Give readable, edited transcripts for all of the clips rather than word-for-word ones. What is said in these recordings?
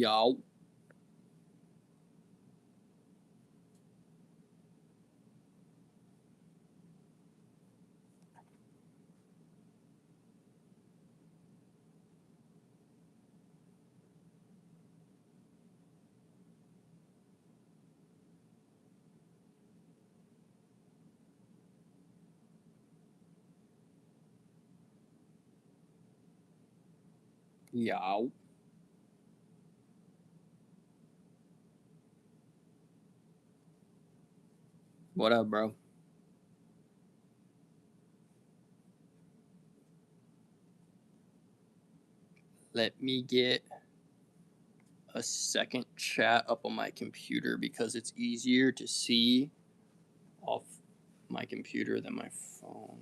Yo. Yo. What up, bro? Let me get a second chat up on my computer because it's easier to see off my computer than my phone.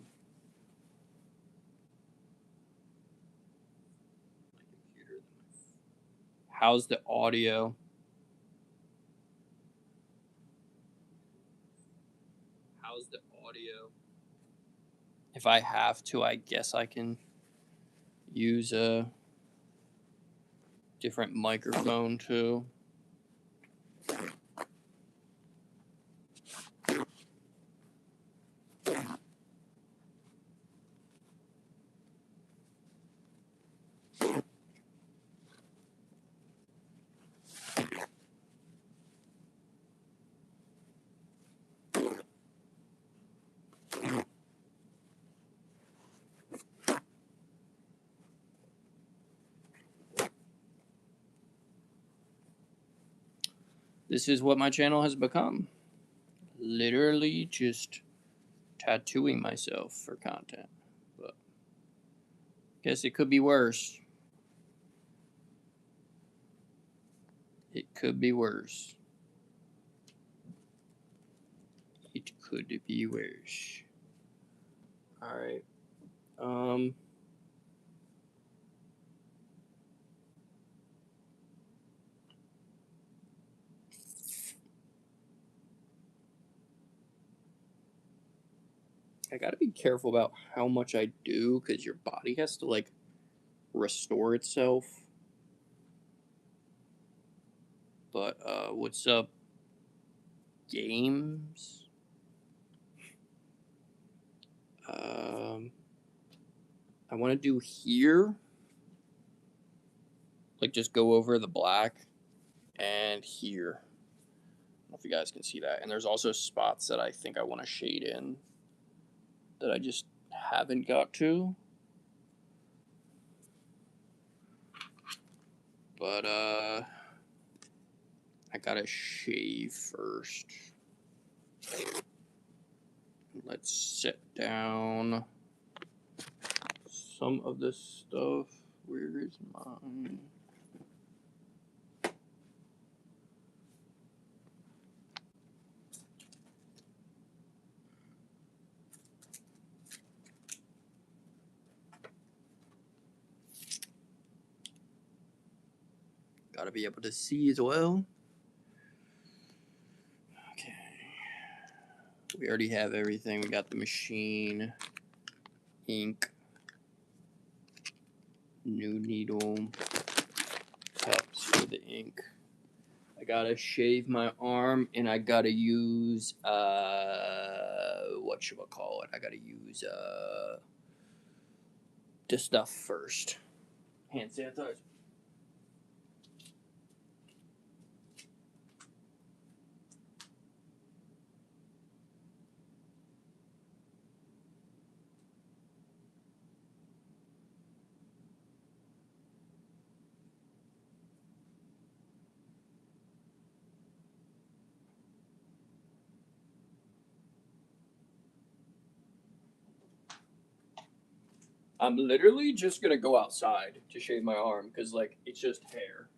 How's the audio? How's the audio? If I have to, I guess I can use a different microphone too. This is what my channel has become. Literally just tattooing myself for content. But guess it could be worse. It could be worse. It could be worse. Alright. I gotta be careful about how much I do because your body has to like restore itself. But what's up, games? I want to do here, like just go over the black, and here. I don't know if you guys can see that. And there's also spots that I think I want to shade in that I just haven't got to. But I gotta shave first. Let's set down some of this stuff. Where is mine? Gotta be able to see as well. Okay. We already have everything. We got the machine, ink, new needle, cups for the ink. I gotta shave my arm and I gotta use whatchamacallit? I gotta use this stuff first. Hand sanitizer. I'm literally just gonna go outside to shave my arm because, like, it's just hair.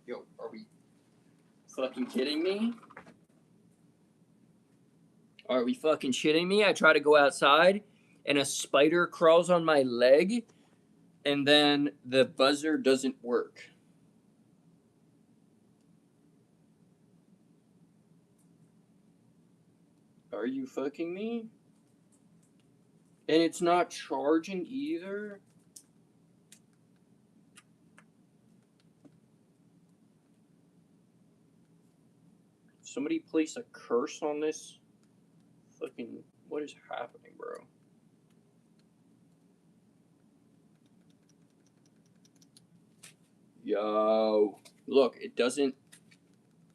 Yo, are we fucking kidding me? Are we fucking shitting me? I try to go outside and a spider crawls on my leg, and then the buzzer doesn't work. Are you fucking me? And it's not charging either? Somebody place a curse on this? Fucking, what is happening, bro? Yo, look, it doesn't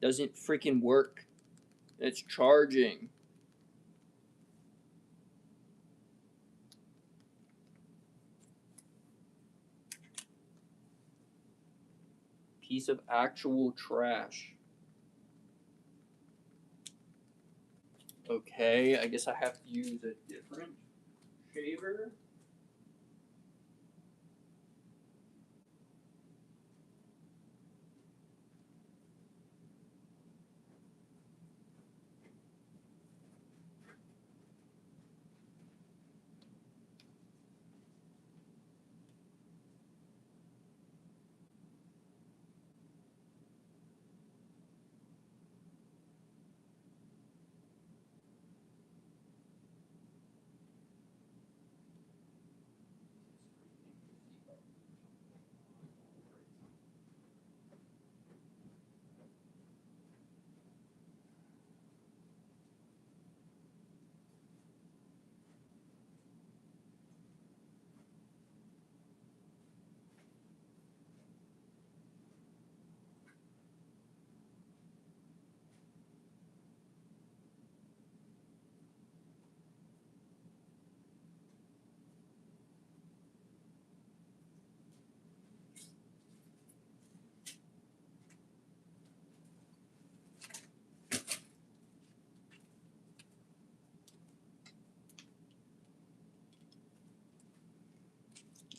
freaking work. It's charging. Piece of actual trash. Okay, I guess I have to use a different shaver.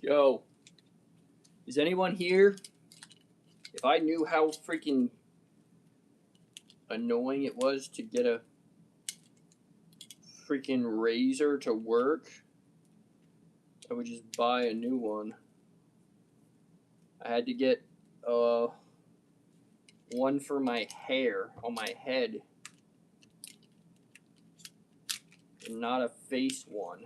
Yo, is anyone here? If I knew how freaking annoying it was to get a freaking razor to work, I would just buy a new one. I had to get one for my hair on my head, and not a face one.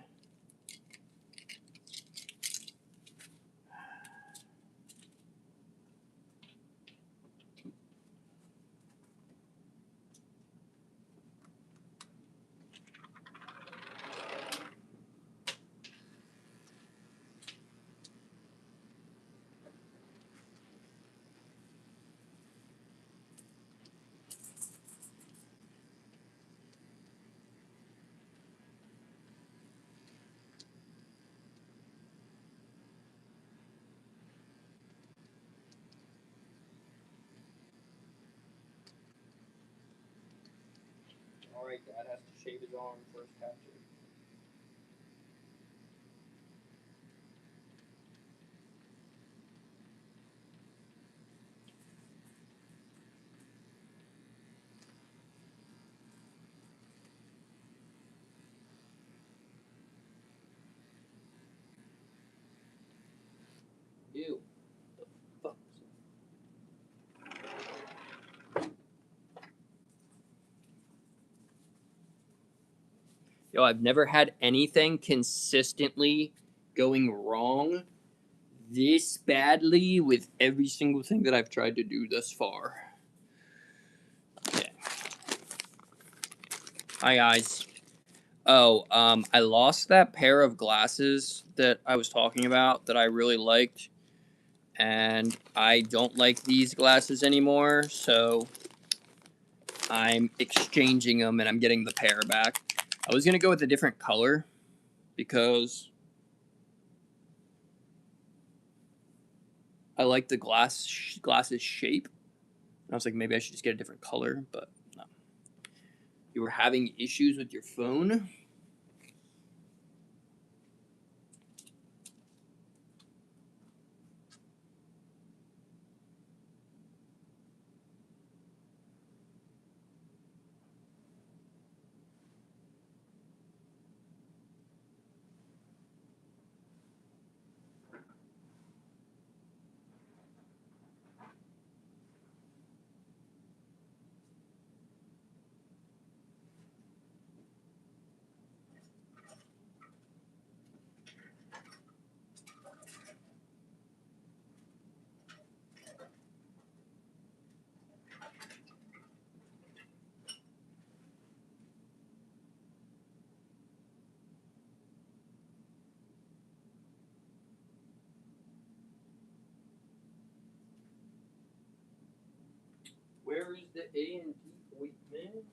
Alright, Dad has to shave his arm for his tattoo. Ew. The fuck? Yo, I've never had anything consistently going wrong this badly with every single thing that I've tried to do thus far. Okay. Hi, guys. Oh, I lost that pair of glasses that I was talking about that I really liked, and I don't like these glasses anymore, so I'm exchanging them and I'm getting the pair back. I was gonna go with a different color because I like the glasses shape. And I was like, maybe I should just get a different color, but no. You were having issues with your phone? is the A&D ointment?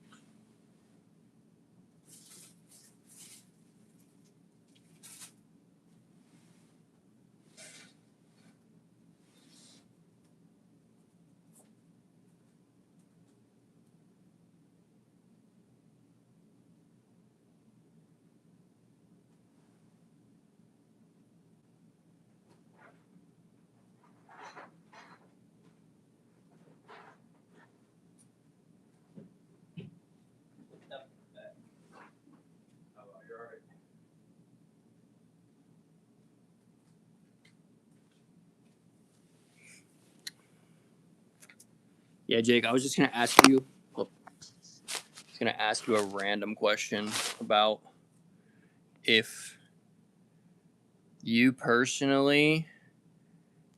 Yeah, Jake, I was just gonna ask you. A random question about if you personally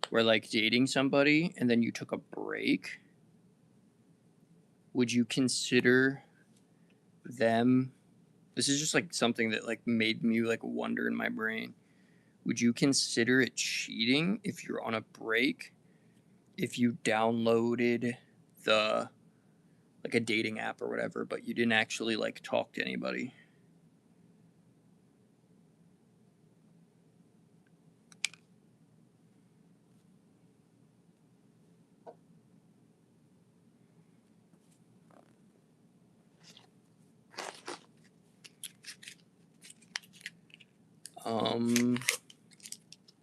were like dating somebody and then you took a break. Would you consider them? This is just like something that like made me like wonder in my brain. Would you consider it cheating if you're on a break? If you downloaded the like a dating app or whatever, but you didn't actually like talk to anybody?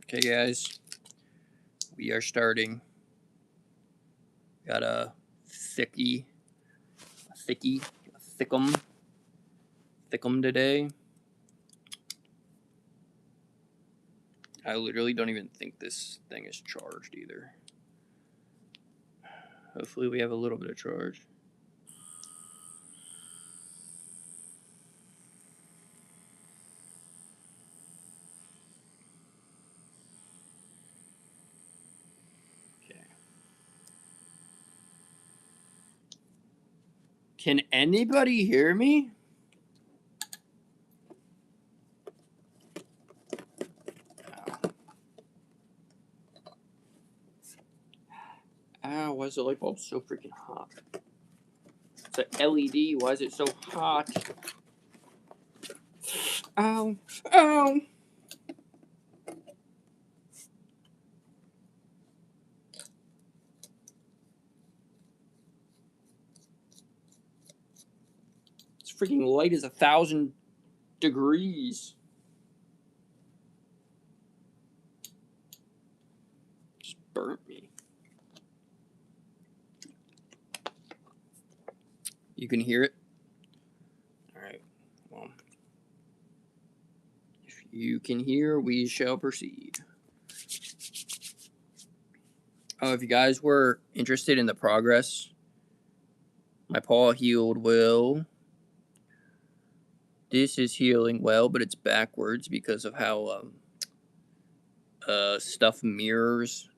Okay, guys, we are starting. Got a thickum today. I literally don't even think this thing is charged either. Hopefully we have a little bit of charge. Okay. Can anybody hear me? Ow, why is the light bulb so freaking hot? It's an LED. Why is it so hot? Ow. Ow. This freaking light is 1,000 degrees. Just burnt me. You can hear it? Alright. Well, if you can hear, we shall proceed. If you guys were interested in the progress, my paw healed well. This is healing well, but it's backwards because of how stuff mirrors.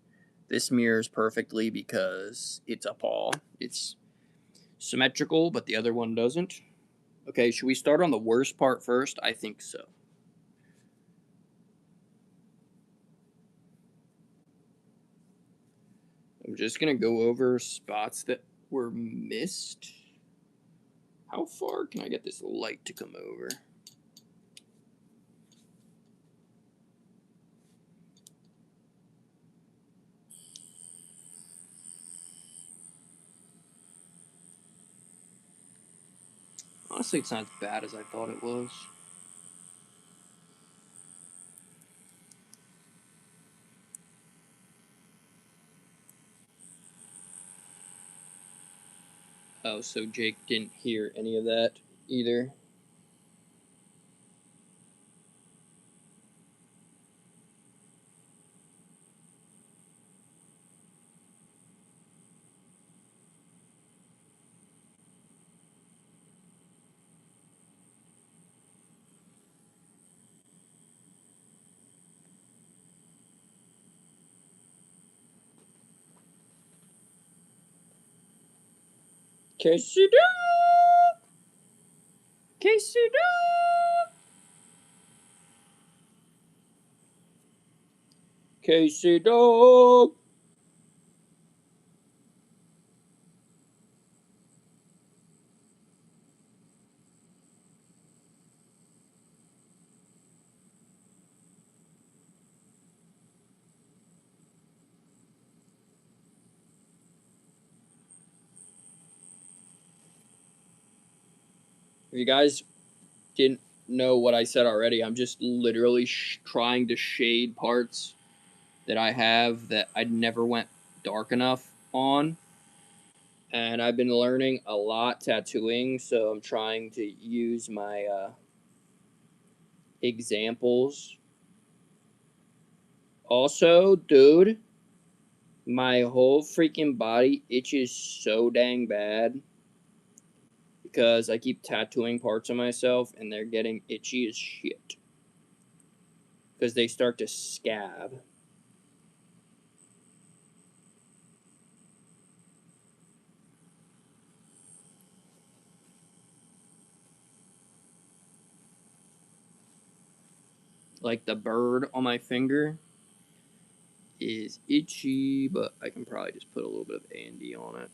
This mirrors perfectly because it's a paw. It's symmetrical, but the other one doesn't. Okay, should we start on the worst part first? I think so. I'm just going to go over spots that were missed. How far can I get this light to come over? Honestly, it's not as bad as I thought it was. Oh, so Jake didn't hear any of that either. Casey dog! Casey dog! Casey dog! If you guys didn't know what I said already, I'm just literally trying to shade parts that I have that I never went dark enough on. And I've been learning a lot tattooing, so I'm trying to use my examples. Also, dude, my whole freaking body itches so dang bad because I keep tattooing parts of myself and they're getting itchy as shit because they start to scab. Like the bird on my finger is itchy, but I can probably just put a little bit of Andy on it.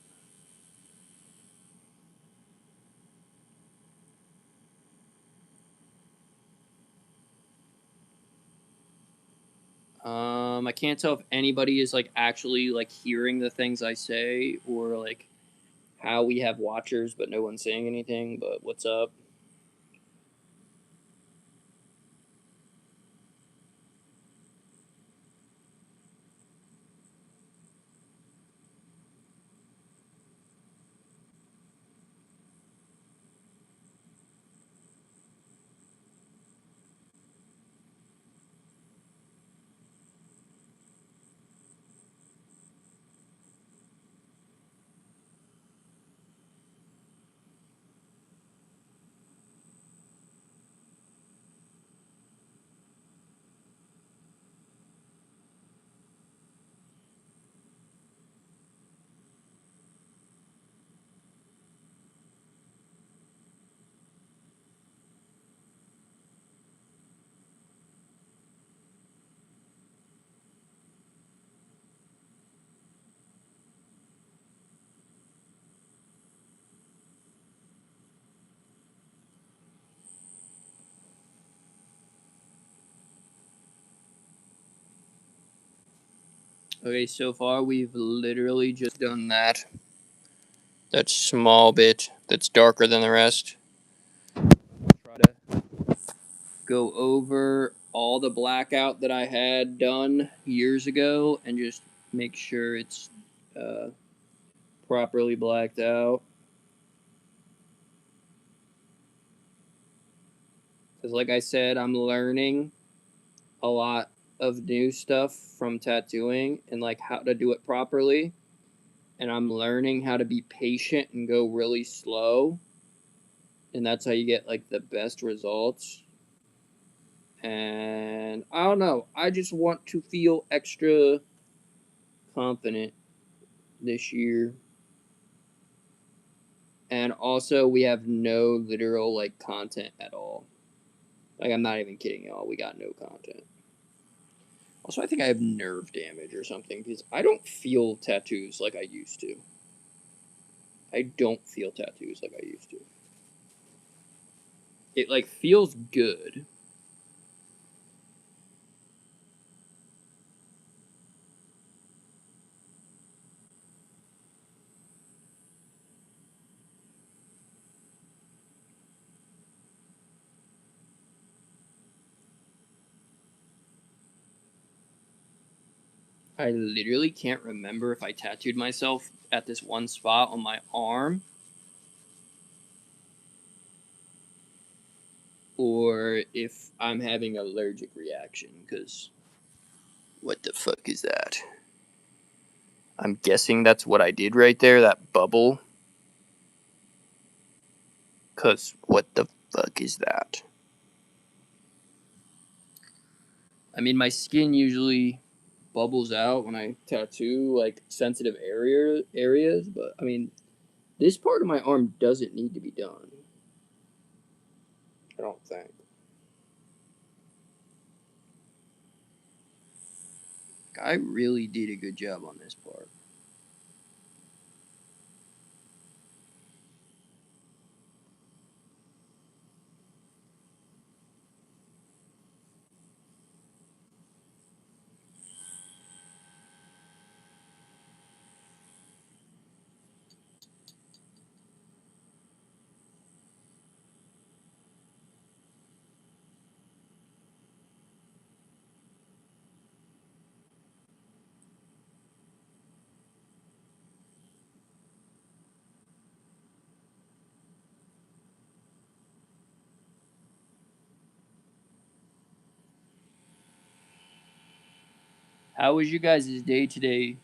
I can't tell if anybody is like actually like hearing the things I say or like how we have watchers but no one's saying anything. But what's up? Okay, so far we've literally just done that. That small bit that's darker than the rest. Try to go over all the blackout that I had done years ago and just make sure it's uh, properly blacked out. Because, like I said, I'm learning a lot of new stuff from tattooing and like how to do it properly. And I'm learning how to be patient and go really slow. And that's how you get like the best results. And I don't know. I just want to feel extra confident this year. And also, we have no literal like content at all. Like, I'm not even kidding y'all. We got no content. Also, I think I have nerve damage or something because I don't feel tattoos like I used to. I don't feel tattoos like I used to. It like feels good. I literally can't remember if I tattooed myself at this one spot on my arm or if I'm having an allergic reaction because what the fuck is that? I'm guessing that's what I did right there, that bubble. Because what the fuck is that? I mean, my skin usually bubbles out when I tattoo like sensitive areas, but I mean, this part of my arm doesn't need to be done. I don't think. I really did a good job on this part. How was you guys' day today?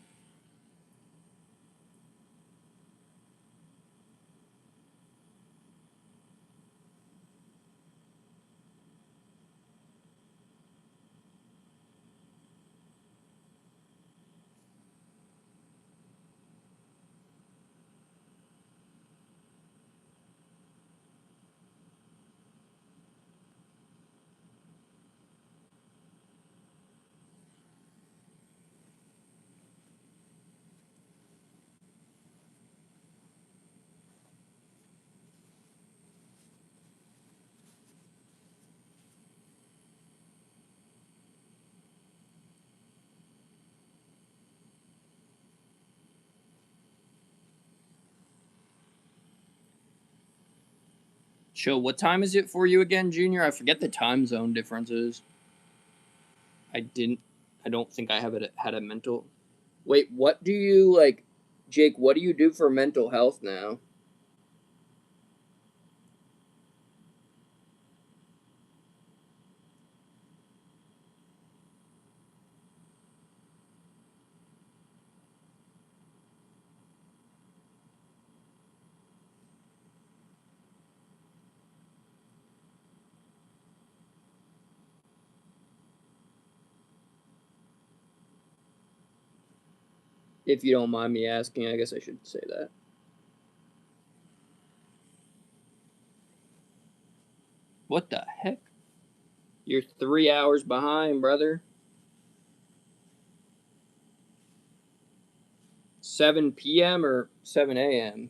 So, what time is it for you again, Junior? I forget the time zone differences. I didn't. I don't think I have it had a mental. Wait, what do you like, Jake? What do you do for mental health now? If you don't mind me asking, I guess I should say that. What the heck? You're 3 hours behind, brother. 7 p.m. or 7 a.m.?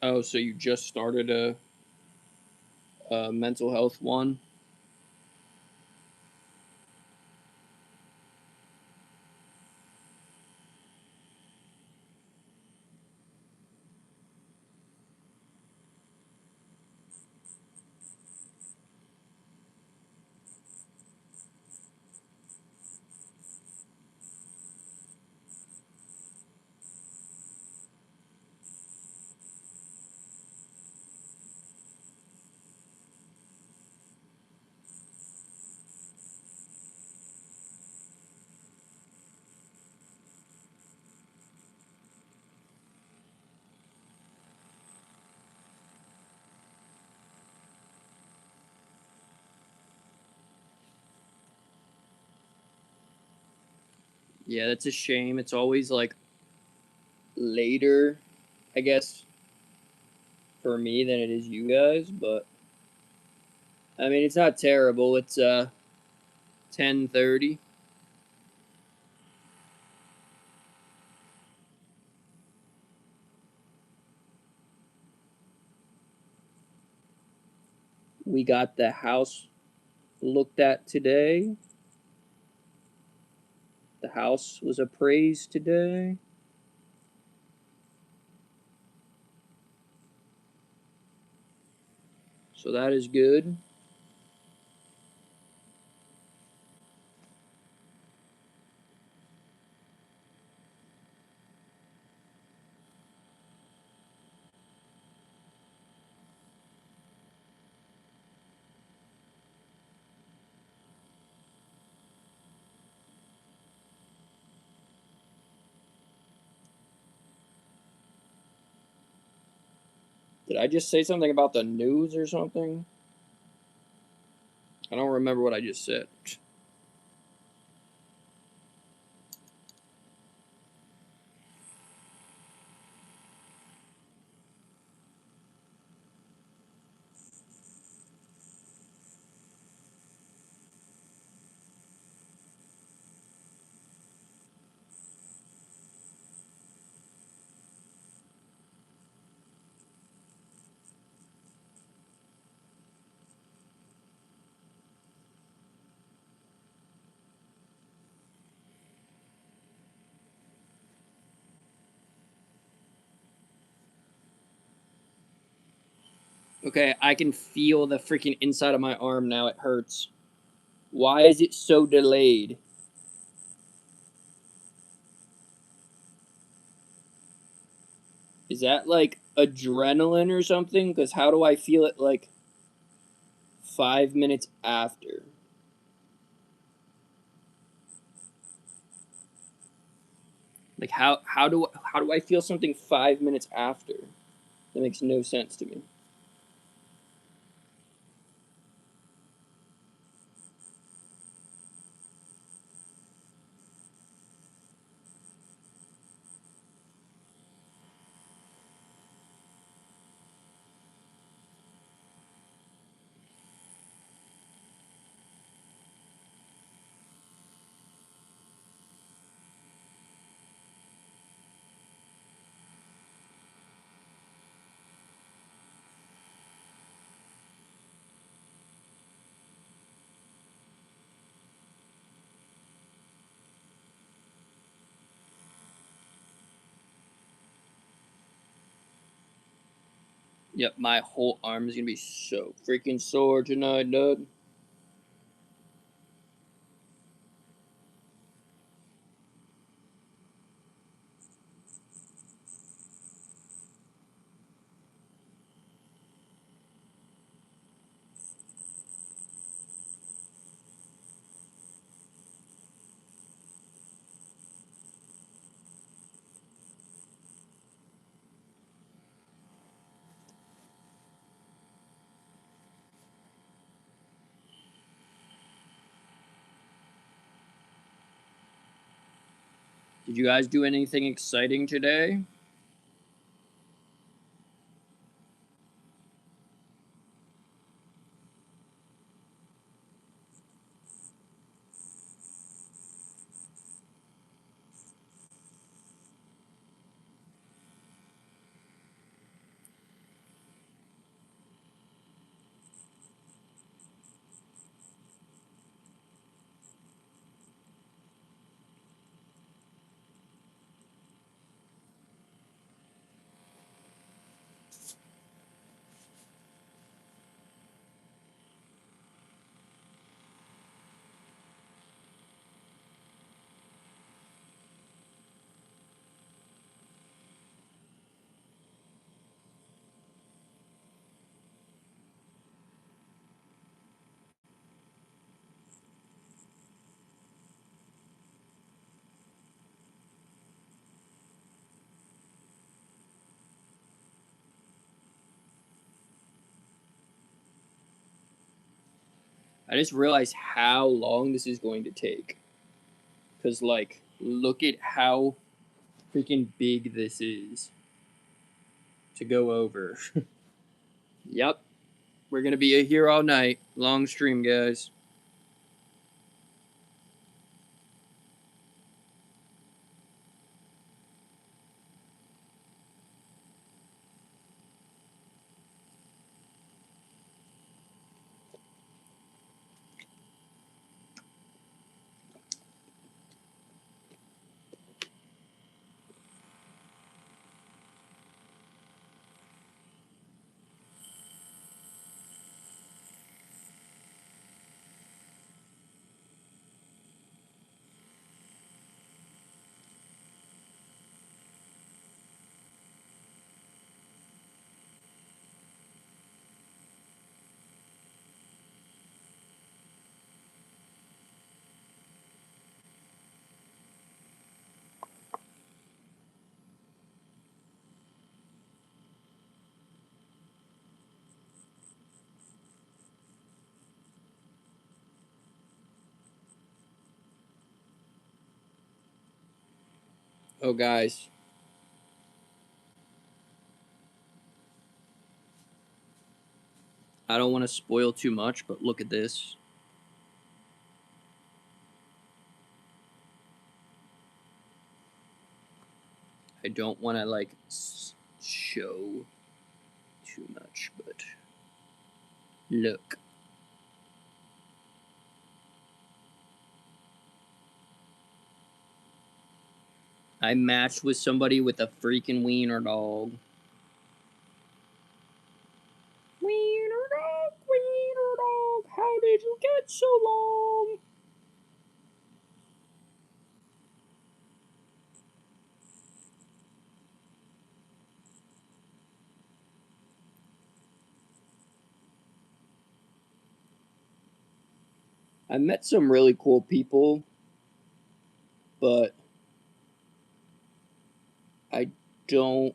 Oh, so you just started a mental health one? Yeah, that's a shame. It's always like later, I guess, for me than it is you guys, but I mean, it's not terrible. It's 10:30. We got the house looked at today. The house was appraised today. So that is good. Did I just say something about the news or something? I don't remember what I just said. Okay, I can feel the freaking inside of my arm now. It hurts. Why is it so delayed? Is that like adrenaline or something? Because how do I feel it like 5 minutes after? Like how do I feel something 5 minutes after? That makes no sense to me. Yep, my whole arm is gonna be so freaking sore tonight, dude. Did you guys do anything exciting today? I just realized how long this is going to take. Because, like, look at how freaking big this is to go over. Yep, we're gonna be here all night. Long stream, guys. Oh, guys. I don't want to spoil too much, but look at this. I don't want to, like, show too much, but look. I matched with somebody with a freaking wiener dog. Wiener. did you get so long? I met some really cool people, but I don't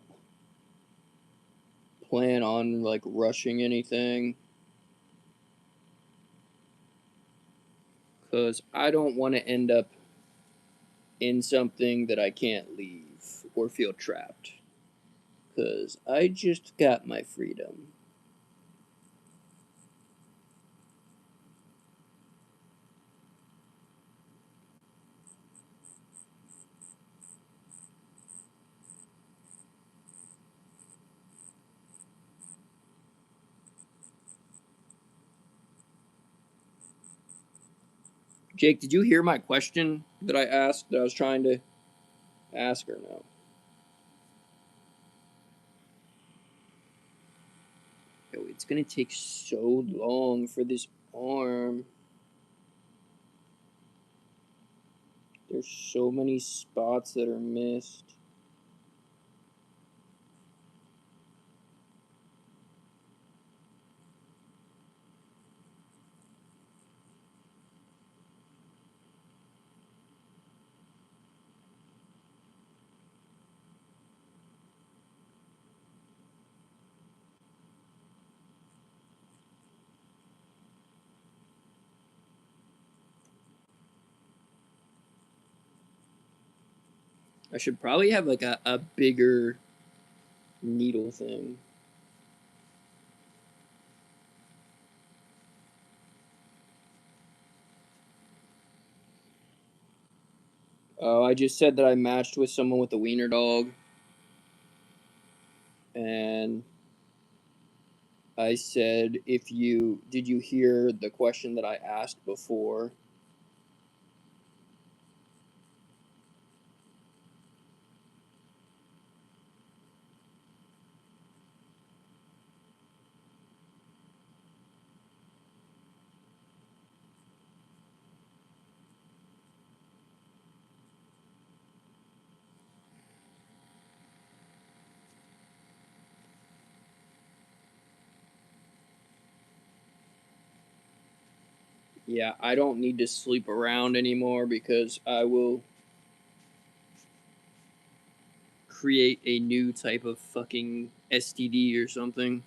plan on like rushing anything because I don't want to end up in something that I can't leave or feel trapped because I just got my freedom. Jake, did you hear my question that I asked that I was trying to ask or no? Yo, it's gonna take so long for this arm. There's so many spots that are missed. I should probably have like a bigger needle thing. Oh, I just said that I matched with someone with a wiener dog. And I said, did you hear the question that I asked before? Yeah, I don't need to sleep around anymore because I will create a new type of fucking STD or something.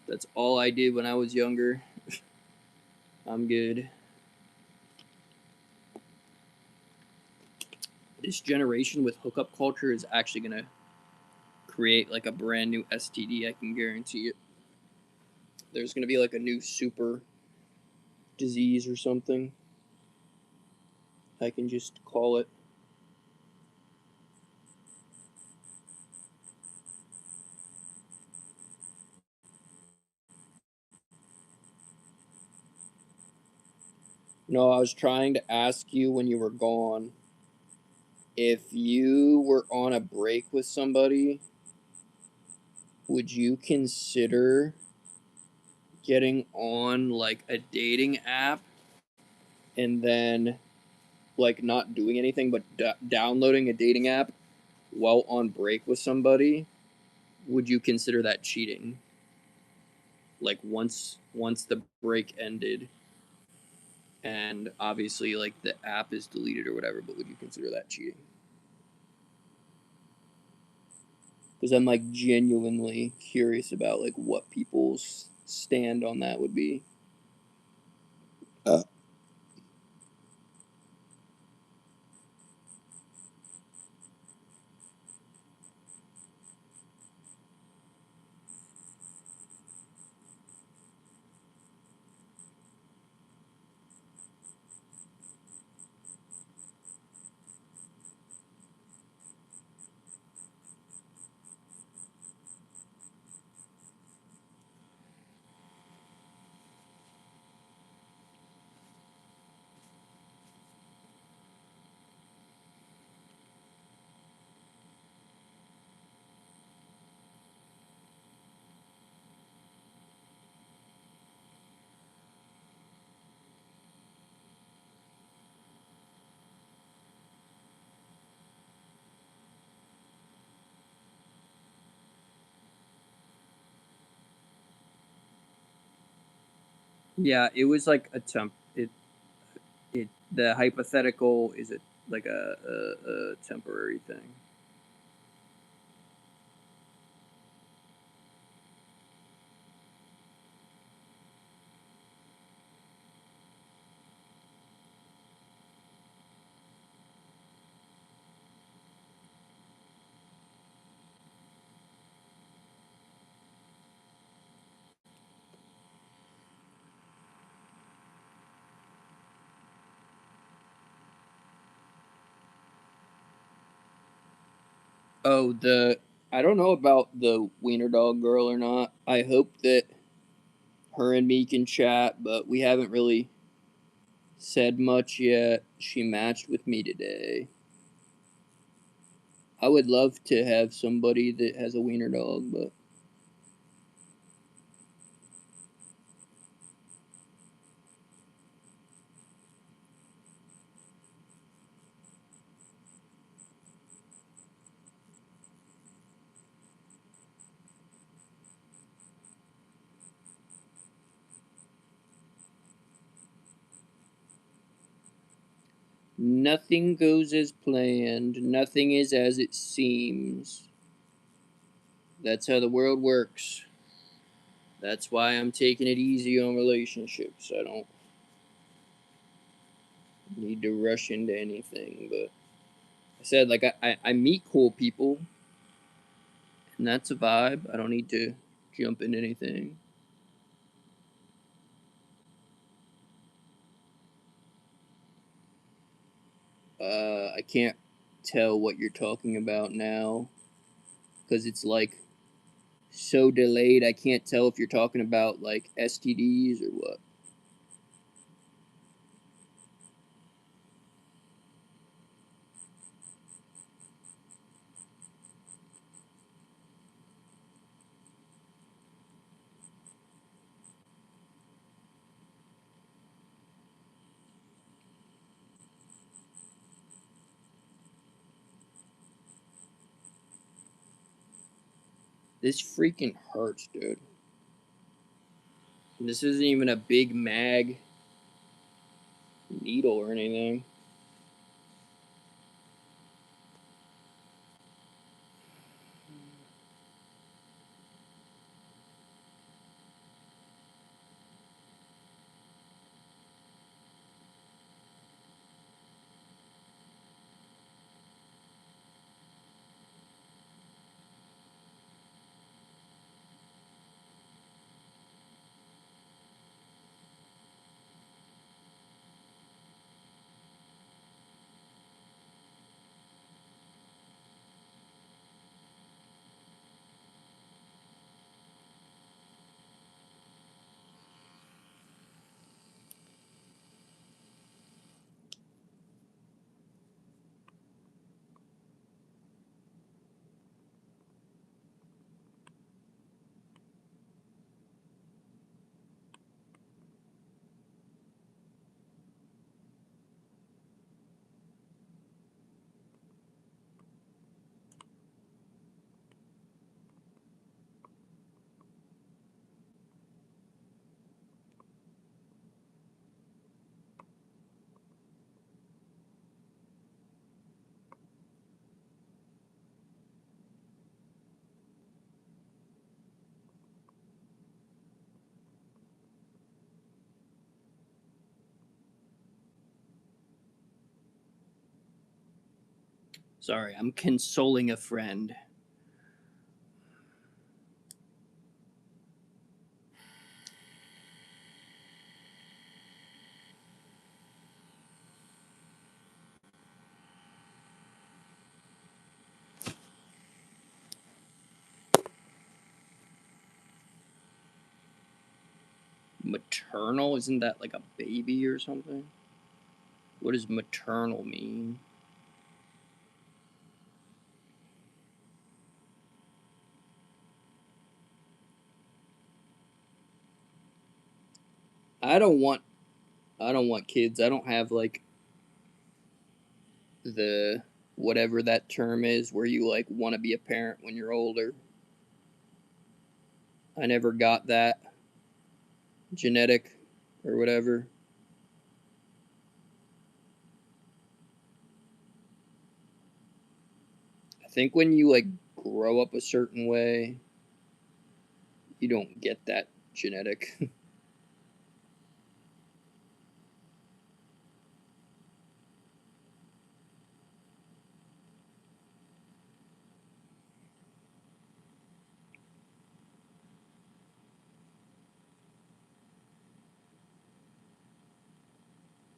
That's all I did when I was younger. I'm good. This generation with hookup culture is actually gonna create like a brand new STD. I can guarantee it. There's gonna be like a new super disease or something. I can just call it. No, I was trying to ask you when you were gone if you were on a break with somebody, would you consider getting on like a dating app and then like not doing anything but downloading a dating app while on break with somebody? Would you consider that cheating? Like once the break ended and obviously like the app is deleted or whatever, but would you consider that cheating? Because I'm like genuinely curious about like what people's stand on that would be. Yeah, it was like a the hypothetical is like a temporary thing. Oh, I don't know about the wiener dog girl or not. I hope that her and me can chat, but we haven't really said much yet. She matched with me today. I would love to have somebody that has a wiener dog, but nothing goes as planned. Nothing is as it seems. That's how the world works. That's why I'm taking it easy on relationships. I don't need to rush into anything, but I said, like, I meet cool people, and that's a vibe. I don't need to jump into anything. I can't tell what you're talking about now because it's like so delayed. I can't tell if you're talking about like STDs or what. This freaking hurts, dude. This isn't even a big mag needle or anything. Sorry, I'm consoling a friend. Maternal? Isn't that like a baby or something? What does maternal mean? I don't want I don't want kids. I don't have like the whatever that term is where you like want to be a parent when you're older. I never got that genetic. or whatever. I think when you like grow up a certain way, you don't get that genetic.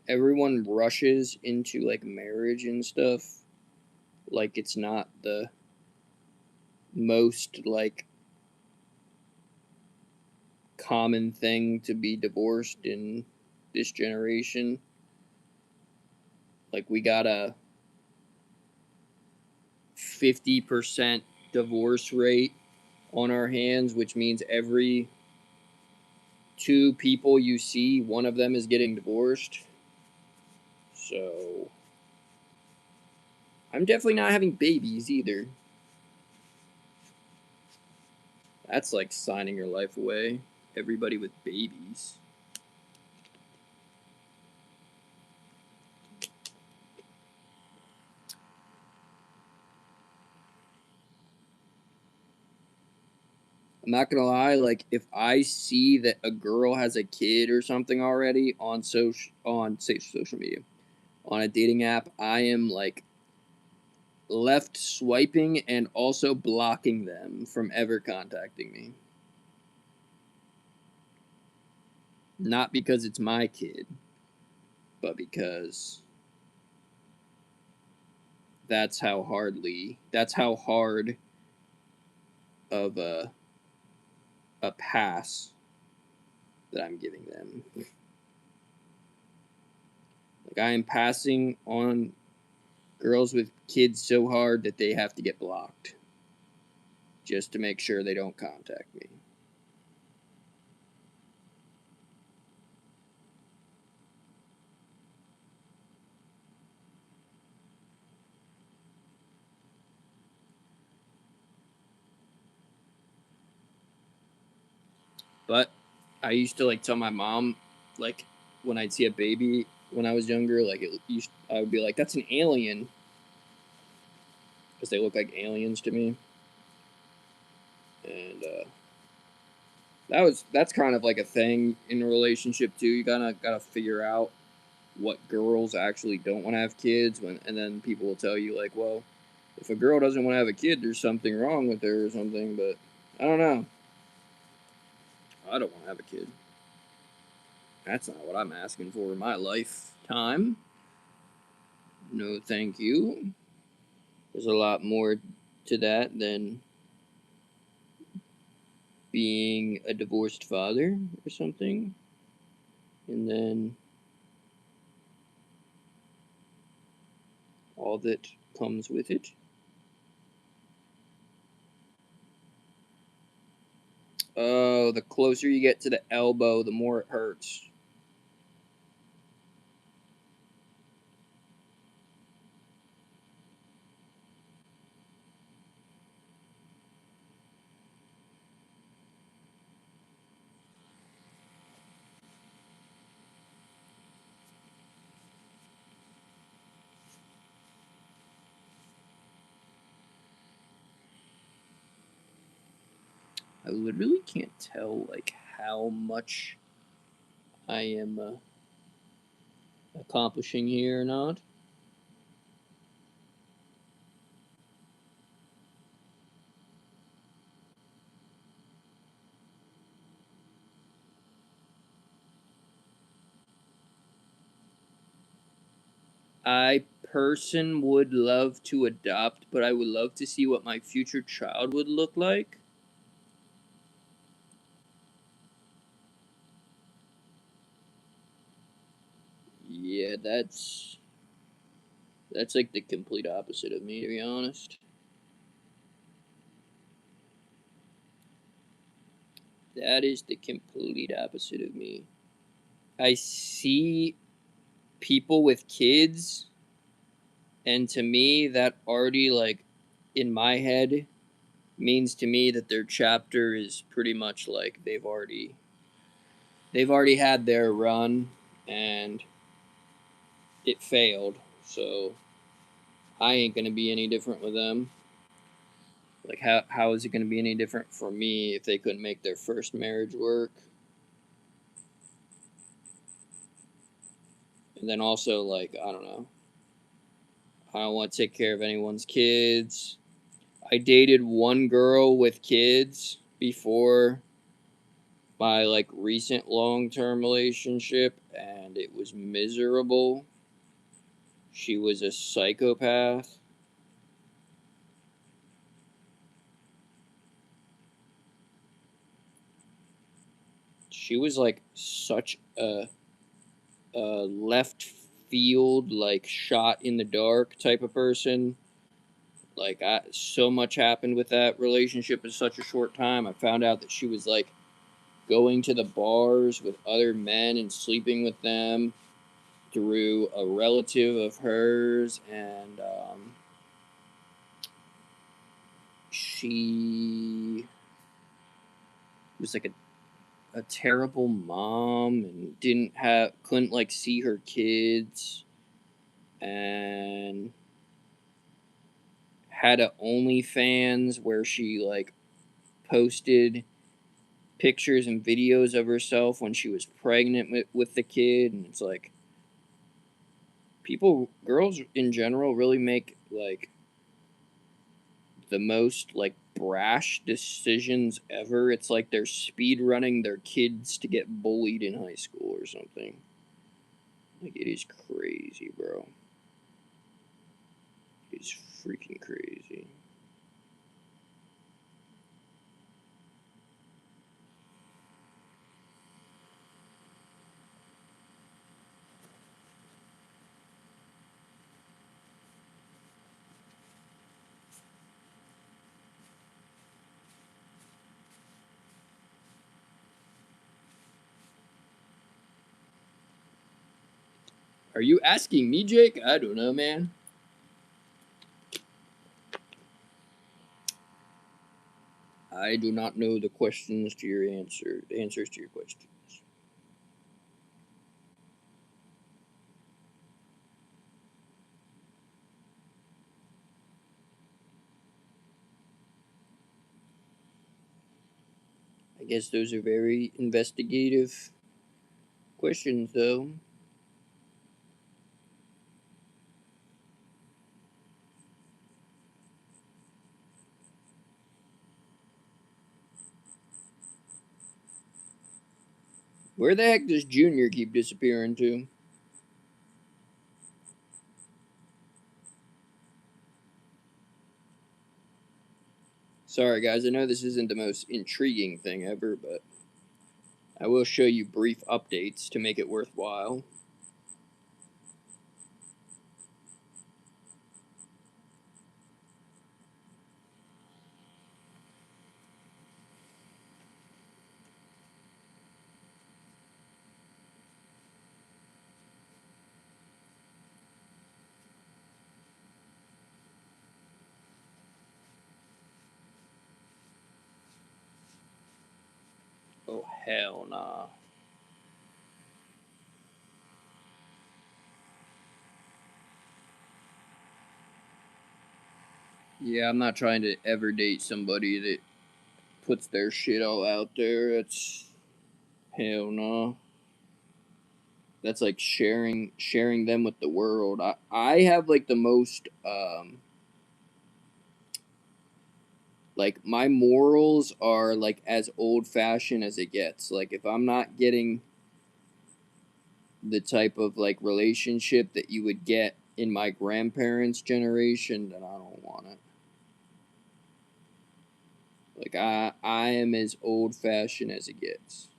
Everyone rushes into like marriage and stuff like it's not the most like common thing to be divorced in this generation. Like we got a 50% divorce rate on our hands, which means every two people you see, one of them is getting divorced. So I'm definitely not having babies either. That's like signing your life away. Everybody with babies. I'm not gonna lie, like if I see that a girl has a kid or something already on social media, on a dating app, I am like left swiping and also blocking them from ever contacting me. Not because it's my kid, but because that's how hard of a pass that I'm giving them. Like I am passing on girls with kids so hard that they have to get blocked just to make sure they don't contact me. But I used to like tell my mom, like when I'd see a baby when I was younger, like I would be like, "That's an alien," because they look like aliens to me. And that's kind of like a thing in a relationship too. You gotta figure out what girls actually don't want to have kids and then people will tell you like, well, if a girl doesn't want to have a kid, there's something wrong with her or something. But I don't know. I don't want to have a kid. That's not what I'm asking for in my lifetime. No, thank you. There's a lot more to that than being a divorced father or something. And then all that comes with it. Oh, the closer you get to the elbow, the more it hurts. I literally can't tell like how much I am accomplishing here or not. I person would love to adopt, but I would love to see what my future child would look like. Yeah, that's like the complete opposite of me, to be honest. That is the complete opposite of me. I see people with kids, and to me, that already, like, in my head, means to me that their chapter is pretty much like they've already had their run and it failed, so I ain't gonna be any different with them. Like, how is it gonna be any different for me if they couldn't make their first marriage work? And then also, like, I don't know. I don't want to take care of anyone's kids. I dated one girl with kids before my, like, recent long-term relationship, and it was miserable. She was a psychopath. She was, like, such a left field, like, shot in the dark type of person. Like, so much happened with that relationship in such a short time. I found out that she was, like, going to the bars with other men and sleeping with them through a relative of hers, and she was like a terrible mom and couldn't like see her kids, and had a OnlyFans where she like posted pictures and videos of herself when she was pregnant with the kid. And it's like, girls in general really make like the most like brash decisions ever. It's like they're speed running their kids to get bullied in high school or something. Like, it is crazy, bro. It's freaking crazy. Are you asking me, Jake? I don't know, man. I do not know the answers to your questions. I guess those are very investigative questions, though. Where the heck does Junior keep disappearing to? Sorry, guys, I know this isn't the most intriguing thing ever, but I will show you brief updates to make it worthwhile. Oh, hell nah. Yeah, I'm not trying to ever date somebody that puts their shit all out there. That's hell no. That's like sharing them with the world. I have like the most like, my morals are like as old fashioned as it gets. Like, if I'm not getting the type of like relationship that you would get in my grandparents' generation, then I don't want it. Like, I am as old fashioned as it gets.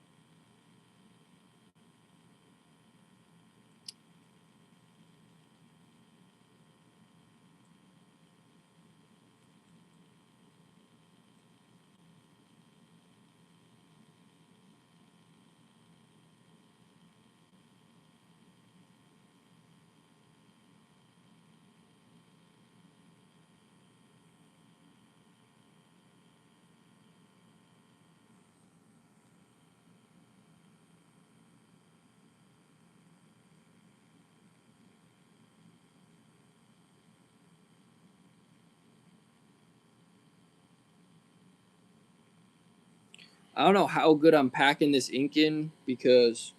I don't know how good I'm packing this ink in because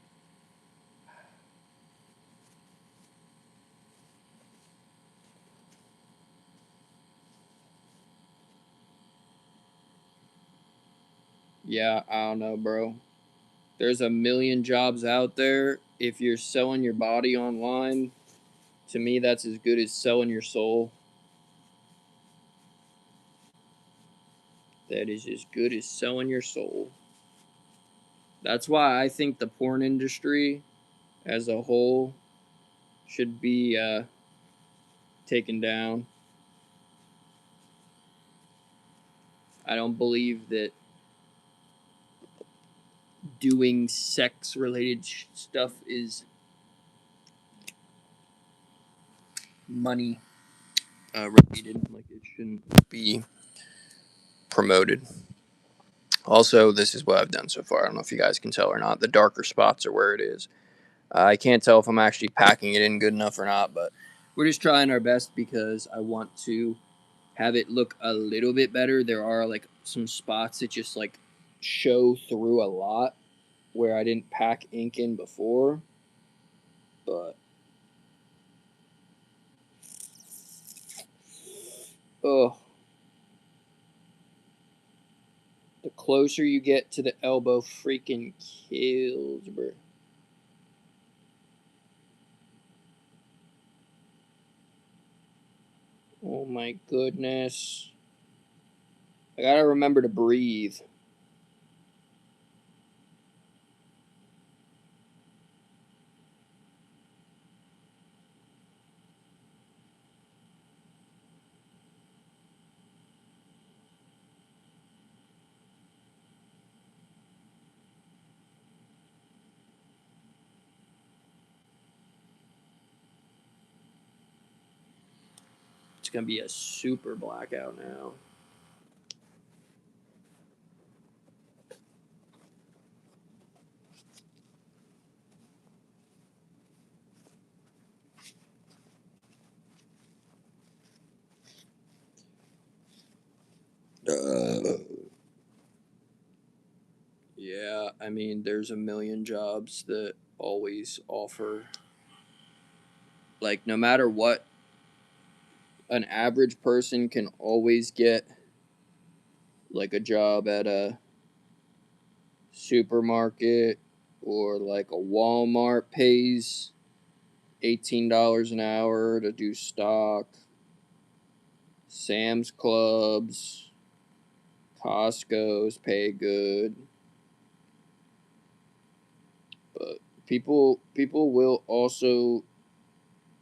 yeah, I don't know, bro. There's a million jobs out there. If you're selling your body online, to me, that's as good as selling your soul. That is as good as selling your soul. That's why I think the porn industry as a whole should be taken down. I don't believe that doing sex related stuff is money related. Like, it shouldn't be promoted. Also, this is what I've done so far. I don't know if you guys can tell or not. The darker spots are where it is. I can't tell if I'm actually packing it in good enough or not, but we're just trying our best because I want to have it look a little bit better. There are like some spots that just like show through a lot where I didn't pack ink in before, but oh, the closer you get to the elbow, freaking kills, bro. Oh my goodness. I gotta remember to breathe. It's gonna be a super blackout now. Yeah, I mean, there's a million jobs that always offer, like, no matter what, an average person can always get, like, a job at a supermarket or, like, a Walmart pays $18 an hour to do stock, Sam's Clubs, Costco's pay good, but people will also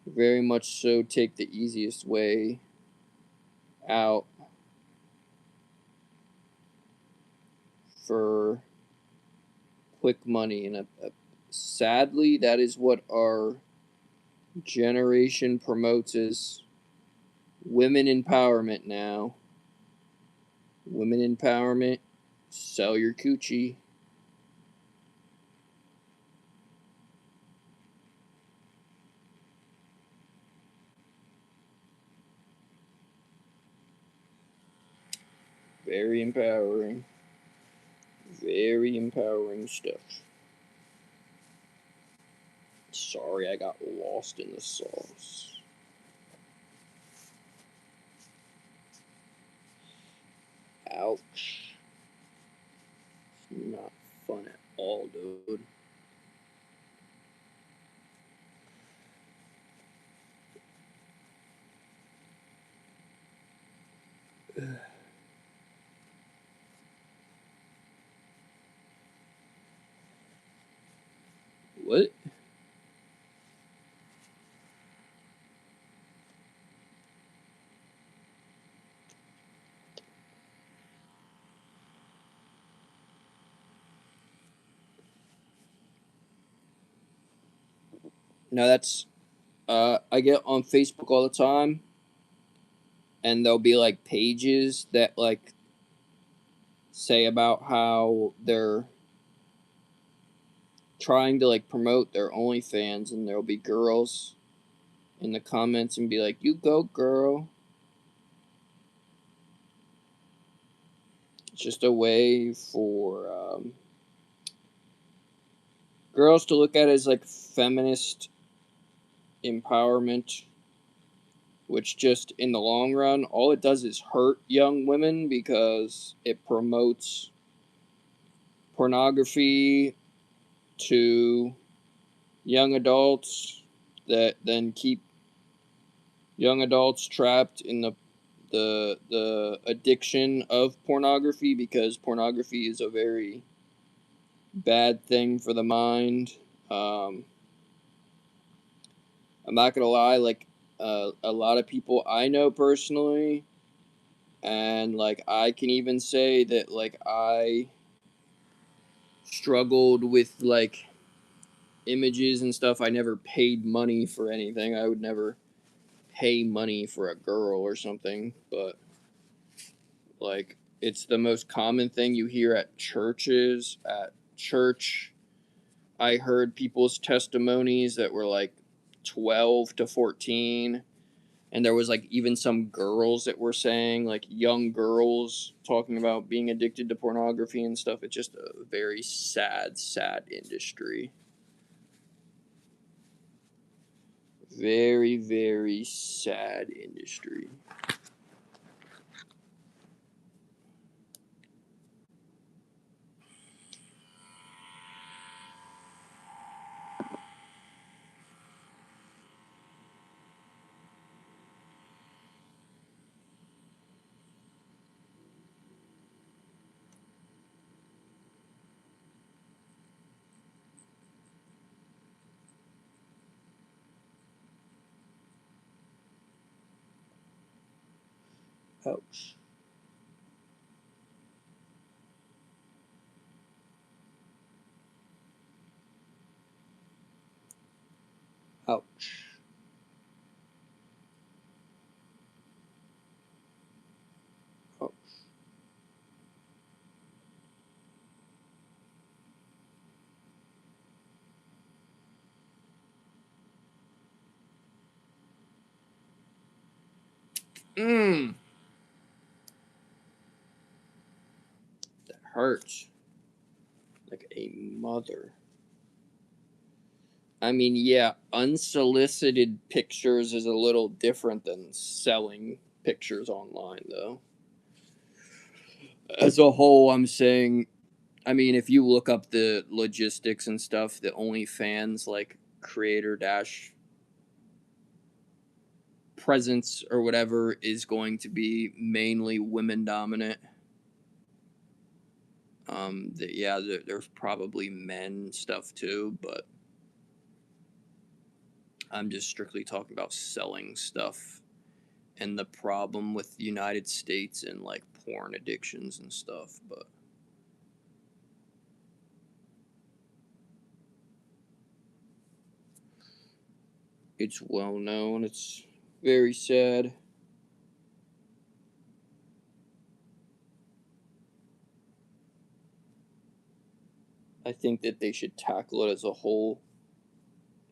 very much so take the easiest way out for quick money, and sadly that is what our generation promotes as women empowerment now. Women empowerment, sell your coochie. Very empowering. Very empowering stuff. Sorry, I got lost in the sauce. Ouch. It's not fun at all, dude. What? No, that's I get on Facebook all the time, and there'll be like pages that like say about how they're trying to like promote their OnlyFans, and there'll be girls in the comments and be like, "You go, girl." It's just a way for girls to look at it as like feminist empowerment, which just in the long run, all it does is hurt young women because it promotes pornography to young adults that then keep young adults trapped in the addiction of pornography, because pornography is a very bad thing for the mind. I'm not gonna lie, like a lot of people I know personally, and like I can even say that like I struggled with like images and stuff. I never paid money for anything. I would never pay money for a girl or something, but like it's the most common thing you hear at churches. At church, I heard people's testimonies that were like 12 to 14, and there was like even some girls that were saying, like young girls talking about being addicted to pornography and stuff. It's just a very sad industry. Very, very sad industry. Ouch. Ouch. Ouch. Mmm. That hurts. Like a mother. I mean, yeah, unsolicited pictures is a little different than selling pictures online, though. As a whole, I'm saying, I mean, if you look up the logistics and stuff, the OnlyFans, like, creator dash presence or whatever is going to be mainly women dominant. Yeah, there's probably men stuff too, but I'm just strictly talking about selling stuff and the problem with the United States and like porn addictions and stuff. But it's well known. It's very sad. I think that they should tackle it as a whole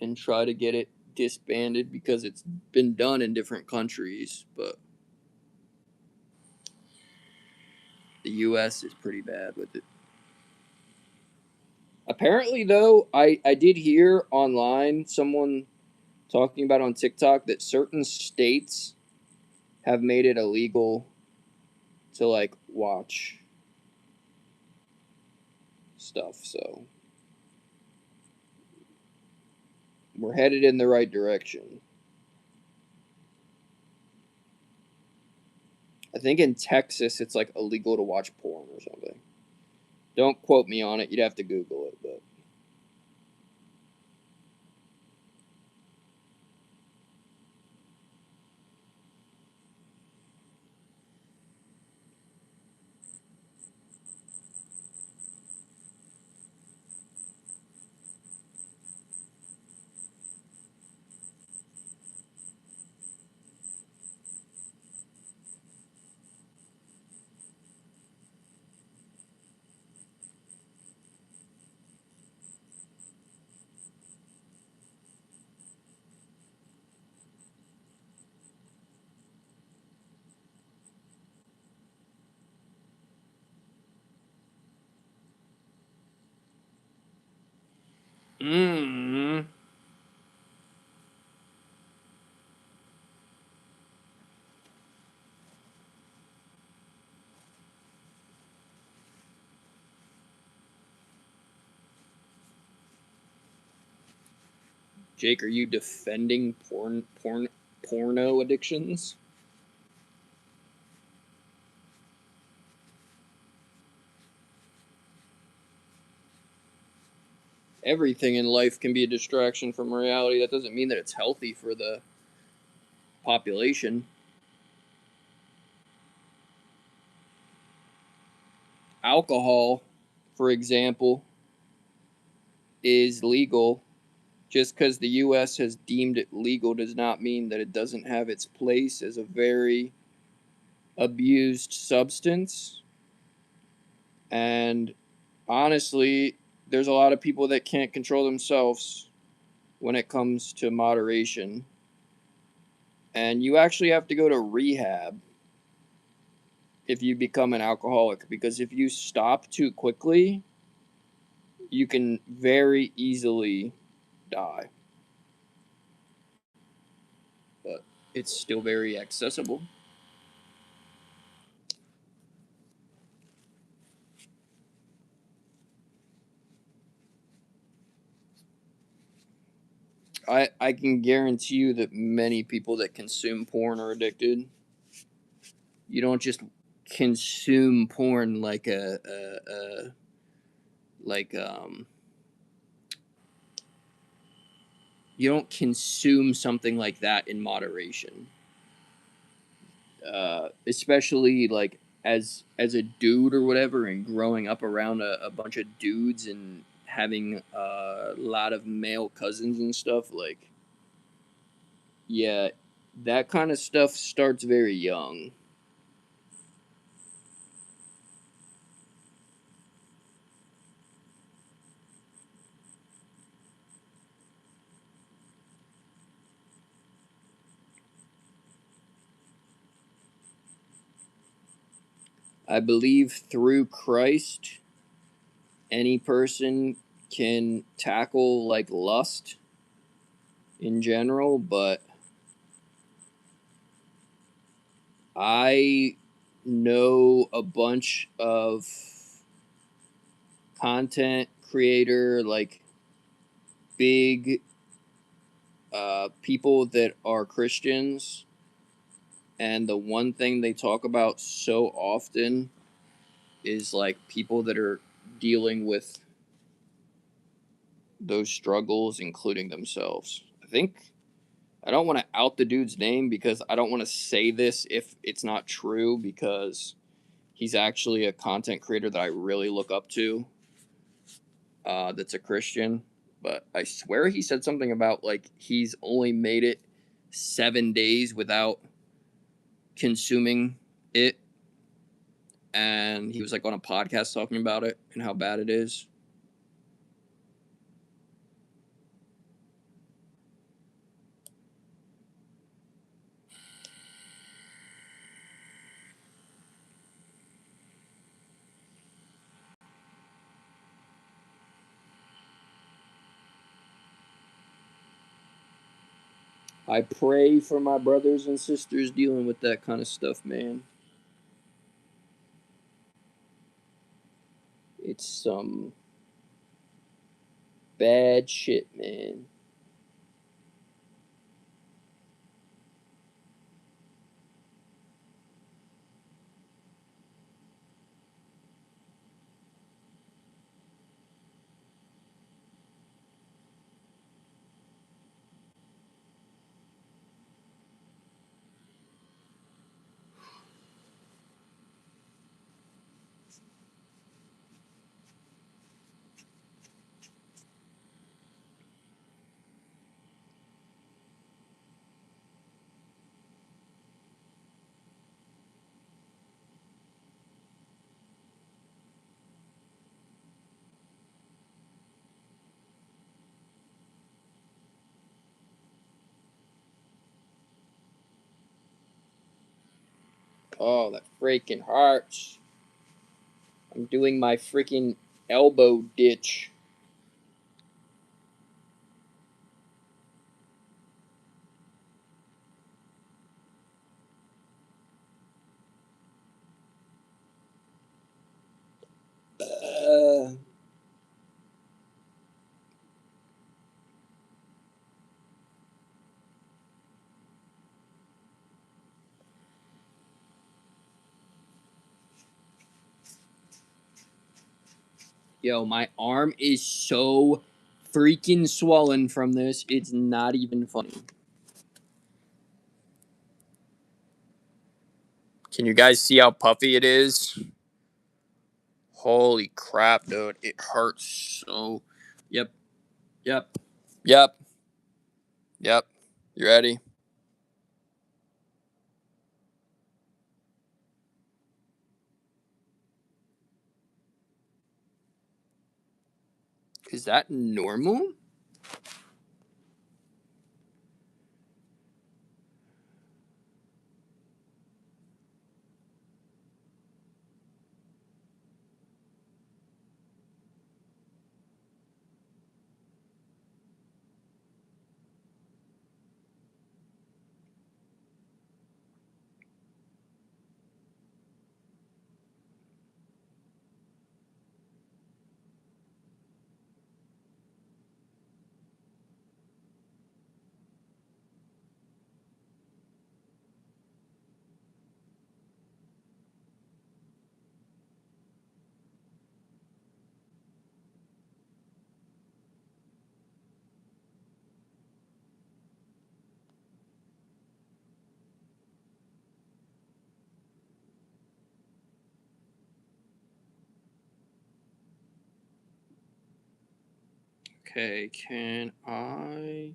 and try to get it disbanded, because it's been done in different countries, but the US is pretty bad with it. Apparently, though, I did hear online someone talking about on TikTok that certain states have made it illegal to like watch stuff. So we're headed in the right direction. I think in Texas it's like illegal to watch porn or something. Don't quote me on it. You'd have to Google it, but Mm. Jake, are you defending porno addictions? Everything in life can be a distraction from reality. That doesn't mean that it's healthy for the population. Alcohol, for example, is legal. Just because the U.S. has deemed it legal does not mean that it doesn't have its place as a very abused substance. And honestly, there's a lot of people that can't control themselves when it comes to moderation. And you actually have to go to rehab if you become an alcoholic, because if you stop too quickly, you can very easily die. But it's still very accessible. I can guarantee you that many people that consume porn are addicted. You don't just consume porn like like you don't consume something like that in moderation. Especially like as a dude or whatever, and growing up around a bunch of dudes and having a lot of male cousins and stuff. Like, yeah, that kind of stuff starts very young. I believe through Christ, any person can tackle like lust in general, but I know a bunch of content creator, like big people that are Christians, and the one thing they talk about so often is like people that are dealing with those struggles, including themselves. I think I don't want to out the dude's name because I don't want to say this if it's not true, because he's actually a content creator that I really look up to, that's a Christian. But I swear he said something about like he's only made it 7 days without consuming it. And he was like on a podcast talking about it and how bad it is. I pray for my brothers and sisters dealing with that kind of stuff, man. It's some bad shit, man. Oh, that freaking hurts. I'm doing my freaking elbow ditch. Yo, my arm is so freaking swollen from this. It's not even funny. Can you guys see how puffy it is? Holy crap, dude. It hurts so. Yep. Yep. Yep. Yep. You ready? Is that normal? Okay, can I?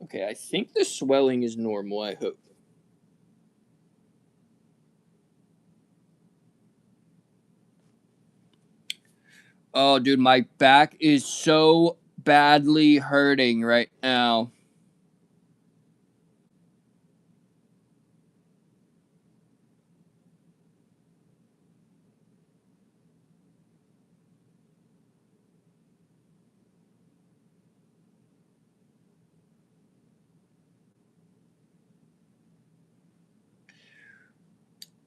Okay, I think the swelling is normal, I hope. Oh, dude, my back is so badly hurting right now.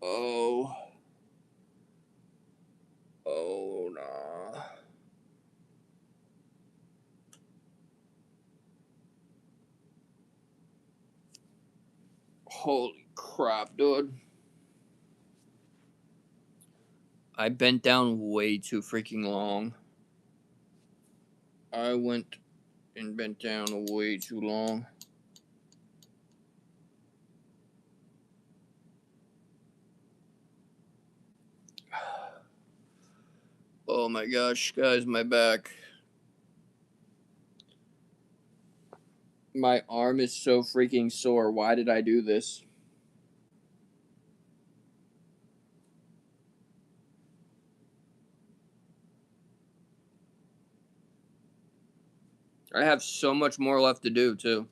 Oh. Oh, no. Holy crap, dude. I bent down way too freaking long. I went and bent down way too long. Oh my gosh, guys, my back. My arm is so freaking sore. Why did I do this? I have so much more left to do, too.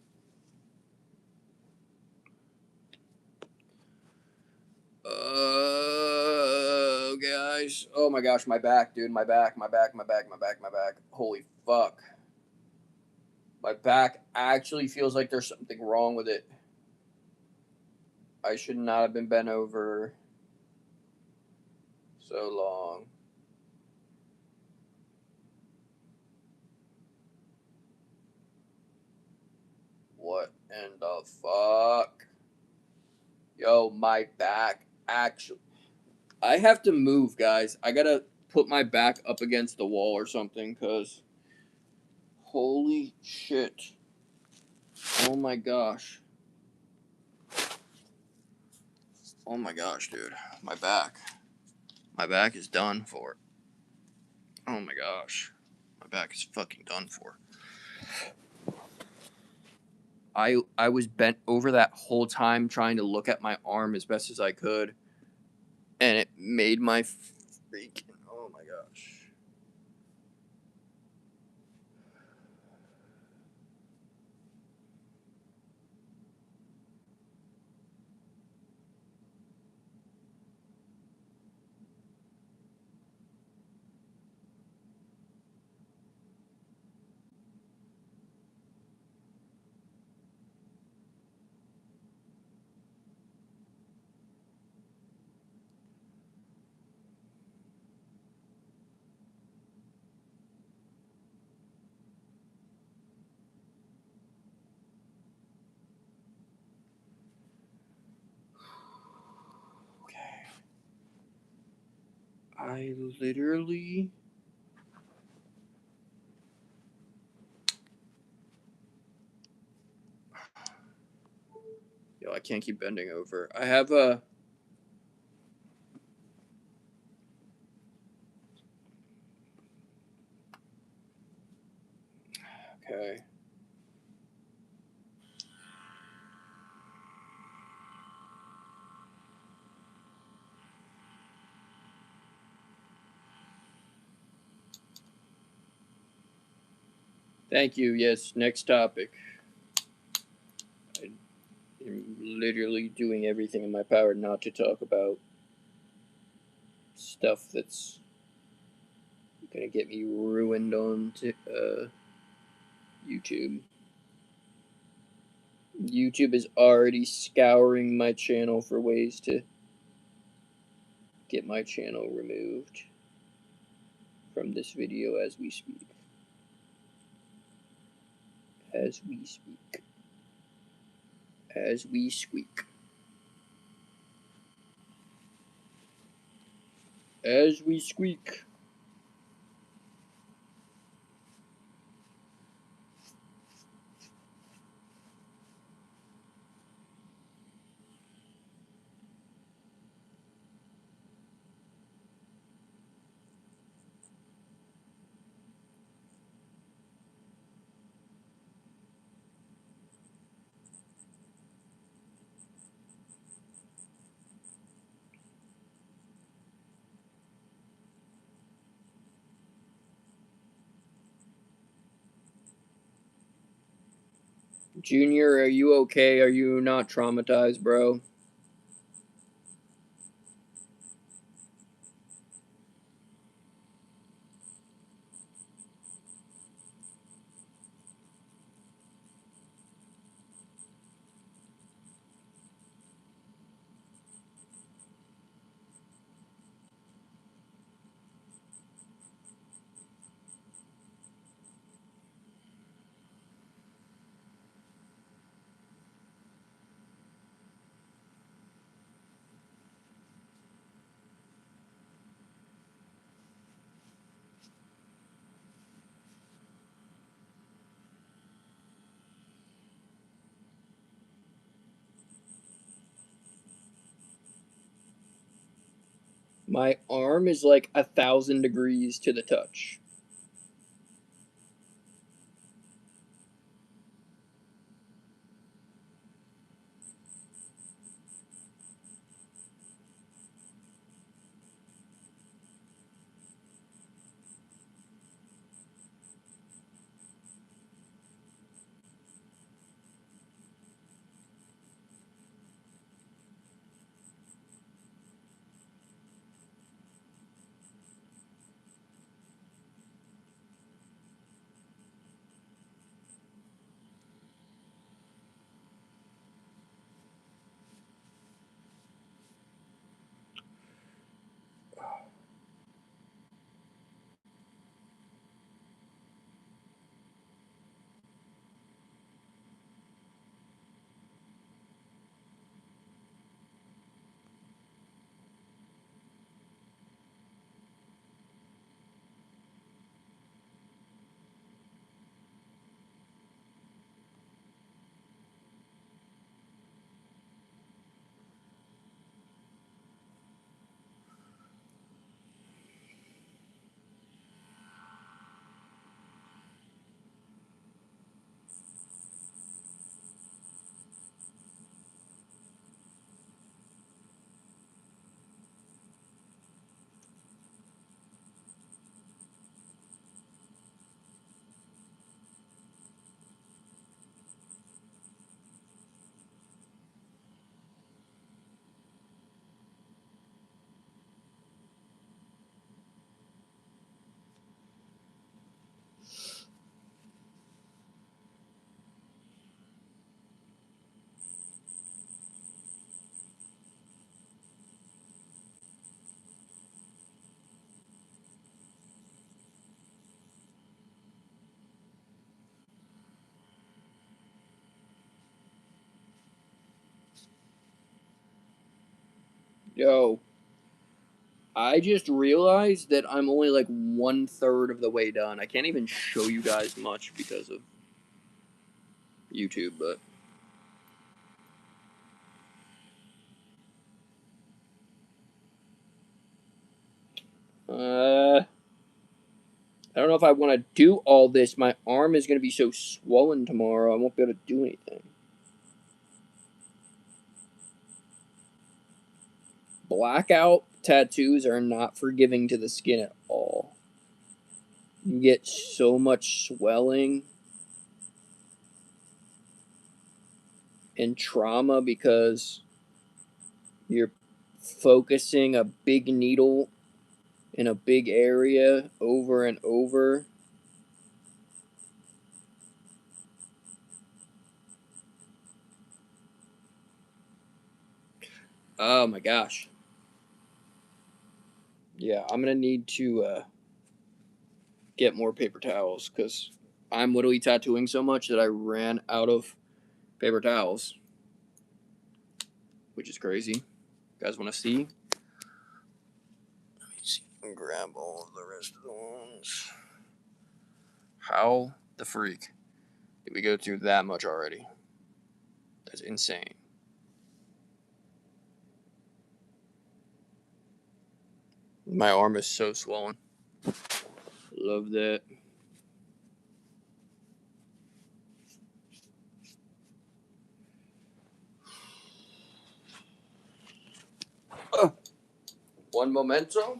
Guys. Oh my gosh, my back, dude. My back. Holy fuck. My back actually feels like there's something wrong with it. I should not have been bent over so long. What in the fuck? Yo, my back actually. I have to move, guys. I gotta put my back up against the wall or something, because. Holy shit. Oh my gosh. Oh my gosh, dude. My back. My back is done for. Oh my gosh. My back is fucking done for. I was bent over that whole time trying to look at my arm as best as I could. And it made my freaking. Oh my gosh. I literally... Yo, I can't keep bending over. I have a... Okay. Thank you. Yes, next topic. I am literally doing everything in my power not to talk about stuff that's gonna get me ruined on YouTube. YouTube is already scouring my channel for ways to get my channel removed from this video as we speak. As we speak. As we squeak. As we squeak. Junior, are you okay? Are you not traumatized, bro? My arm is like 1,000 degrees to the touch. Yo. I just realized that I'm only like 1/3 of the way done. I can't even show you guys much because of YouTube, but I don't know if I want to do all this. My arm is going to be so swollen tomorrow, I won't be able to do anything. Blackout tattoos are not forgiving to the skin at all. You get so much swelling and trauma because you're focusing a big needle in a big area over and over. Oh my gosh. Yeah, I'm gonna need to get more paper towels because I'm literally tattooing so much that I ran out of paper towels, which is crazy. You guys want to see? Let me see. Grab all of the rest of the ones. How the freak did we go through that much already? That's insane. My arm is so swollen. Love that. One memento.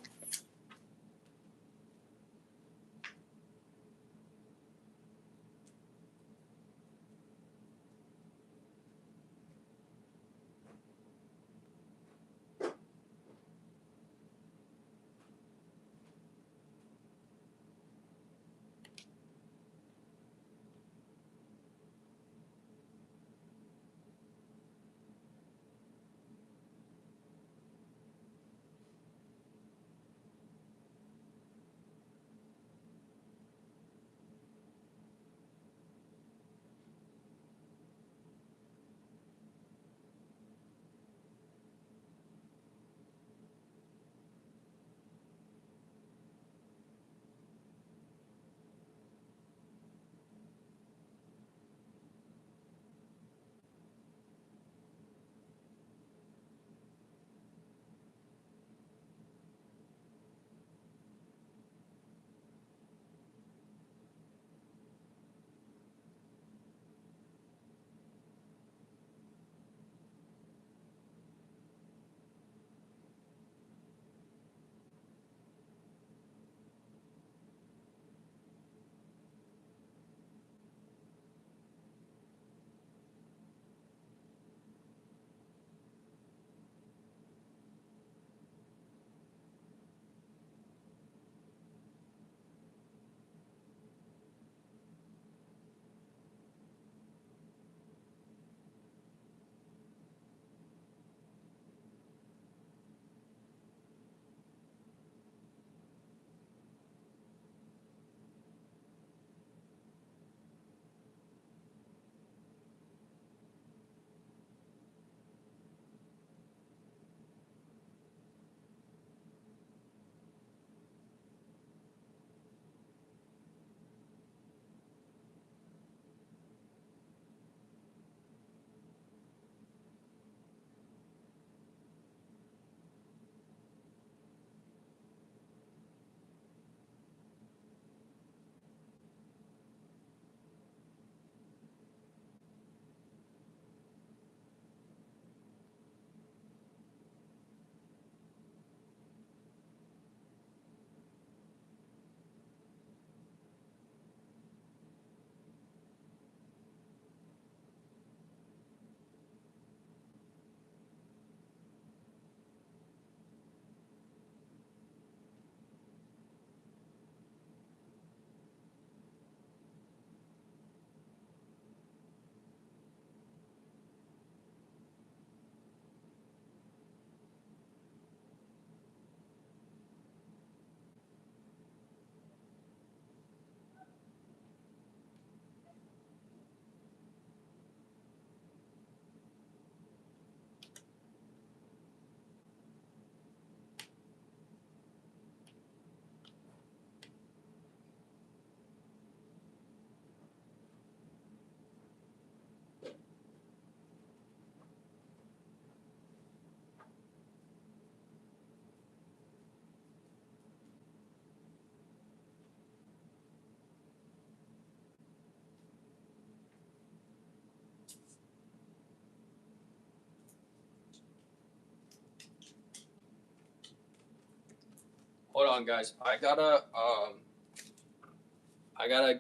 Hold on, guys. I gotta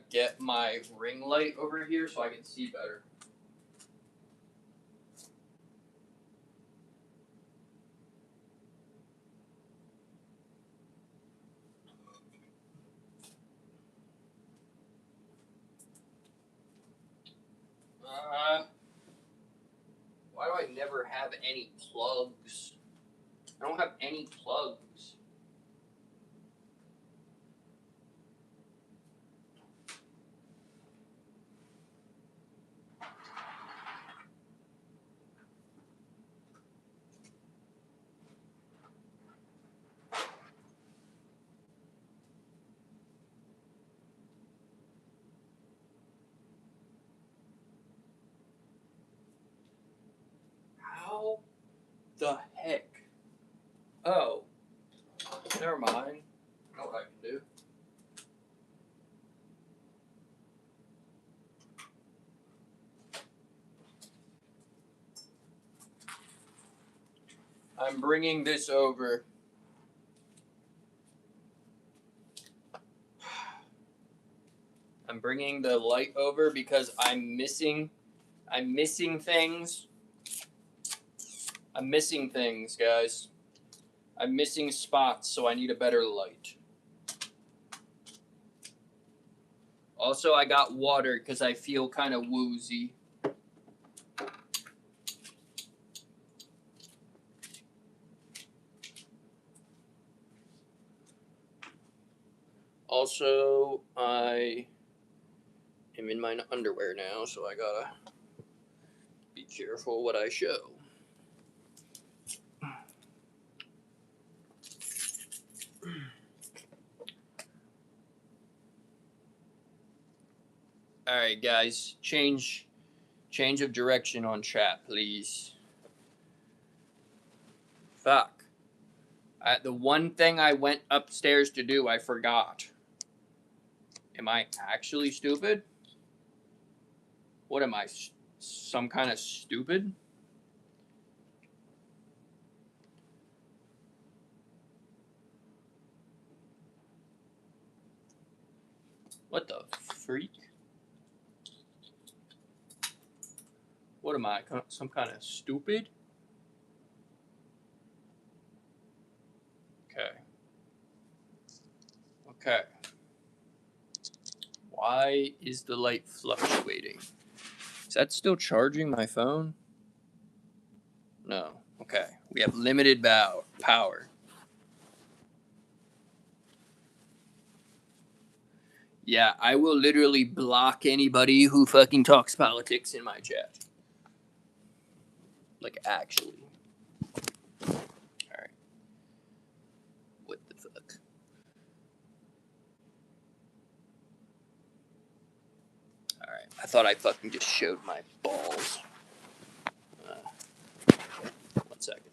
get my ring light over here so I can see better. Why do I never have any plugs? I don't have any plugs. How the heck? Oh, never mind. I know what I can do. I'm bringing this over. I'm bringing the light over because I'm missing things. I'm missing things, guys. I'm missing spots, so I need a better light. Also, I got water because I feel kind of woozy. Also, I am in my underwear now, so I gotta be careful what I show. Alright, guys, change of direction on chat, please. Fuck. The one thing I went upstairs to do, I forgot. Am I actually stupid? What am I, some kind of stupid? What the freak? What am I, some kind of stupid? Okay. Okay. Why is the light fluctuating? Is that still charging my phone? No. Okay. We have limited power. Yeah, I will literally block anybody who fucking talks politics in my chat. Like, actually. Alright. What the fuck? Alright. I thought I fucking just showed my balls. 1 second.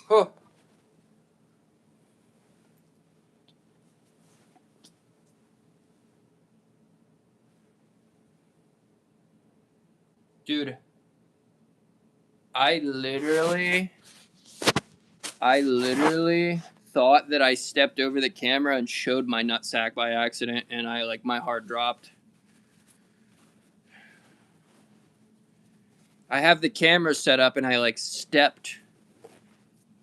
Huh. Dude, I literally thought that I stepped over the camera and showed my nutsack by accident, and my heart dropped. I have the camera set up, and I stepped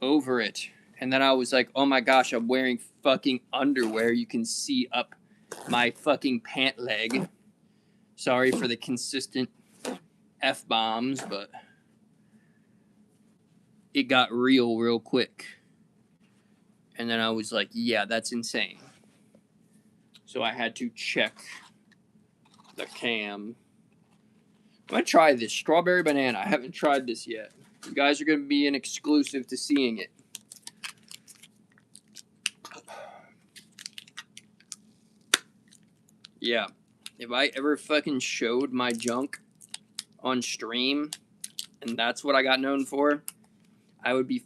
over it, and then I was like, oh my gosh, I'm wearing fucking underwear. You can see up my fucking pant leg. Sorry for the consistent F-bombs, but it got real quick. And then I was like, yeah, that's insane. So I had to check the cam. I'm going to try this strawberry banana. I haven't tried this yet. You guys are going to be an exclusive to seeing it. Yeah. If I ever fucking showed my junk on stream, and that's what I got known for, I would be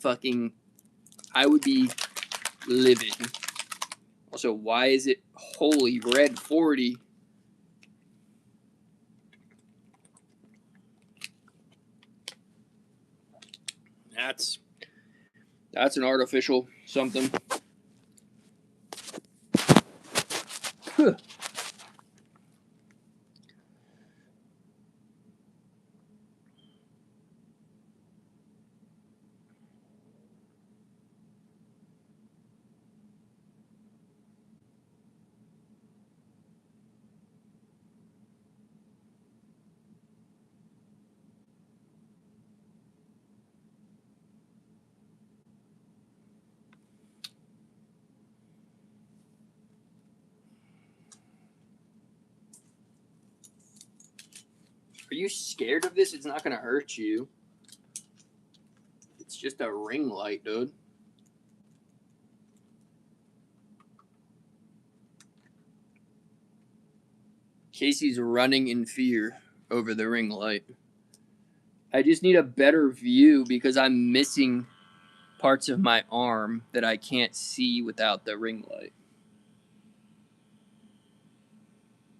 livid. Also, why is it holy red 40? That's an artificial something. Are you scared of this? It's not going to hurt you. It's just a ring light, dude. Casey's running in fear over the ring light. I just need a better view because I'm missing parts of my arm that I can't see without the ring light.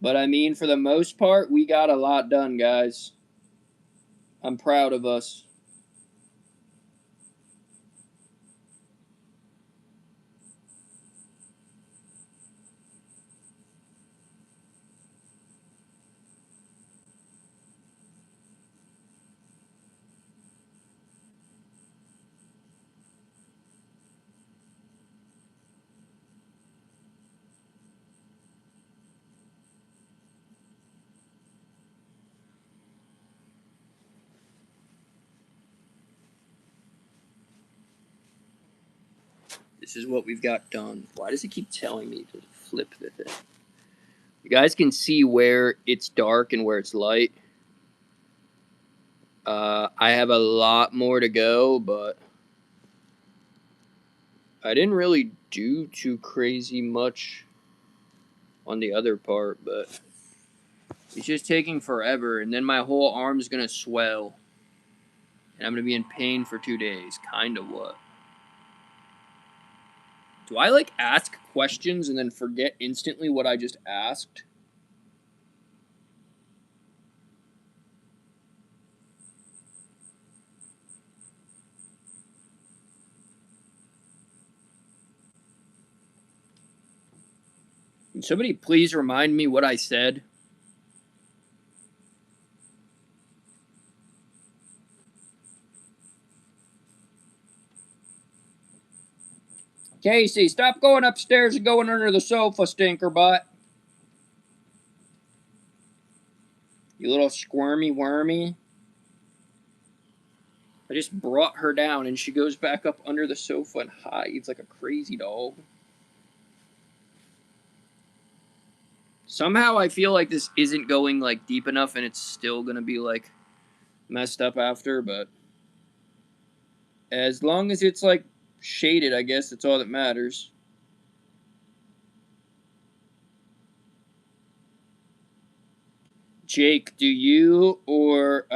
But I mean, for the most part, we got a lot done, guys. I'm proud of us. This is what we've got done. Why does it keep telling me to flip the thing? You guys can see where it's dark and where it's light. I have a lot more to go, but I didn't really do too crazy much on the other part, but it's just taking forever, and then my whole arm's gonna swell, and I'm gonna be in pain for 2 days. Kinda what? Do I ask questions and then forget instantly what I just asked? Can somebody please remind me what I said? Casey, stop going upstairs and going under the sofa, stinker butt. You little squirmy wormy. I just brought her down and she goes back up under the sofa and hides like a crazy dog. Somehow I feel like this isn't going deep enough and it's still gonna be messed up after, but as long as it's shaded, I guess that's all that matters. Jake, do you or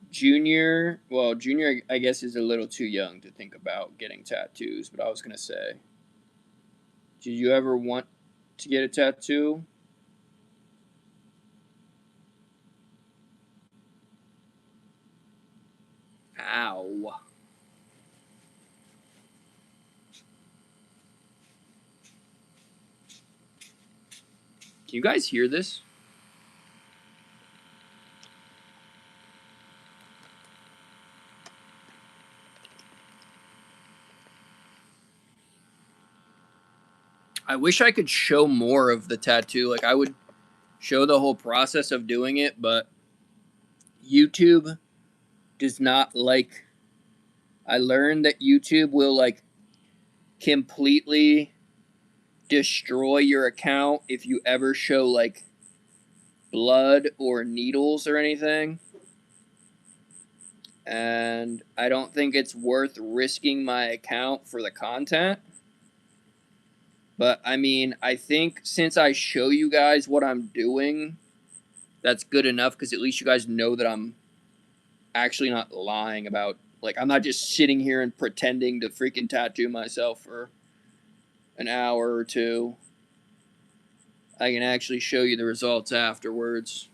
Junior? Well, Junior, I guess, is a little too young to think about getting tattoos, but I was gonna say, did you ever want to get a tattoo? Ow. Can you guys hear this? I wish I could show more of the tattoo. Like, I would show the whole process of doing it, but YouTube does not like. I learned that YouTube will, like, completely destroy your account if you ever show, like, blood or needles or anything. And I don't think it's worth risking my account for the content. But I mean, I think since I show you guys what I'm doing, that's good enough because at least you guys know that I'm actually not lying about, like, I'm not just sitting here and pretending to freaking tattoo myself for an hour or two. I can actually show you the results afterwards.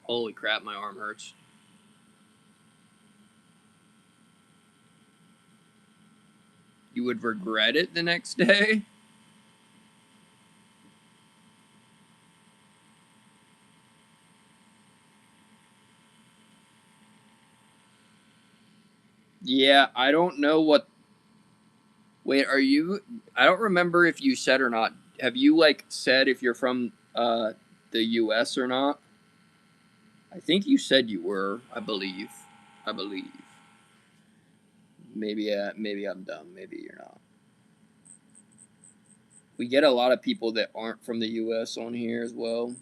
Holy crap, my arm hurts. You would regret it the next day? Yeah, I don't know what. Wait, are you? I don't remember if you said or not. Have you, like, said if you're from the U.S. or not? I think you said you were. I believe. I believe. Maybe I'm dumb. Maybe you're not. We get a lot of people that aren't from the U.S. on here as well.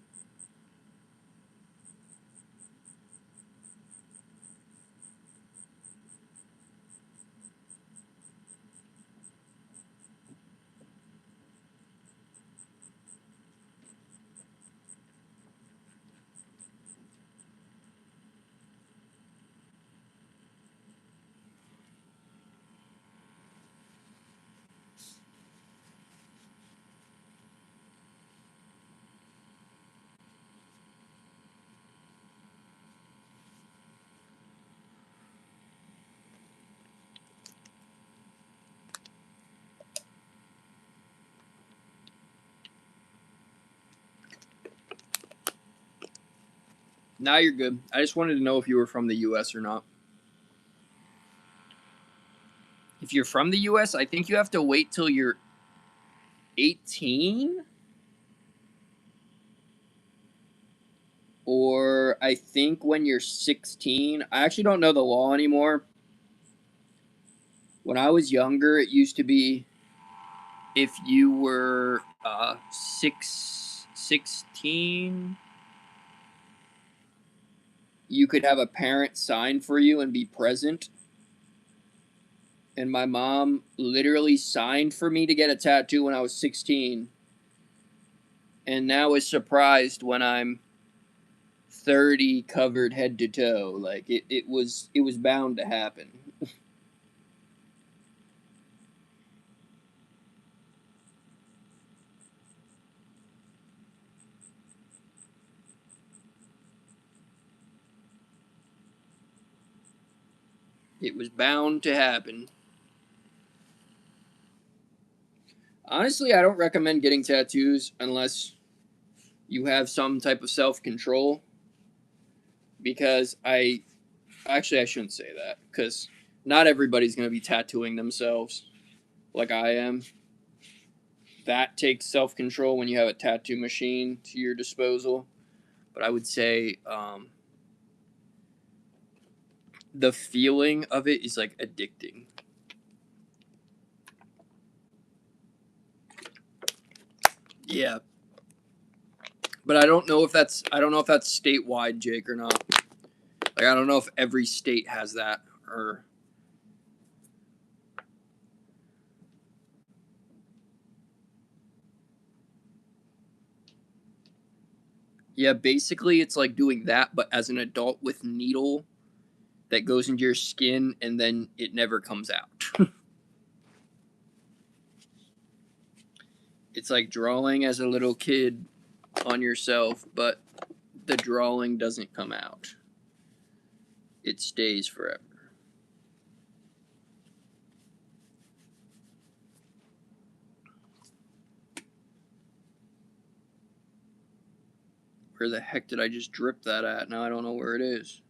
Now you're good. I just wanted to know if you were from the U.S. or not. If you're from the U.S., I think you have to wait till you're 18. Or I think when you're 16. I actually don't know the law anymore. When I was younger, it used to be if you were 16, you could have a parent sign for you and be present. And my mom literally signed for me to get a tattoo when I was 16. And now is surprised when I'm 30 covered head to toe. Like, it was bound to happen. It was bound to happen. Honestly, I don't recommend getting tattoos unless you have some type of self-control, because I shouldn't say that, because not everybody's going to be tattooing themselves like I am. That takes self-control when you have a tattoo machine to your disposal. But I would say the feeling of it is, like, addicting. Yeah. But I don't know if that's statewide, Jake, or not. Like, I don't know if every state has that, or yeah, basically it's like doing that but as an adult with needle that goes into your skin and then it never comes out. It's like drawing as a little kid on yourself, but the drawing doesn't come out. It stays forever. Where the heck did I just drip that at? Now I don't know where it is.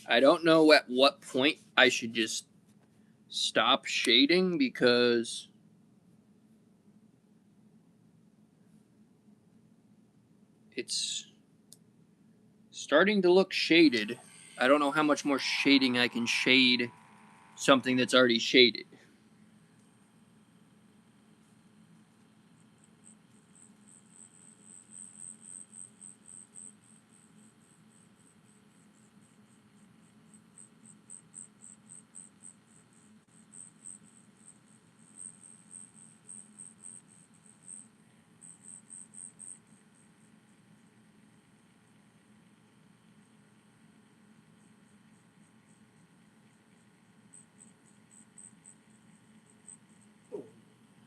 I don't know at what point I should just stop shading because it's starting to look shaded. I don't know how much more shading I can shade something that's already shaded.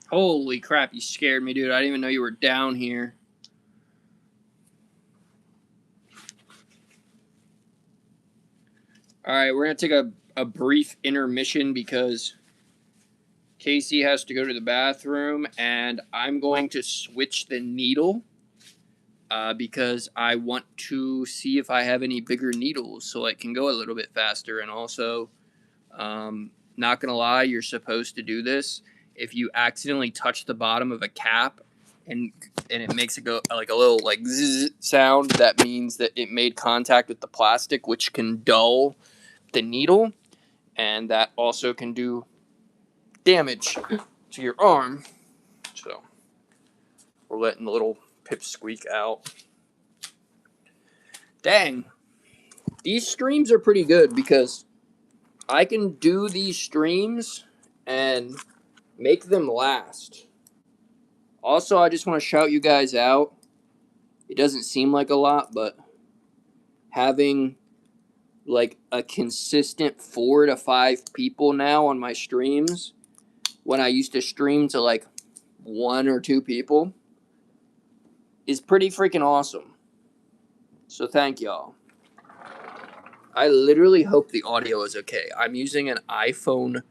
Holy crap, you scared me, dude. I didn't even know you were down here. Alright, we're going to take a brief intermission because Casey has to go to the bathroom, and I'm going to switch the needle because I want to see if I have any bigger needles so it can go a little bit faster. And also, not going to lie, you're supposed to do this. If you accidentally touch the bottom of a cap and it makes it go like a little like zzz sound, that means that it made contact with the plastic, which can dull the needle, and that also can do damage to your arm. So we're letting the little pipsqueak out. Dang, these streams are pretty good because I can do these streams and make them last. Also, I just want to shout you guys out. It doesn't seem like a lot, but having like a consistent 4 to 5 people now on my streams, when I used to stream to like 1 or 2 people, is pretty freaking awesome. So thank y'all. I literally hope the audio is okay. I'm using an iPhone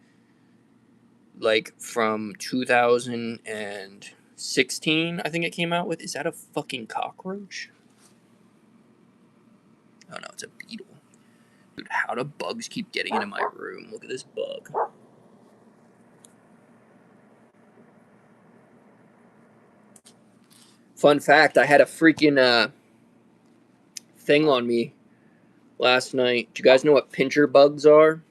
like from 2016, I think it came out with. Is that a fucking cockroach? Oh no, it's a beetle. Dude, how do bugs keep getting into my room? Look at this bug. Fun fact, I had a freaking thing on me last night. Do you guys know what pincher bugs are?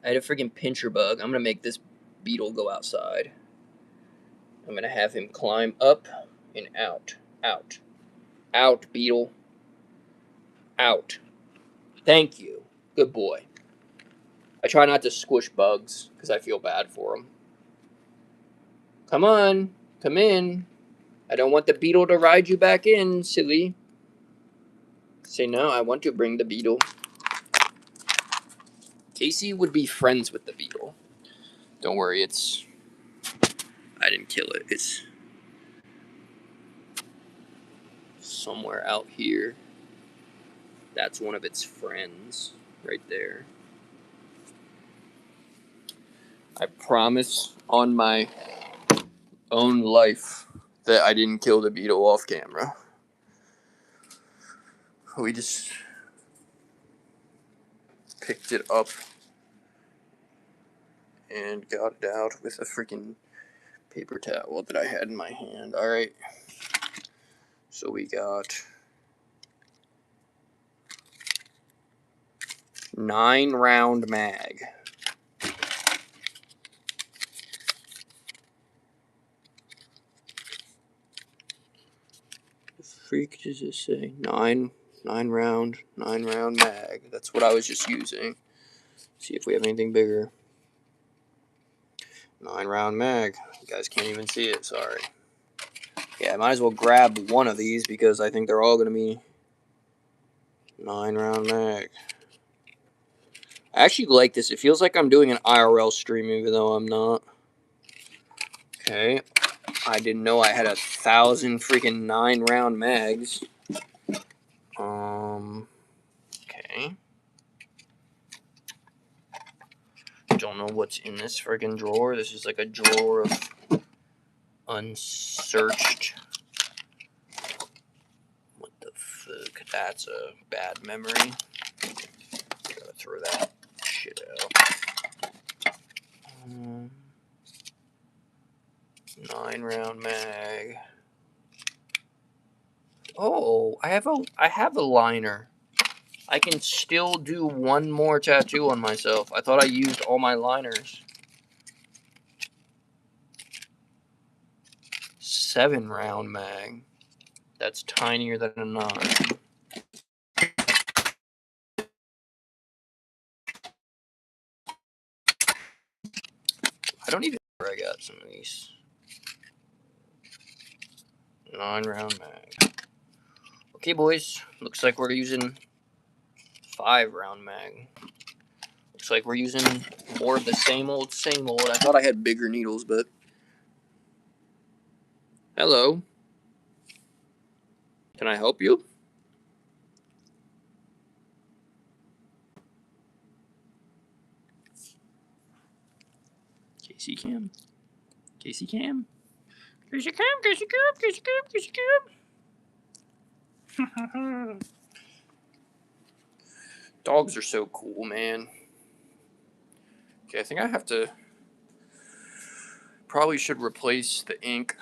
I had a freaking pincher bug. I'm going to make this beetle go outside. I'm going to have him climb up and out. Out. Out, beetle. Out. Thank you. Good boy. I try not to squish bugs because I feel bad for them. Come on. Come in. I don't want the beetle to ride you back in, silly. Say no, I want to bring the beetle. Casey would be friends with the beetle. Don't worry, I didn't kill it. It's somewhere out here. That's one of its friends right there. I promise on my own life that I didn't kill the beetle off camera. We just picked it up and got it out with a freaking paper towel that I had in my hand. Alright. So we got 9-round mag. The freak does it say? 9 round mag. That's what I was just using. See if we have anything bigger. 9-round mag. You guys can't even see it, sorry. Yeah, I might as well grab one of these because I think they're all going to be 9-round mag. I actually like this. It feels like I'm doing an IRL stream even though I'm not. Okay. I didn't know I had 1,000 freaking 9-round mags. Okay. Don't know what's in this friggin' drawer. This is like a drawer of unsearched. What the fuck? That's a bad memory. Gotta throw that shit out. 9-round mag. Oh, I have a liner. I can still do one more tattoo on myself. I thought I used all my liners. 7-round mag. That's tinier than a 9. I don't even know where I got some of these. 9-round mag. Okay, boys. Looks like we're using 5-round mag. Looks like we're using more of the same old, same old. I thought I had bigger needles, but... Hello. Can I help you? Casey Cam. Casey Cam. Casey Cam, Casey Cam, Casey Cam, Casey Cam. Dogs are so cool, man. Okay, I think I have to... Probably should replace the ink.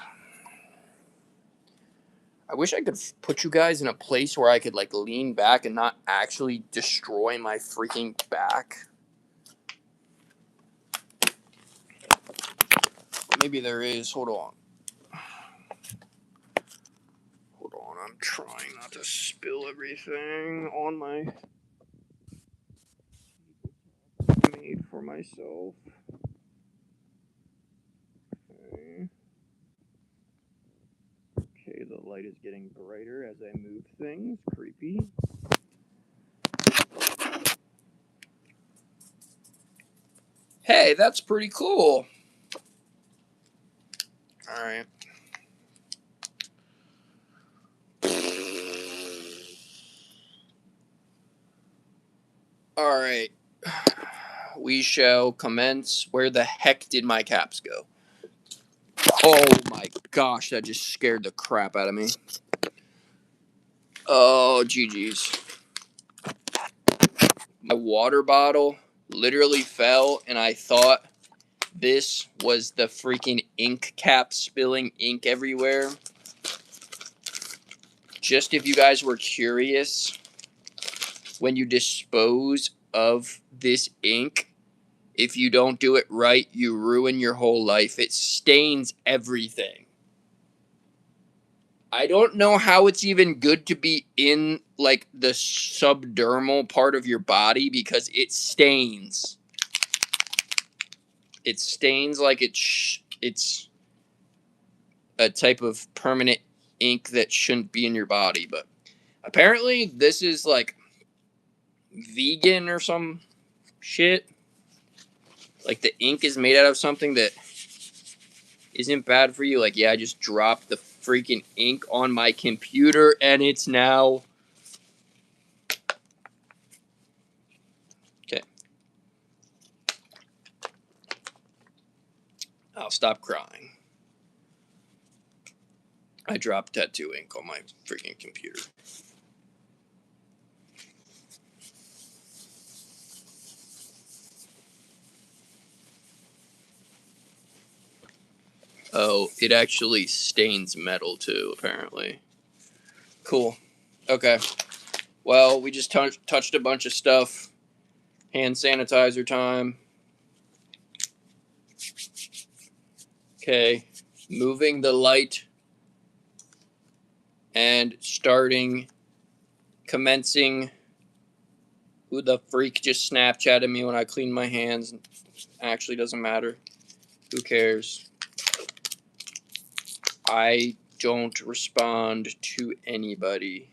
I wish I could put you guys in a place where I could, like, lean back and not actually destroy my freaking back. Maybe there is. Hold on. Hold on. I'm trying not to spill everything on my... made for myself. Okay. Okay, the light is getting brighter as I move things. Creepy. Hey, that's pretty cool. Alright. Alright. We shall commence. Where the heck did my caps go? Oh my gosh, that just scared the crap out of me. Oh, GG's. My water bottle literally fell, and I thought this was the freaking ink cap spilling ink everywhere. Just if you guys were curious, when you dispose of this ink, if you don't do it right, you ruin your whole life. It stains everything. I don't know how it's even good to be in, like, the subdermal part of your body because it stains. It stains like it's a type of permanent ink that shouldn't be in your body. But apparently this is, like, vegan or some shit. Like, the ink is made out of something that isn't bad for you. Like, yeah, I just dropped the freaking ink on my computer, and it's now... Okay. I'll stop crying. I dropped tattoo ink on my freaking computer. Oh, it actually stains metal too, apparently. Cool. Okay. Well, we just touched a bunch of stuff. Hand sanitizer time. Okay. Moving the light and starting, commencing. Who the freak just Snapchatted me when I cleaned my hands? Actually doesn't matter. Who cares? I don't respond to anybody.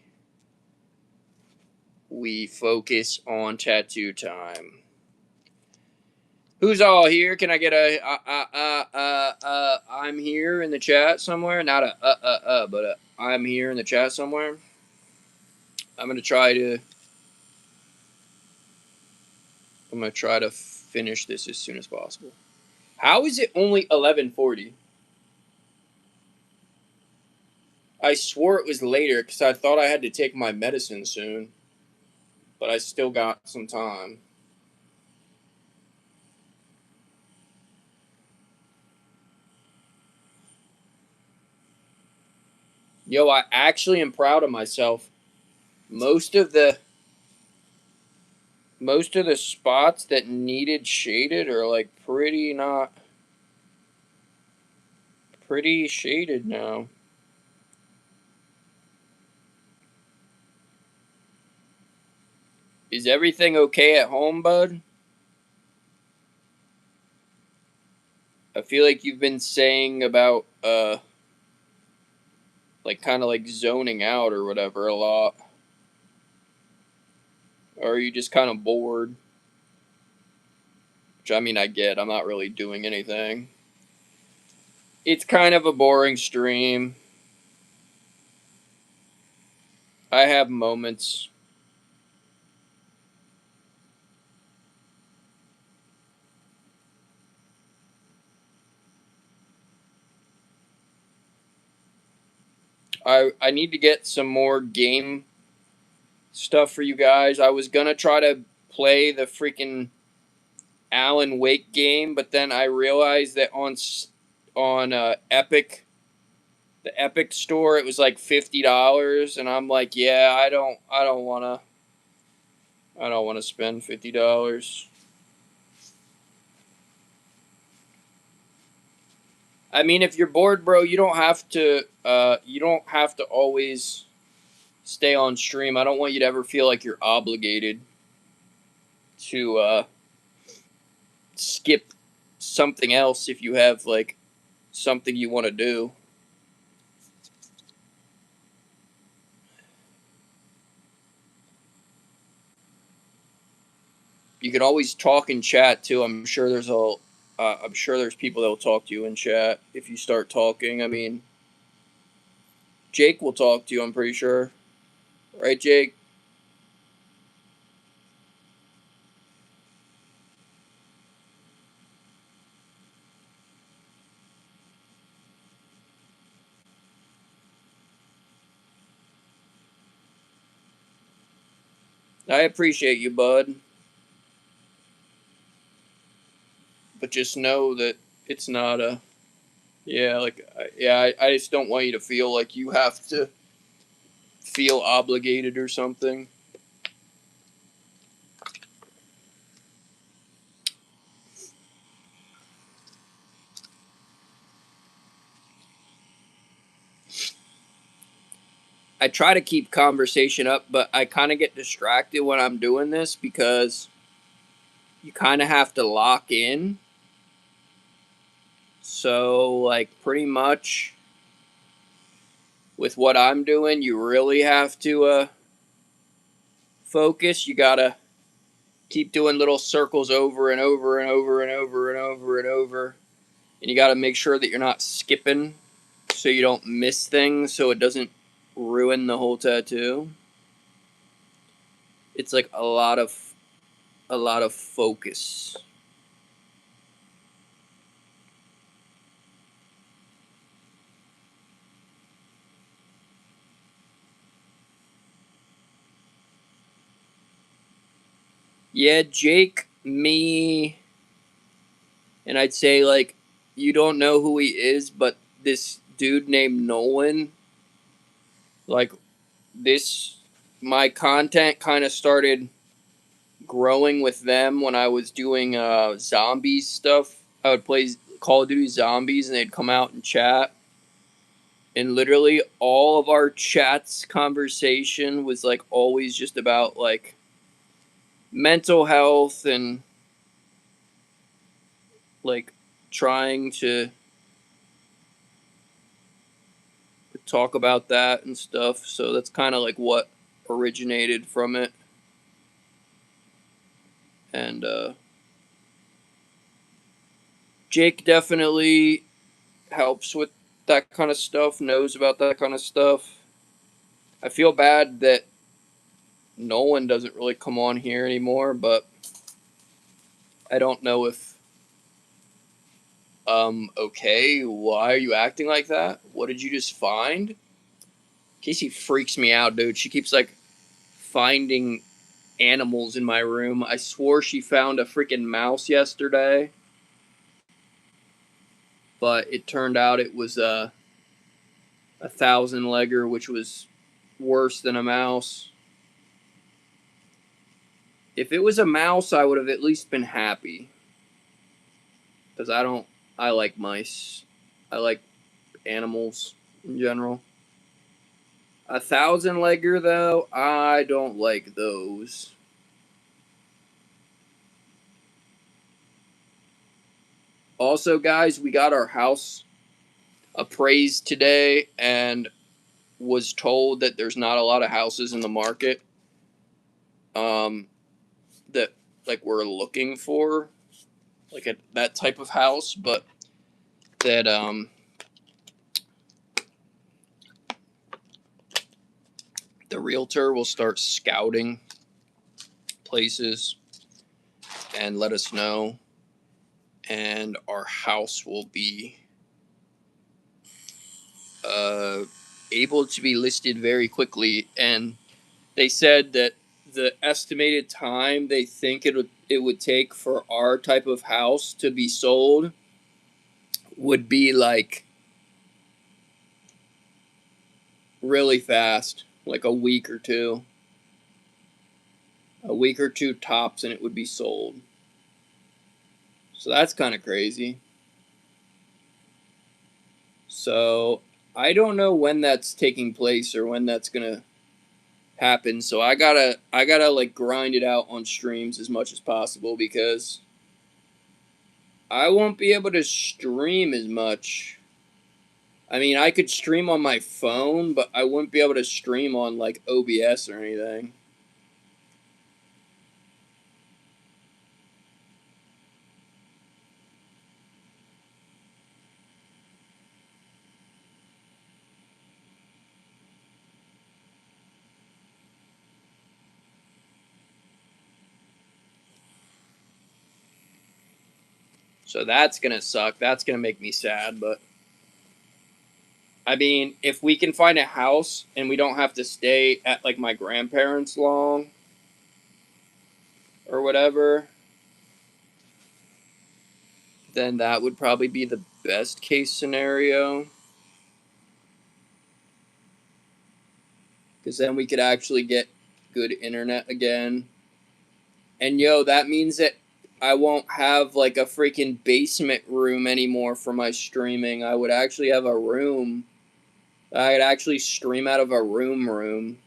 We focus on tattoo time. Who's all here? Can I get a I'm here in the chat somewhere? Not a but a I'm here in the chat somewhere. I'm gonna try to. I'm gonna try to finish this as soon as possible. How is it only 11:40? I swore it was later because I thought I had to take my medicine soon, but I still got some time. Yo, I actually am proud of myself. Most of the most of the spots that needed shaded are like pretty shaded now. Is everything okay at home, bud? I feel like you've been saying about like kind of like zoning out or whatever a lot. Or are you just kind of bored? Which I mean I get. I'm not really doing anything. It's kind of a boring stream. I have moments. I need to get some more game stuff for you guys. I was gonna try to play the freaking Alan Wake game, but then I realized that on Epic, the Epic store, it was like $50, and I'm like, yeah, I don't wanna spend $50. I mean, if you're bored, bro, you don't have to always stay on stream. I don't want you to ever feel like you're obligated to skip something else if you have like something you want to do. You can always talk in chat too. I'm sure there's people that will talk to you in chat if you start talking. I mean, Jake will talk to you. I'm pretty sure, right, Jake? I appreciate you, bud, but just know that it's not a yeah. Like yeah, I just don't want you to feel like you have to feel obligated or something. I try to keep conversation up, but I kind of get distracted when I'm doing this because you kind of have to lock in. So, like, pretty much with what I'm doing, you really have to focus. You gotta keep doing little circles over and over and over and over and over and over. And you gotta make sure that you're not skipping so you don't miss things so it doesn't ruin the whole tattoo. It's like a lot of focus. Yeah, Jake, me, and I'd say like you don't know who he is, but this dude named Nolan, like this, my content kind of started growing with them when I was doing zombies stuff. I would play Call of Duty Zombies, and they'd come out and chat. And literally, all of our chats conversation was like always just about like mental health and like trying to talk about that and stuff. So that's kind of like what originated from it. And Jake definitely helps with that kind of stuff, knows about that kind of stuff. I feel bad that Nolan doesn't really come on here anymore, but I don't know if okay, why are you acting like that? What did you just find? Casey freaks me out, dude. She keeps like finding animals in my room. I swore she found a freaking mouse yesterday, but it turned out it was a 1,000-legger, which was worse than a mouse. If it was a mouse, I would have at least been happy. Because I like mice. I like animals in general. 1,000-legger, though, I don't like those. Also, guys, we got our house appraised today and was told that there's not a lot of houses in the market that like we're looking for, like that type of house, but that the realtor will start scouting places and let us know, and our house will be able to be listed very quickly. And they said that the estimated time they think it would take for our type of house to be sold would be like really fast, like a week or two tops, and it would be sold. So that's kind of crazy. So I don't know when that's taking place or when that's gonna happen. So I gotta like grind it out on streams as much as possible, because I won't be able to stream as much. I mean, I could stream on my phone, but I wouldn't be able to stream on like OBS or anything. So that's gonna suck. That's gonna make me sad, but I mean, if we can find a house and we don't have to stay at like my grandparents' long or whatever, then that would probably be the best case scenario. Because then we could actually get good internet again. And yo, that means that I won't have like a freaking basement room anymore for my streaming. I would actually have a room. I'd actually stream out of a room.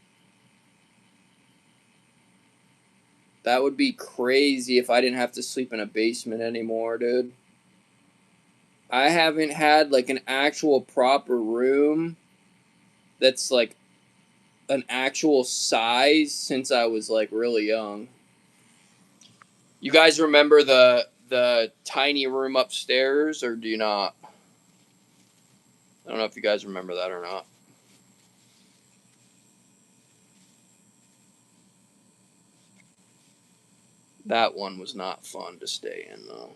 That would be crazy if I didn't have to sleep in a basement anymore, dude. I haven't had like an actual proper room that's like an actual size since I was like really young. You guys remember the tiny room upstairs, or do you not? I don't know if you guys remember that or not. That one was not fun to stay in, though.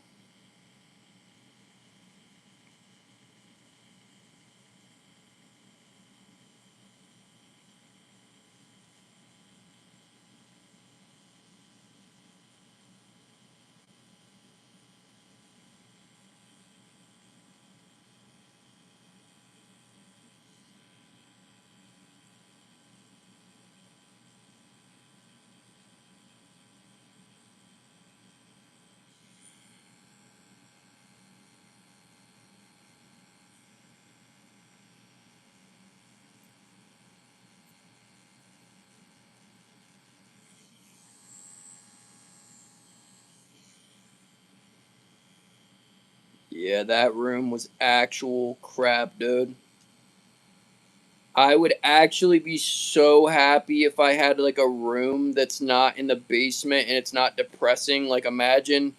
Yeah, that room was actual crap, dude. I would actually be so happy if I had like a room that's not in the basement and it's not depressing. Like, imagine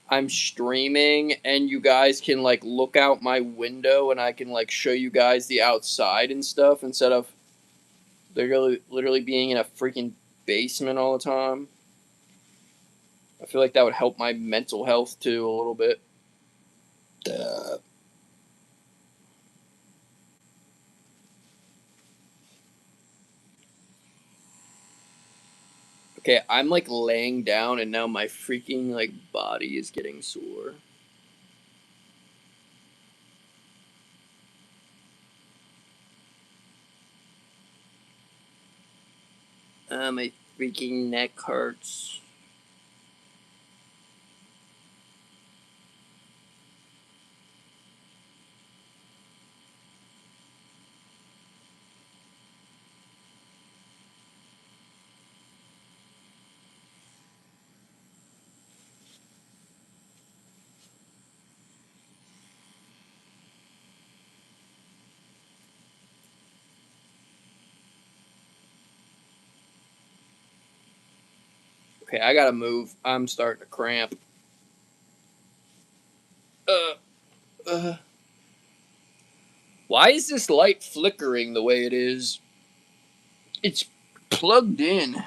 I'm streaming and you guys can like look out my window and I can like show you guys the outside and stuff, instead of literally being in a freaking basement all the time. I feel like that would help my mental health too a little bit. Okay, I'm like laying down and now my freaking like body is getting sore. My freaking neck hurts. Okay, I gotta move. I'm starting to cramp. Uh, uh. Why is this light flickering the way it is? It's plugged in.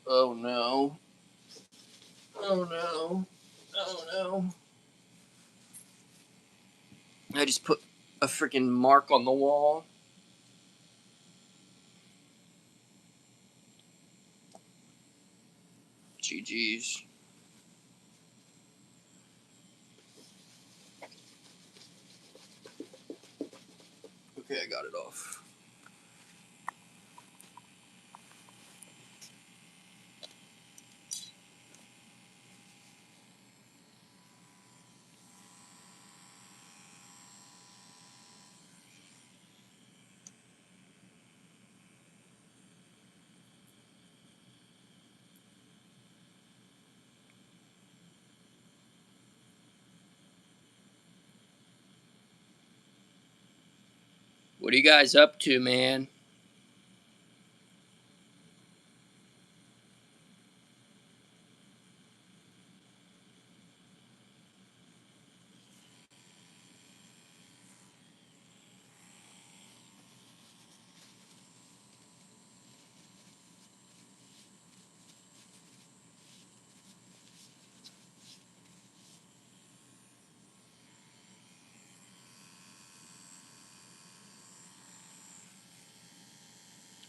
Oh no. Oh no. Oh no. I just put a freaking mark on the wall. GG's. Okay, I got it off. What are you guys up to, man?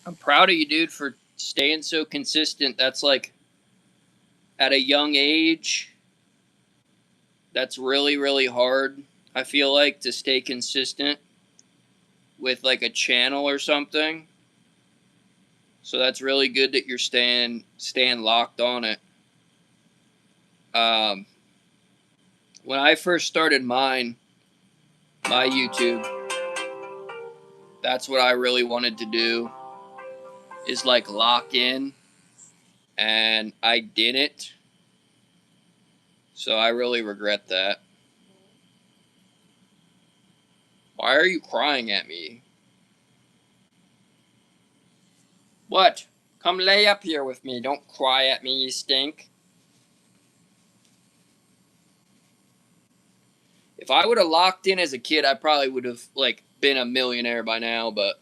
I'm proud of you, dude, for staying so consistent. That's like at a young age. That's really, really hard. I feel like to stay consistent with like a channel or something. So that's really good that you're staying locked on it. Um, when I first started my YouTube, that's what I really wanted to do is like lock in, and I didn't. So I really regret that. Why are you crying at me? What? Come lay up here with me. Don't cry at me, you stink. If I would have locked in as a kid, I probably would have like been a millionaire by now, but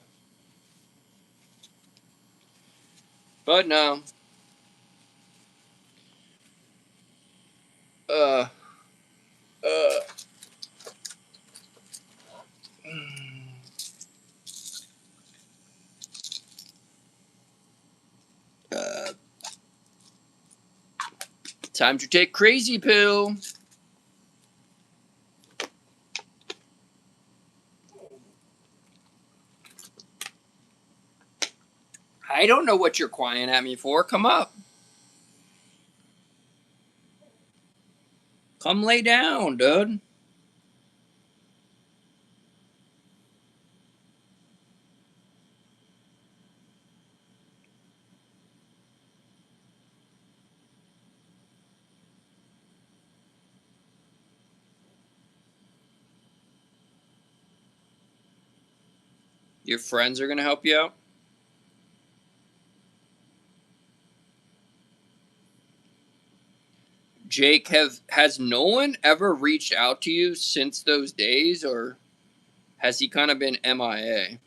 no. Uh uh uh time to take crazy pill. I don't know what you're crying at me for. Come up. Come lay down, dude. Your friends are gonna help you out. Jake, has Nolan ever reached out to you since those days, or has he kind of been MIA?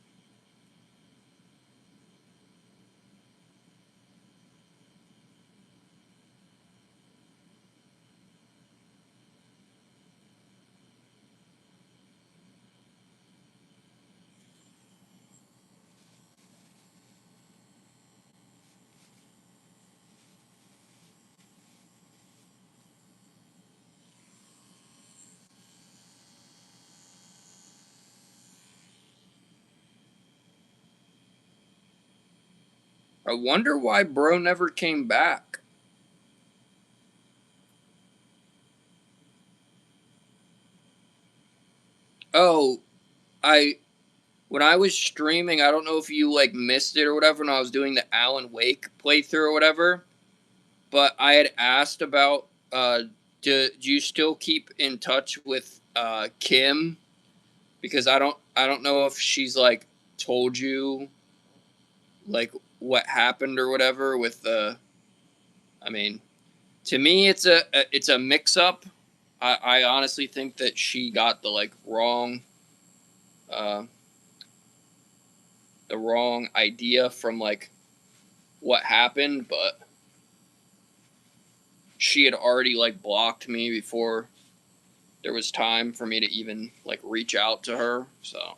I wonder why bro never came back. Oh, I when I was streaming, I don't know if you like missed it or whatever when I was doing the Alan Wake playthrough or whatever, but I had asked about do you still keep in touch with Kim? Because I don't know if she's like told you like what happened or whatever with the I mean, to me it's a mix up. I honestly think that she got uh the wrong idea from like what happened, but she had already like blocked me before there was time for me to even like reach out to her. So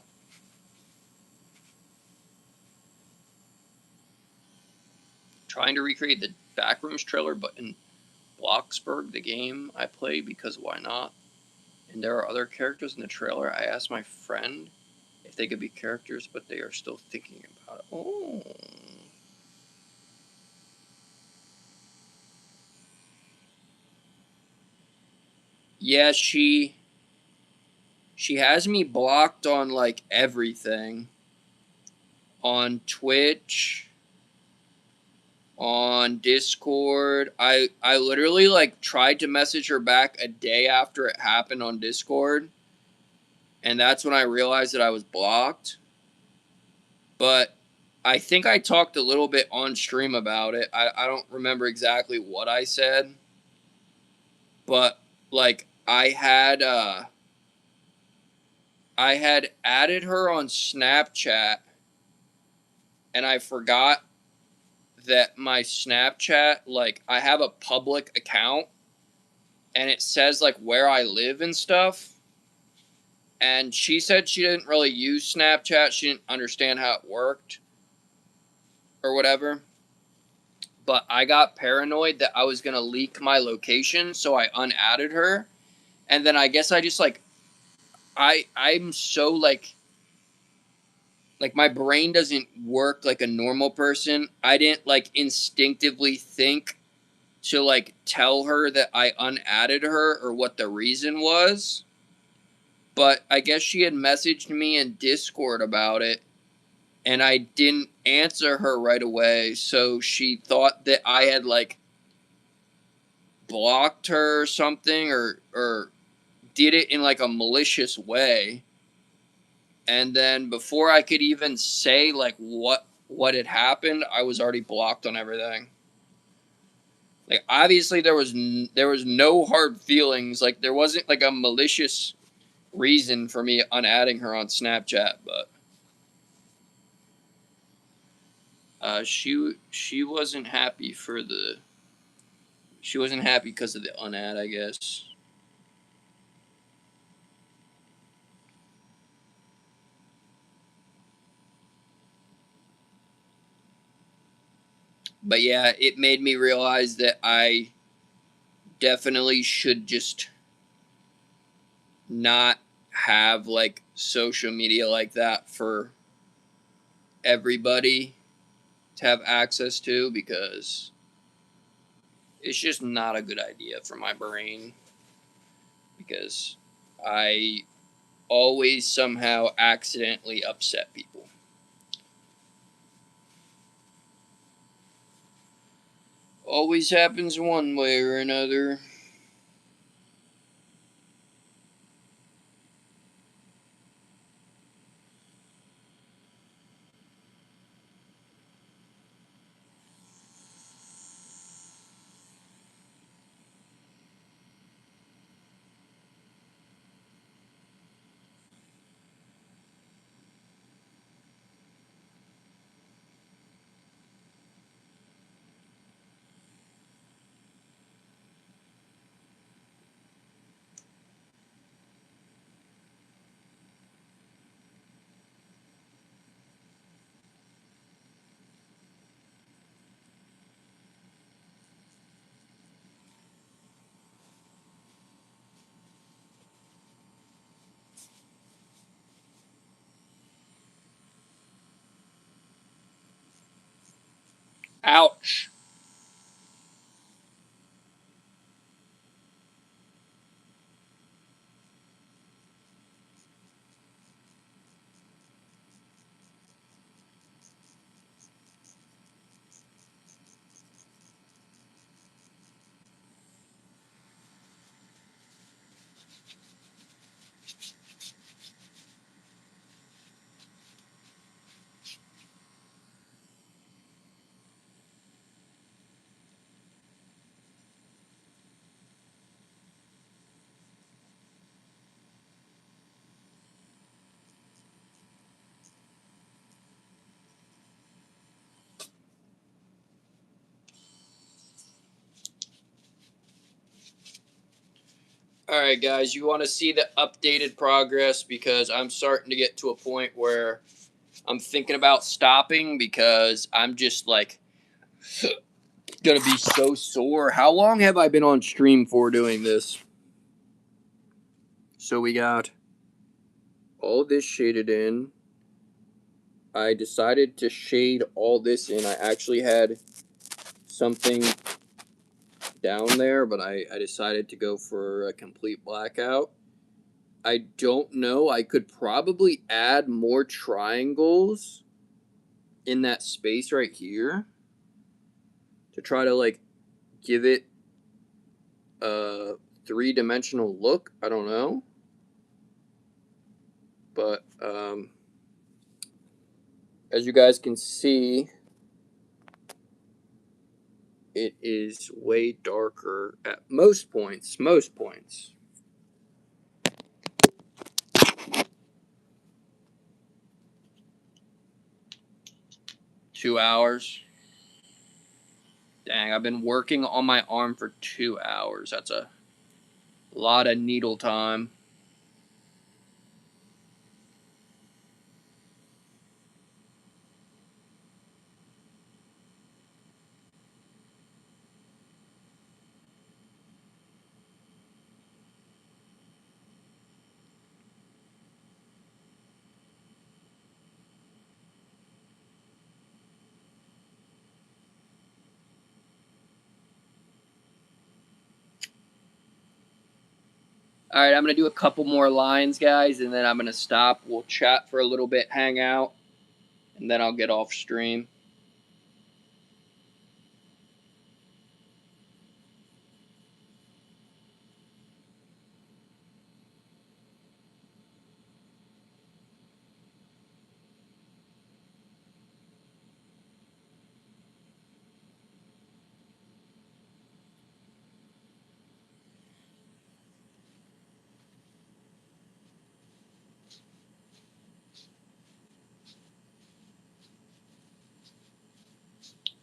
trying to recreate the Backrooms trailer, but in Bloxburg, the game I play because why not? And there are other characters in the trailer. I asked my friend if they could be characters, but they are still thinking about it. Oh. Yeah, she has me blocked on like everything. On Twitch, on Discord. I literally like tried to message her back a day after it happened on Discord, and that's when I realized that I was blocked. But I think I talked a little bit on stream about it. I don't remember exactly what I said, but like I had added her on Snapchat and I forgot that my Snapchat, like I have a public account and it says like where I live and stuff. And she said she didn't really use Snapchat. She didn't understand how it worked or whatever. But I got paranoid that I was going to leak my location, so I unadded her. And then I guess I just like I'm so like my brain doesn't work like a normal person. I didn't like instinctively think to like tell her that I unadded her or what the reason was. But I guess she had messaged me in Discord about it and I didn't answer her right away, so she thought that I had like blocked her or something or did it in like a malicious way. And then before I could even say like what had happened, I was already blocked on everything. Like obviously there was no hard feelings. Like there wasn't like a malicious reason for me unadding her on Snapchat, but she wasn't happy for the she wasn't happy because of the unad, I guess. But yeah, it made me realize that I definitely should just not have like social media like that for everybody to have access to because it's just not a good idea for my brain because I always somehow accidentally upset people. Always happens one way or another. Ouch. All right, guys, you want to see the updated progress because I'm starting to get to a point where I'm thinking about stopping because I'm just like gonna be so sore. How long have I been on stream for doing this? So we got all this shaded in. I decided to shade all this in. I actually had something down there, but I decided to go for a complete blackout. I don't know. I could probably add more triangles in that space right here to try to like give it a three-dimensional look. I don't know. But as you guys can see, it is way darker at most points. 2 hours. Dang, I've been working on my arm for 2 hours. That's a lot of needle time. All right, I'm going to do a couple more lines, guys, and then I'm going to stop. We'll chat for a little bit, hang out, and then I'll get off stream.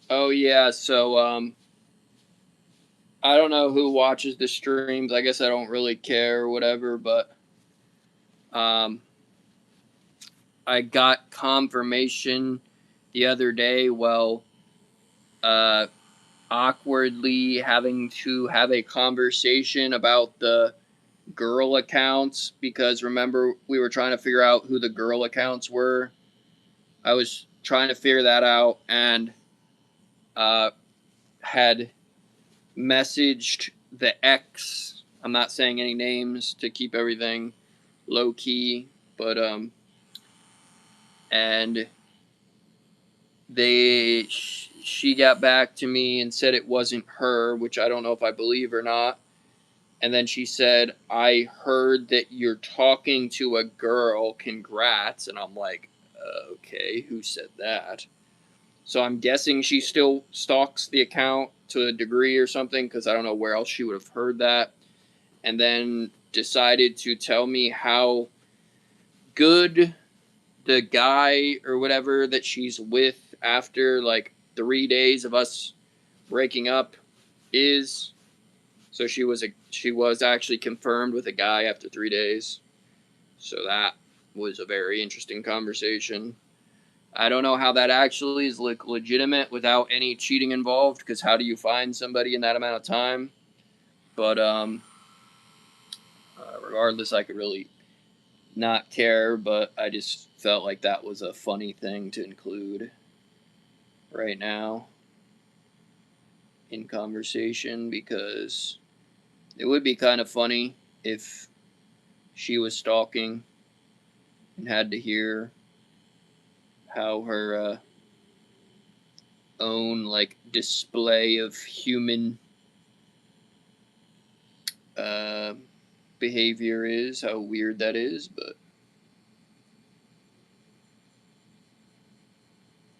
Oh, yeah, so I don't know who watches the streams. I guess I don't really care or whatever, but I got confirmation the other day. Well, awkwardly having to have a conversation about the girl accounts because remember we were trying to figure out who the girl accounts were. I was trying to figure that out and had messaged the ex. I'm not saying any names to keep everything low key, but and she got back to me and said it wasn't her, which I don't know if I believe or not. And then she said, I heard that you're talking to a girl. Congrats. And I'm like, okay, who said that? So I'm guessing she still stalks the account to a degree or something because I don't know where else she would have heard that. And then decided to tell me how good the guy or whatever that she's with after like 3 days of us breaking up is. So she was actually confirmed with a guy after 3 days. So that was a very interesting conversation. I don't know how that actually is legitimate without any cheating involved, because how do you find somebody in that amount of time? But regardless, I could really not care, but I just felt like that was a funny thing to include right now. in conversation, because it would be kind of funny if she was stalking and had to hear how her own like display of human behavior is, how weird that is. But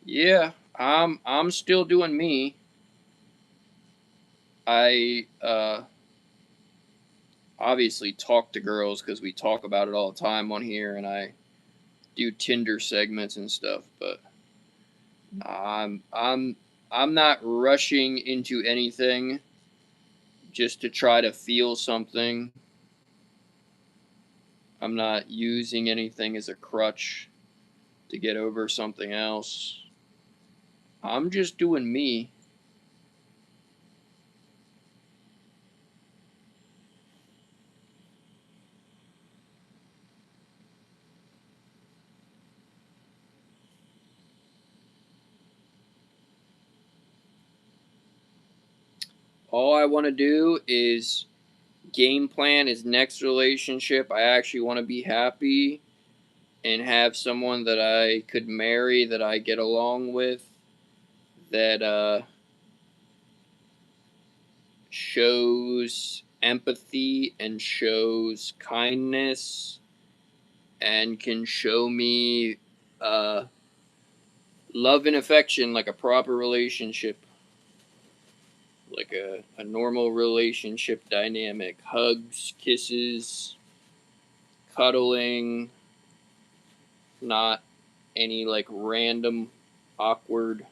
yeah, I'm still doing me. I obviously talk to girls because we talk about it all the time on here, and I do Tinder segments and stuff. But I'm not rushing into anything just to try to feel something. I'm not using anything as a crutch to get over something else. I'm just doing me. All I want to do is game plan his next relationship. I actually want to be happy and have someone that I could marry, that I get along with, that shows empathy and shows kindness and can show me love and affection like a proper relationship, like a normal relationship dynamic. Hugs, kisses, cuddling, not any like random, awkward,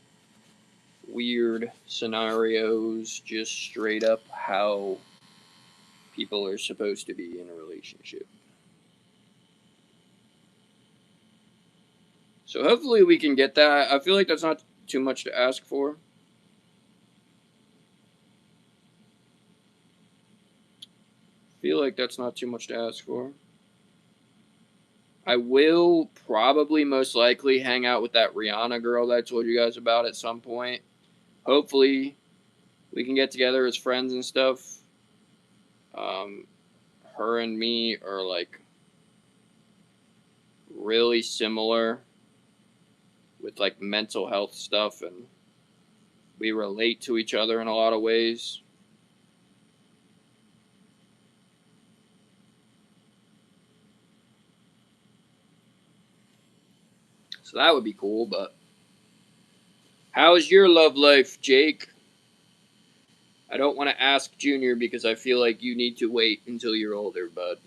weird scenarios, just straight up how people are supposed to be in a relationship. So hopefully we can get that. I feel like that's not too much to ask for. Feel like that's not too much to ask for. I will probably most likely hang out with that Rihanna girl that I told you guys about at some point. Hopefully we can get together as friends and stuff. Her and me are like really similar with like mental health stuff, and we relate to each other in a lot of ways. So that would be cool. But how's your love life, Jake? I don't want to ask Junior because I feel like you need to wait until you're older, bud.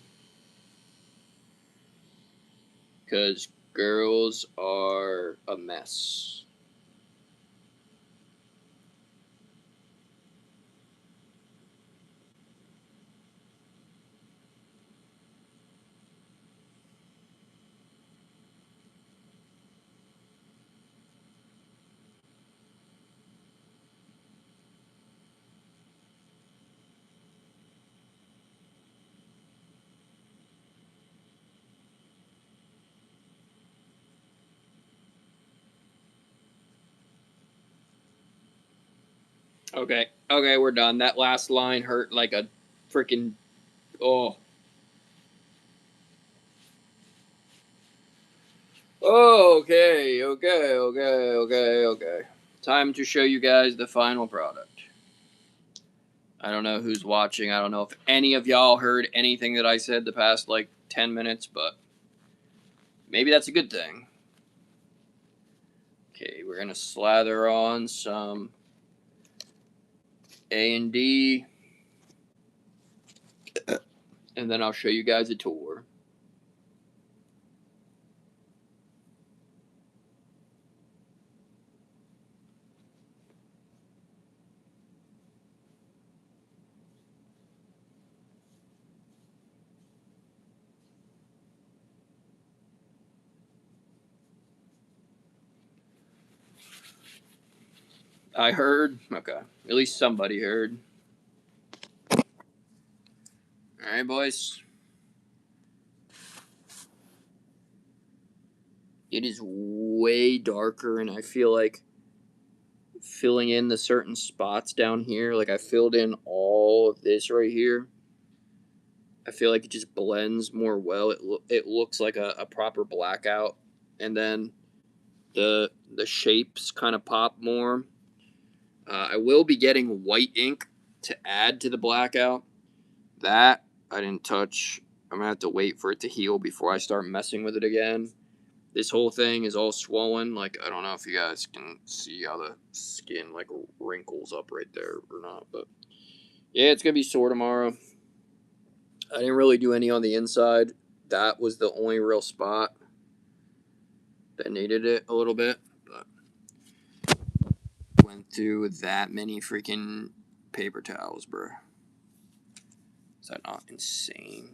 Because girls are a mess. Okay, okay, we're done. That last line hurt like a freaking. Oh. Oh, okay, okay. Time to show you guys the final product. I don't know who's watching. I don't know if any of y'all heard anything that I said the past like 10 minutes, but maybe that's a good thing. Okay, we're going to slather on some A&D, and then I'll show you guys a tour. I heard. Okay. At least somebody heard. Alright, boys. It is way darker, and I feel like filling in the certain spots down here. Like I filled in all of this right here. I feel like it just blends more well. It looks like a proper blackout, and then the shapes kind of pop more. I will be getting white ink to add to the blackout. That I didn't touch. I'm gonna have to wait for it to heal before I start messing with it again. This whole thing is all swollen. Like, I don't know if you guys can see how the skin like wrinkles up right there or not, but yeah, it's gonna be sore tomorrow. I didn't really do any on the inside. That was the only real spot that needed it a little bit, but went through that many freaking paper towels, bro. Is that not insane?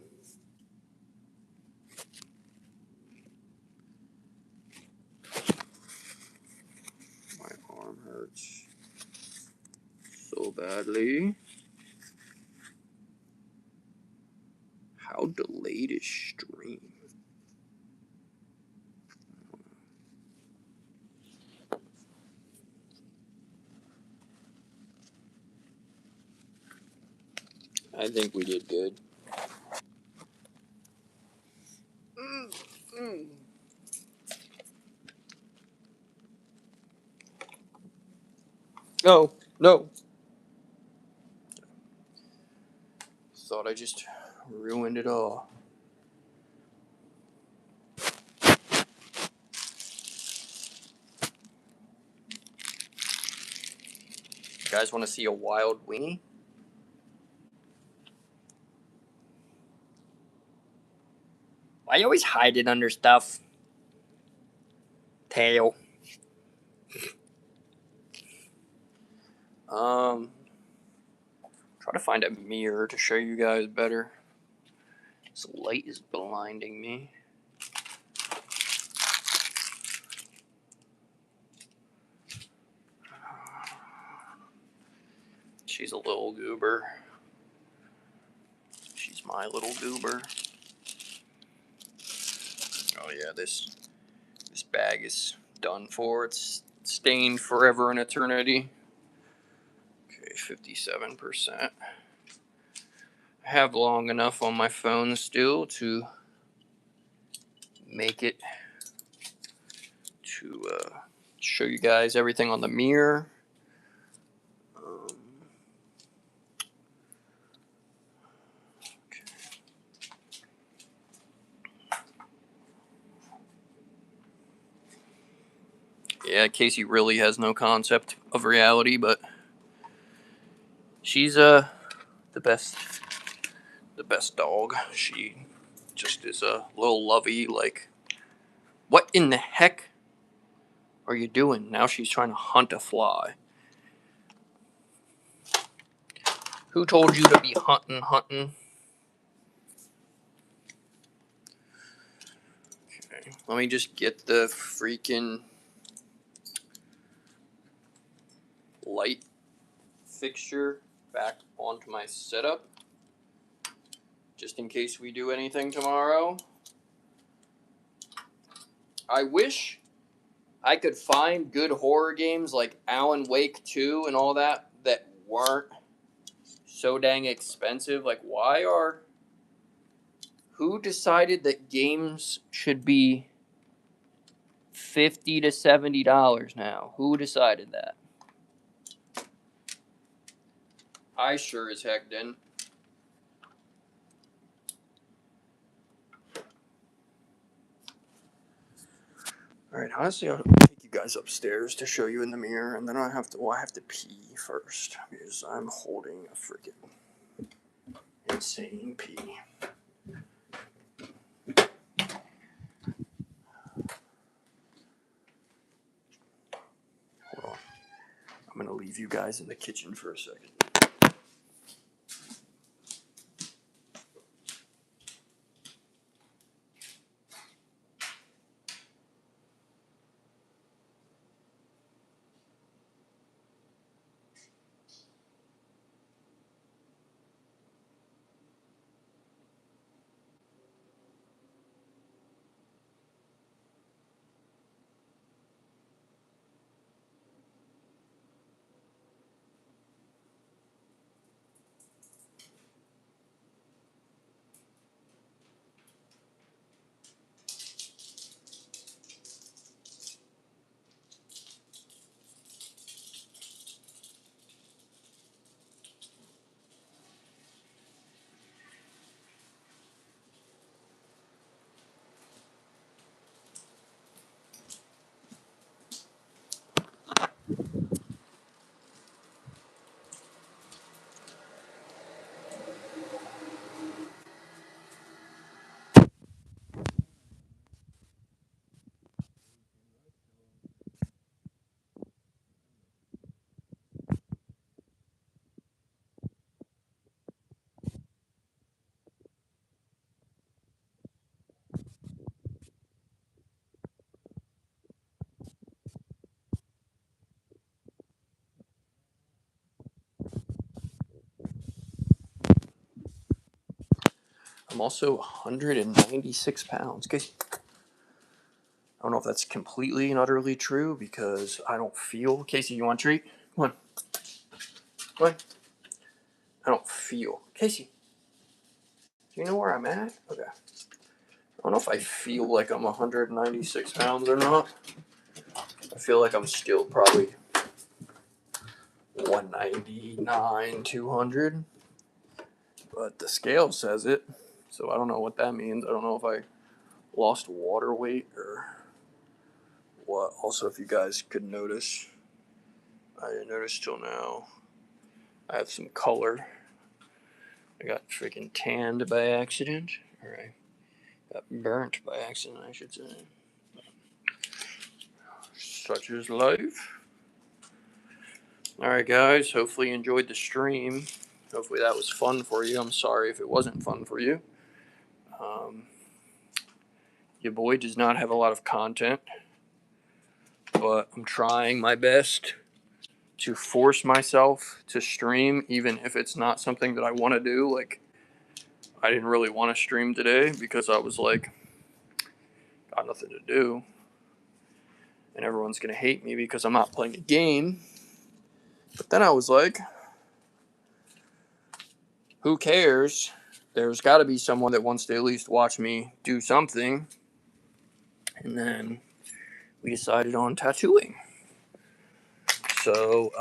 My arm hurts so badly. How delayed is stream? I think we did good. Oh, no. Thought I just ruined it all. You guys want to see a wild weenie? Why you always hide it under stuff? Tail. Try to find a mirror to show you guys better. This light is blinding me. She's a little goober. She's my little goober. Oh yeah, this bag is done for. It's stained forever and eternity. Okay, 57%. I have long enough on my phone still to make it to show you guys everything on the mirror. Okay. Yeah, Casey really has no concept of reality, but she's the best dog. She just is a little lovey. Like, what in the heck are you doing? Now she's trying to hunt a fly. Who told you to be hunting? Okay, let me just get the freaking light fixture back onto my setup, just in case we do anything tomorrow. I wish I could find good horror games like Alan Wake 2 and all that weren't so dang expensive. Like, who decided that games should be $50 to $70 now? Who decided that? I sure as heck didn't. Alright, honestly, I'll take you guys upstairs to show you in the mirror, and then I have to pee first, because I'm holding a freaking insane pee. Hold on. I'm gonna leave you guys in the kitchen for a second. also 196 pounds. Okay. I don't know if that's completely and utterly true because I don't feel. Casey, you want a treat? Come on. Come on. I don't feel. Casey, do you know where I'm at? Okay. I don't know if I feel like I'm 196 pounds or not. I feel like I'm still probably 199, 200. But the scale says it. So I don't know what that means. I don't know if I lost water weight or what. Also, if you guys could notice, I didn't notice till now, I have some color. I got freaking tanned by accident. Or I got burnt by accident, I should say. Such is life. Alright, guys. Hopefully you enjoyed the stream. Hopefully that was fun for you. I'm sorry if it wasn't fun for you. Your boy does not have a lot of content, but I'm trying my best to force myself to stream, even if it's not something that I want to do. Like, I didn't really want to stream today because I was like, got nothing to do. And everyone's going to hate me because I'm not playing a game. But then I was like, who cares? There's got to be someone that wants to at least watch me do something. And then we decided on tattooing. So,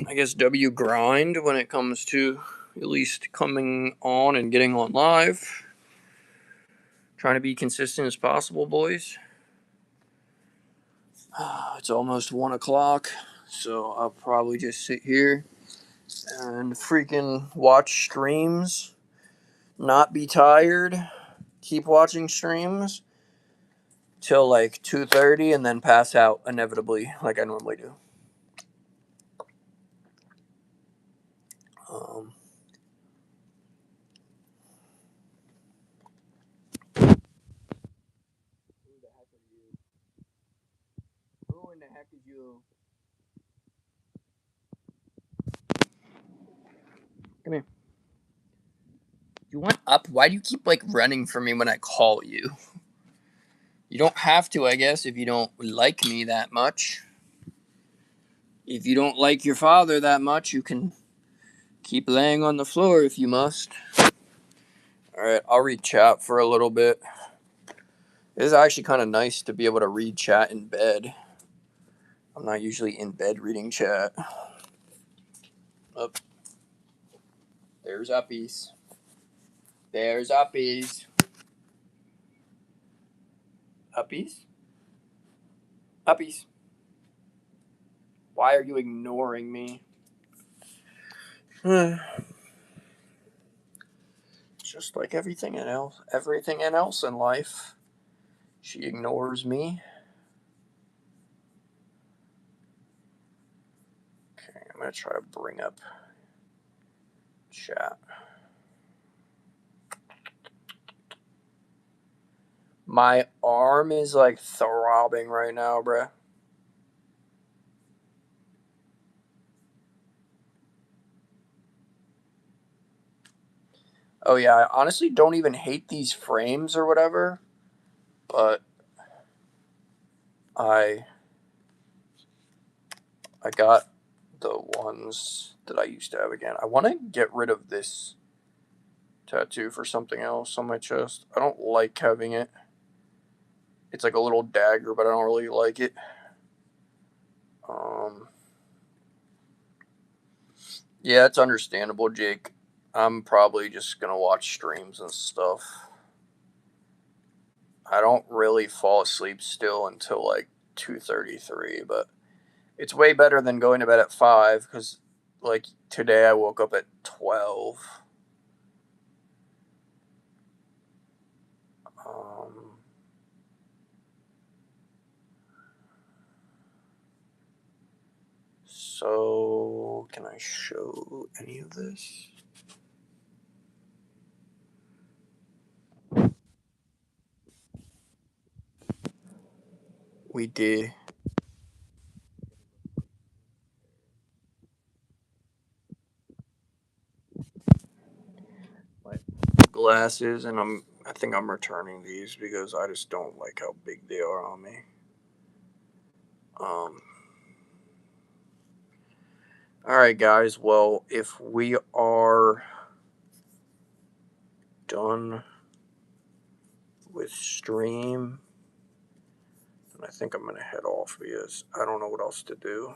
I guess W grind when it comes to at least coming on and getting on live. Trying to be consistent as possible, boys. It's almost 1 o'clock, so I'll probably just sit here and freaking watch streams, not be tired, keep watching streams till like 2:30 and then pass out inevitably like I normally do. Who in the heck is you? Come here. You want up? Why do you keep like running from me when I call you? You don't have to, I guess, if you don't like me that much. If you don't like your father that much, you can keep laying on the floor if you must. Alright, I'll read chat for a little bit. It is actually kind of nice to be able to read chat in bed. I'm not usually in bed reading chat. Up. There's uppies. There's uppies. Uppies? Uppies. Why are you ignoring me? Just like everything else in life. She ignores me. Okay, I'm gonna try to bring up chat. My arm is like throbbing right now, bruh. Oh yeah, I honestly don't even hate these frames or whatever, but I got the ones that I used to have again. I want to get rid of this tattoo for something else on my chest. I don't like having it. It's like a little dagger, but I don't really like it. Yeah, it's understandable, Jake. I'm probably just gonna watch streams and stuff. I don't really fall asleep still until like 2:33, but it's way better than going to bed at 5 because, like, today I woke up at 12. So, can I show any of this? We did. glasses, and I think I'm returning these because I just don't like how big they are on me. Alright, guys, well, if we are done with stream, then I think I'm going to head off because I don't know what else to do.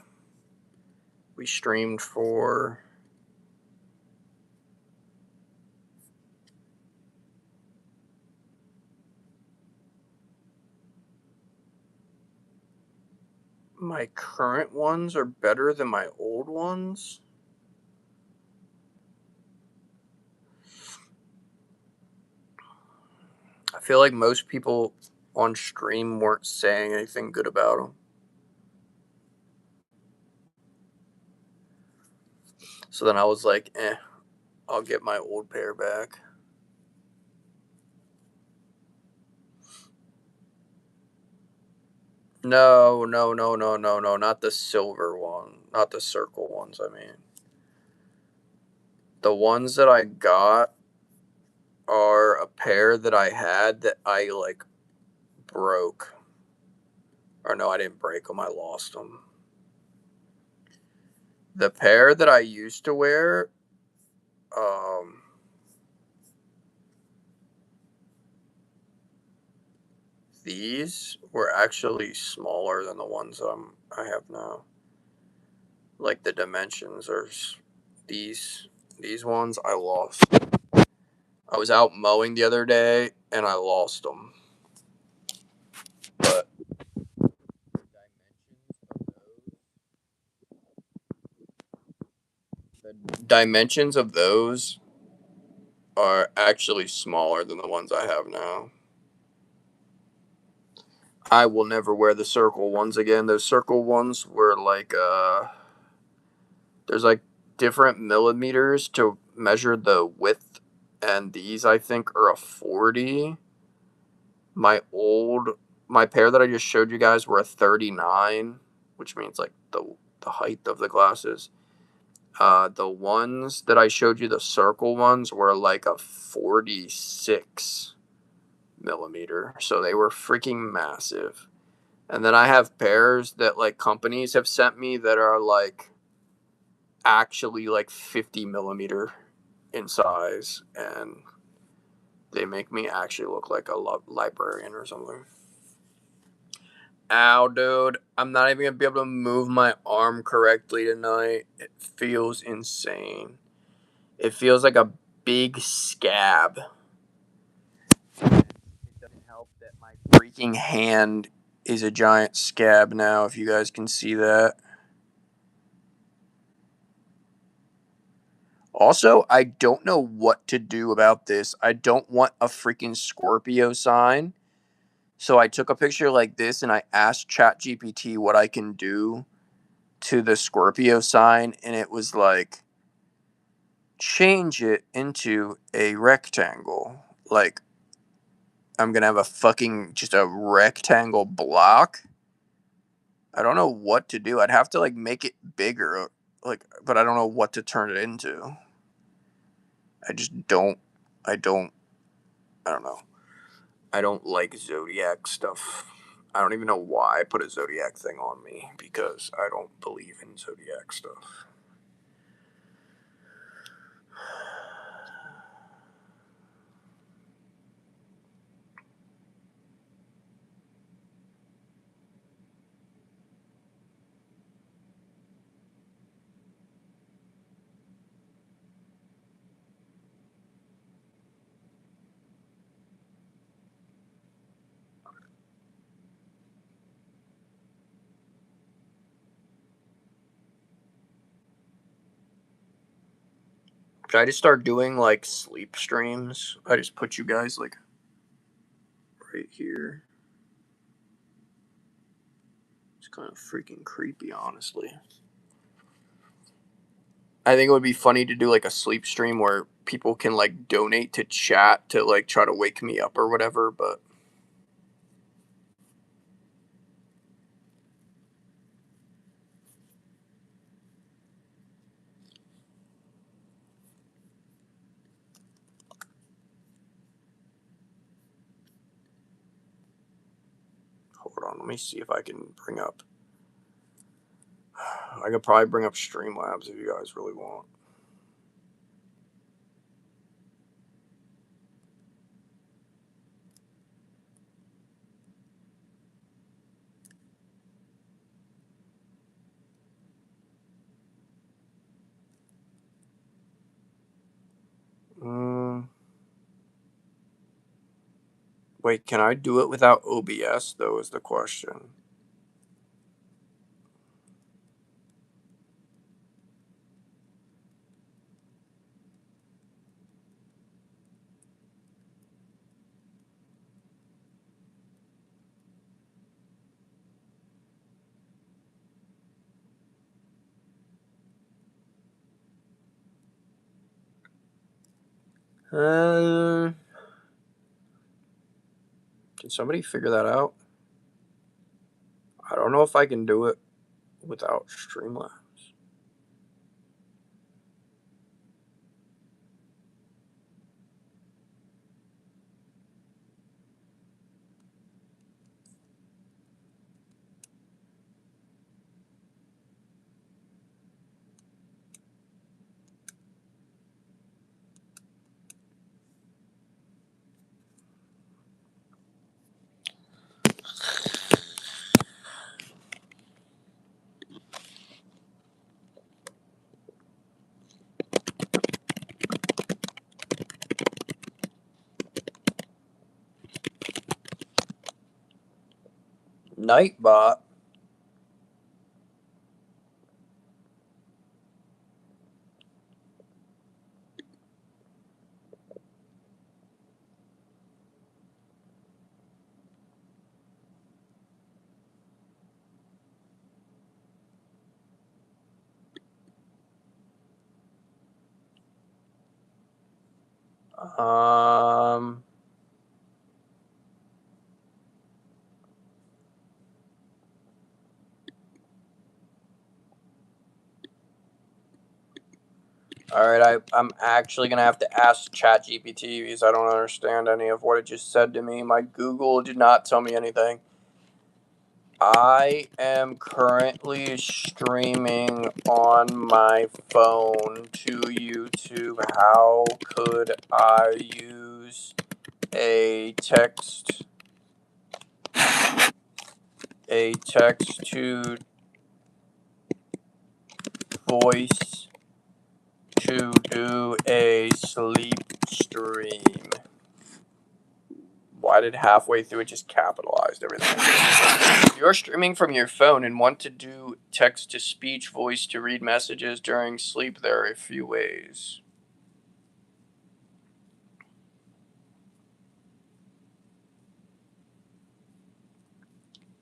We streamed for my current ones are better than my old ones. I feel like most people on stream weren't saying anything good about them. So then I was like, I'll get my old pair back. No, not the silver one. Not the circle ones, I mean. The ones that I got are a pair that I had that I, like, broke. Or no, I didn't break them, I lost them. The pair that I used to wear, these were actually smaller than the ones I have now. Like the dimensions are these ones I lost. I was out mowing the other day and I lost them. But the dimensions of those are actually smaller than the ones I have now. I will never wear the circle ones again. Those circle ones were like there's like different millimeters to measure the width, and these I think are a 40. My pair that I just showed you guys were a 39, which means like the height of the glasses. The ones that I showed you, the circle ones, were like a 46 millimeter, so they were freaking massive. And then I have pairs that like companies have sent me that are like actually like 50 millimeter in size, and they make me actually look like a librarian or something. Ow, dude. I'm not even gonna be able to move my arm correctly tonight. It feels insane. It feels like a big scab. It doesn't help that my freaking hand is a giant scab now, if you guys can see that. Also, I don't know what to do about this. I don't want a freaking Scorpio sign. So I took a picture like this and I asked ChatGPT what I can do to the Scorpio sign, and it was like, change it into a rectangle. Like, I'm gonna have a fucking just a rectangle block. I don't know what to do. I'd have to like make it bigger, like, but I don't know what to turn it into. I just don't. I don't. I don't know. I don't like zodiac stuff. I don't even know why I put a zodiac thing on me, because I don't believe in zodiac stuff. Should I just start doing like sleep streams? I just put you guys like right here. It's kind of freaking creepy, honestly. I think it would be funny to do like a sleep stream where people can like donate to chat to like try to wake me up or whatever, but Let me see if I can bring up. I could probably bring up Streamlabs if you guys really want. Wait, can I do it without OBS, though, is the question. Can somebody figure that out? I don't know if I can do it without Streamlabs. Nightbot. Alright, I'm actually going to have to ask ChatGPT because I don't understand any of what it just said to me. My Google did not tell me anything. I am currently streaming on my phone to YouTube. How could I use a text to voice to do a sleep stream? Why did halfway through it just capitalized everything? If you're streaming from your phone and want to do text-to-speech voice to read messages during sleep, there are a few ways.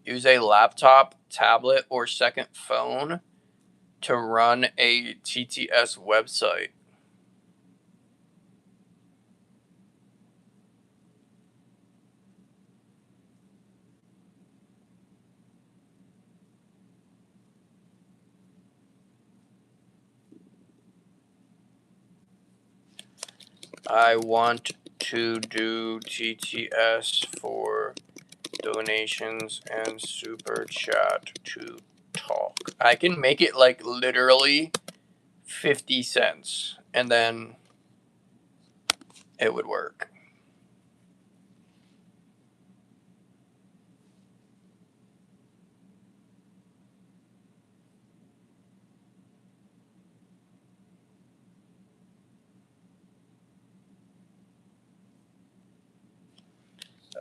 Use a laptop, tablet, or second phone to run a TTS website. I want to do TTS for donations and super chat to talk. I can make it like literally 50 cents and then it would work.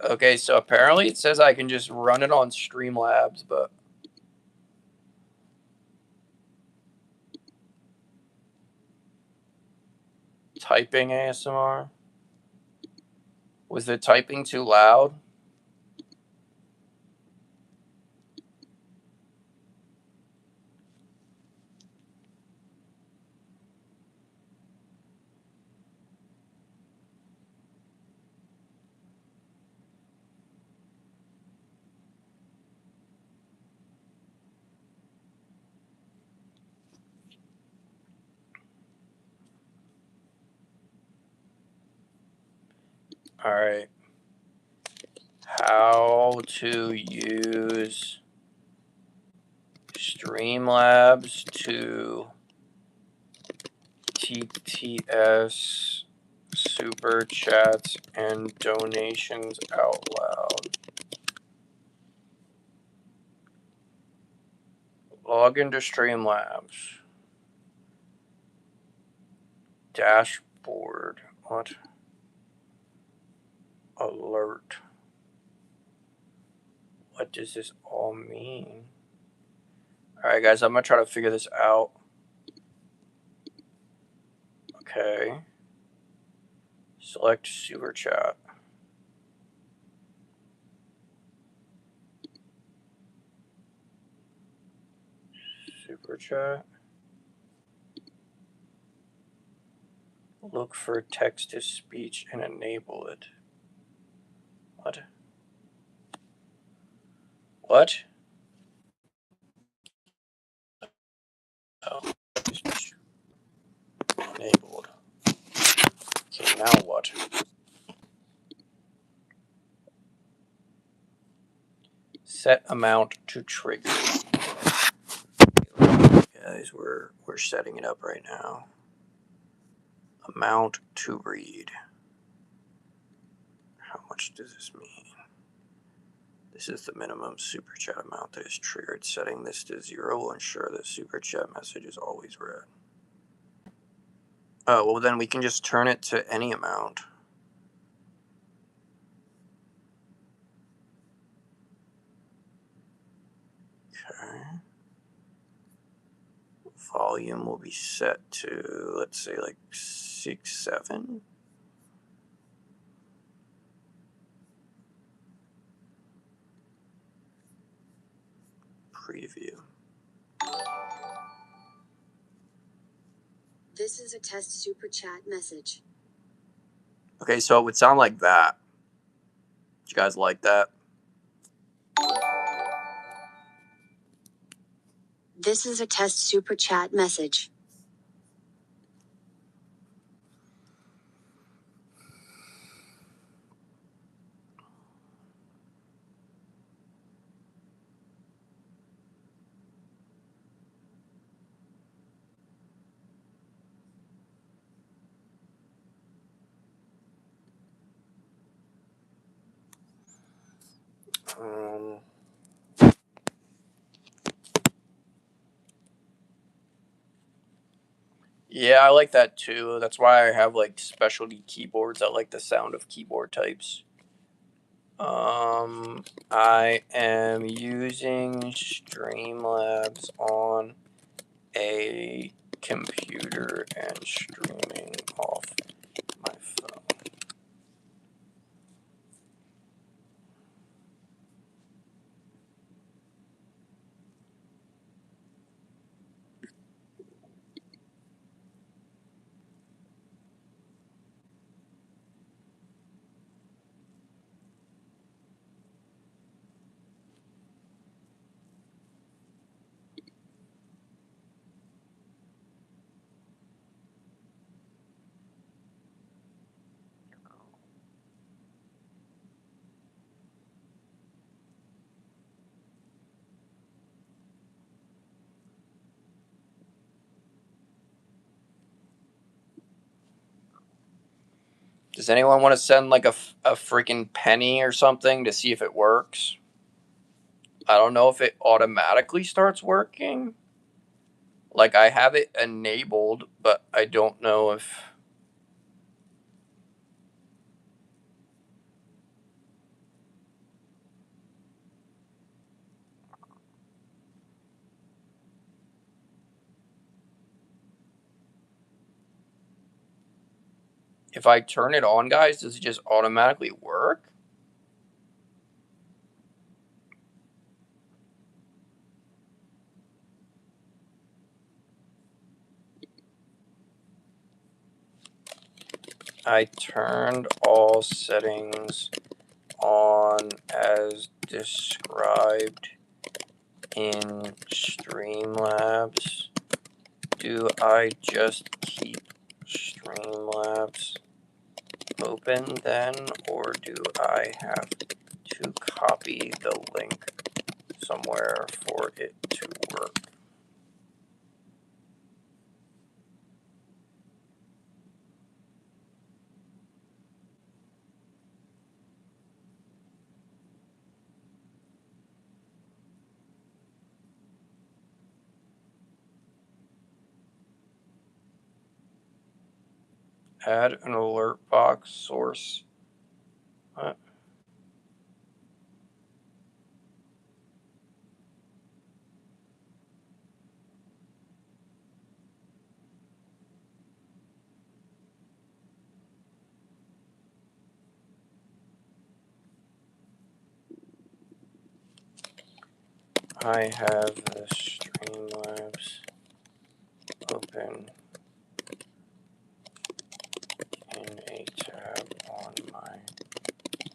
Okay, so apparently it says I can just run it on Streamlabs, but typing ASMR? Was the typing too loud? Alright. how to use Streamlabs to TTS super chats and donations out loud. Log into Streamlabs. Dashboard. What? Alert. What does this all mean? Alright guys, I'm gonna try to figure this out. Okay. Select super chat. Super chat. Look for text to speech and enable it. What? What? Oh, enabled. Okay, now what? Set amount to trigger. Guys, we're setting it up right now. Amount to read. How much does this mean? This is the minimum super chat amount that is triggered. Setting this to 0 will ensure the super chat message is always read. Oh, well then we can just turn it to any amount. Okay. Volume will be set to, let's say, like 6, 7. Preview. This is a test super chat message. Okay, so it would sound like that. You guys like that? This is a test super chat message. Yeah, I like that too. That's why I have like specialty keyboards. I like the sound of keyboard types. I am using Streamlabs on a computer and streaming off my phone. Does anyone want to send like a freaking penny or something to see if it works? I don't know if it automatically starts working. Like I have it enabled, but I don't know if... If I turn it on, guys, does it just automatically work? I turned all settings on as described in Streamlabs. Do I just keep Streamlabs open then, or do I have to to copy the link somewhere for it to work. Add an alert box source. What? I have the Streamlabs open in a tab on my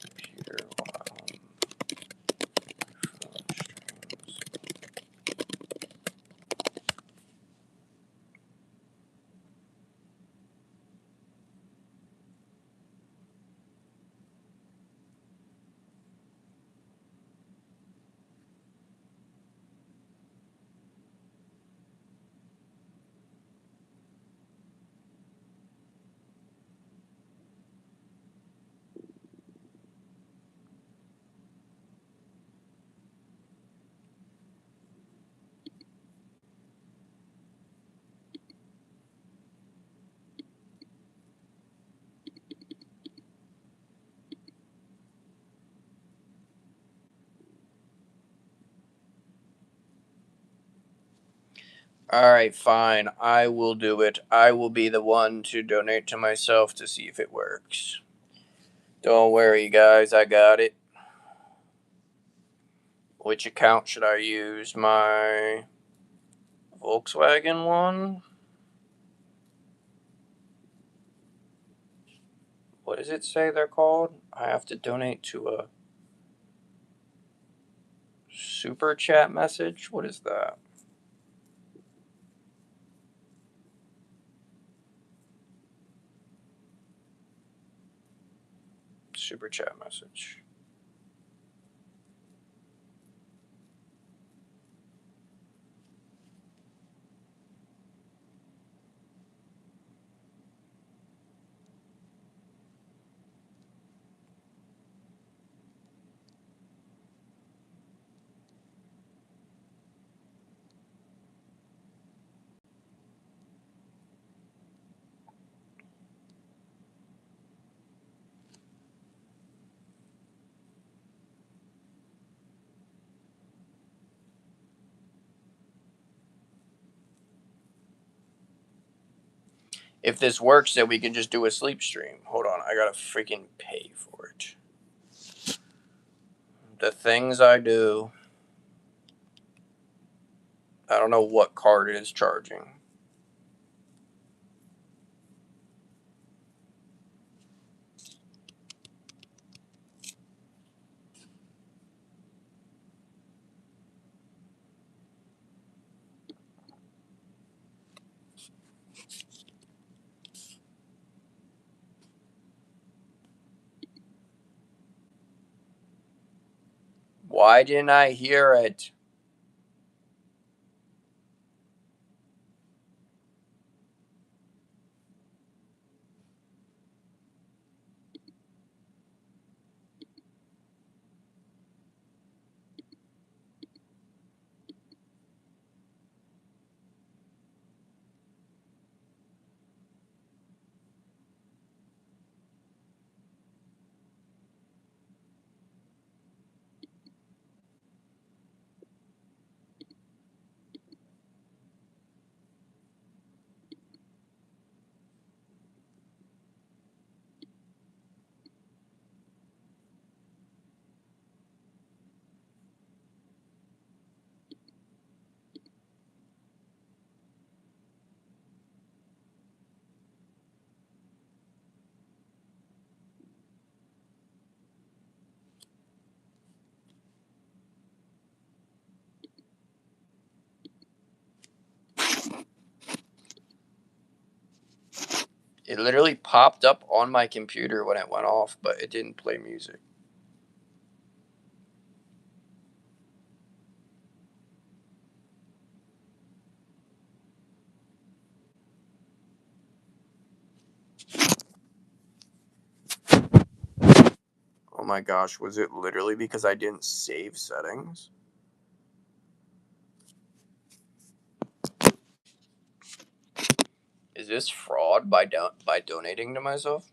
computer while my phone streams. Alright, fine. I will do it. I will be the one to donate to myself to see if it works. Don't worry, guys. I got it. Which account should I use? My Volkswagen one? What does it say they're called? I have to donate to a super chat message? What is that? Super chat message. If this works, then we can just do a sleep stream. Hold on, I gotta freaking pay for it. The things I do. I don't know what card it is charging. Why didn't I hear it? It literally popped up on my computer when it went off, but it didn't play music. Oh my gosh, was it literally because I didn't save settings? Is this fraud by donating to myself?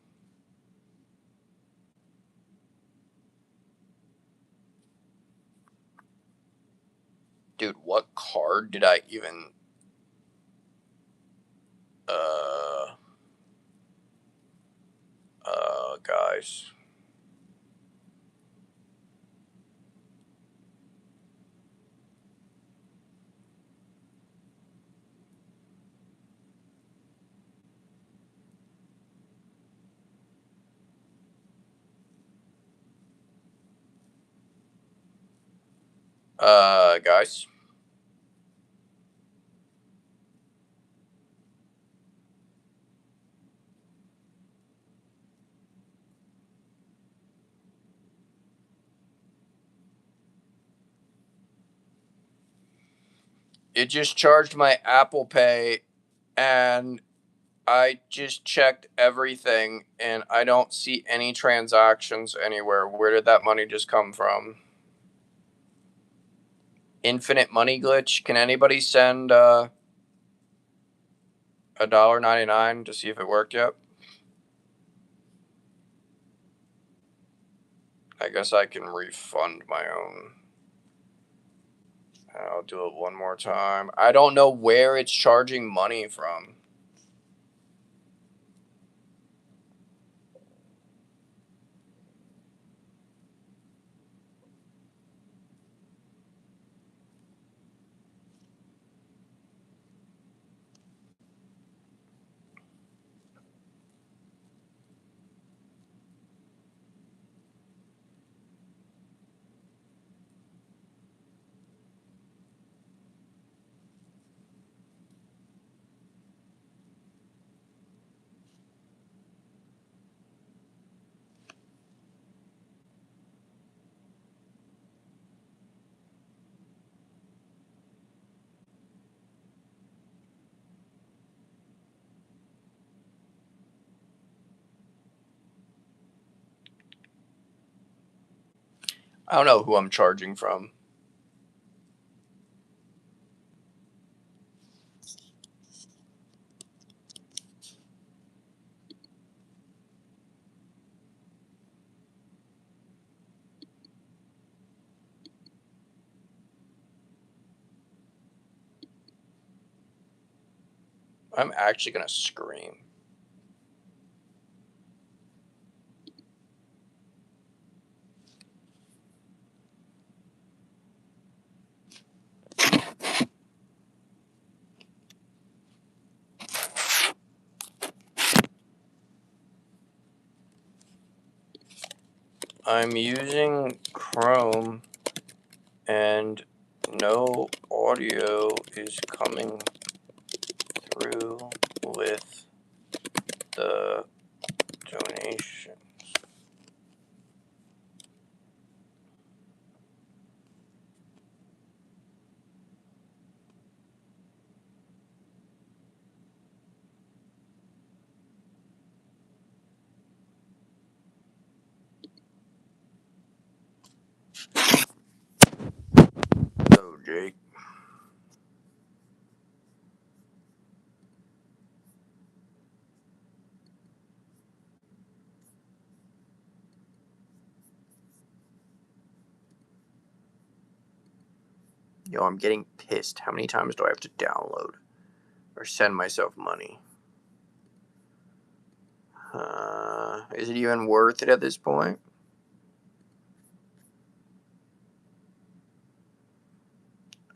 Dude, what card did I even... guys. Guys. It just charged my Apple Pay, and I just checked everything, and I don't see any transactions anywhere. Where did that money just come from? Infinite money glitch? Can anybody send $1.99 to see if it worked yet? I guess I can refund my own. I'll do it one more time. I don't know where it's charging money from. I don't know who I'm charging from. I'm actually gonna scream. I'm using Chrome, and no audio is coming through with the donation. So, Jake. Yo, I'm getting pissed. How many times do I have to download or send myself money? Is it even worth it at this point?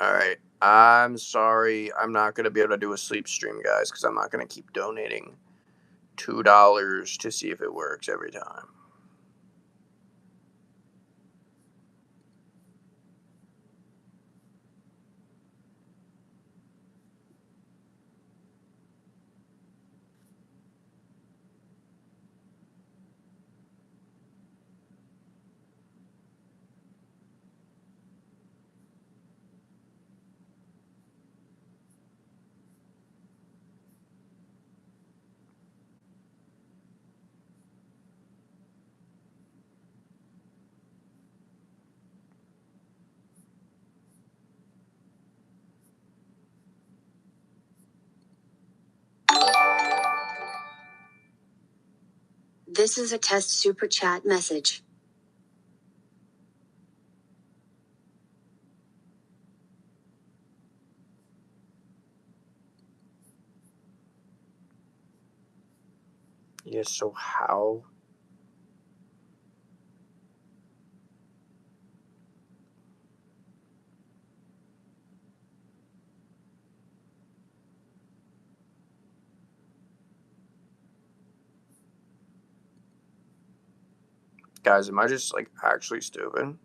Alright, I'm sorry. I'm not going to be able to do a sleep stream, guys, because I'm not going to keep donating $2 to see if it works every time. This is a test super chat message. Yes, so how? Guys, am I just, like, actually stupid?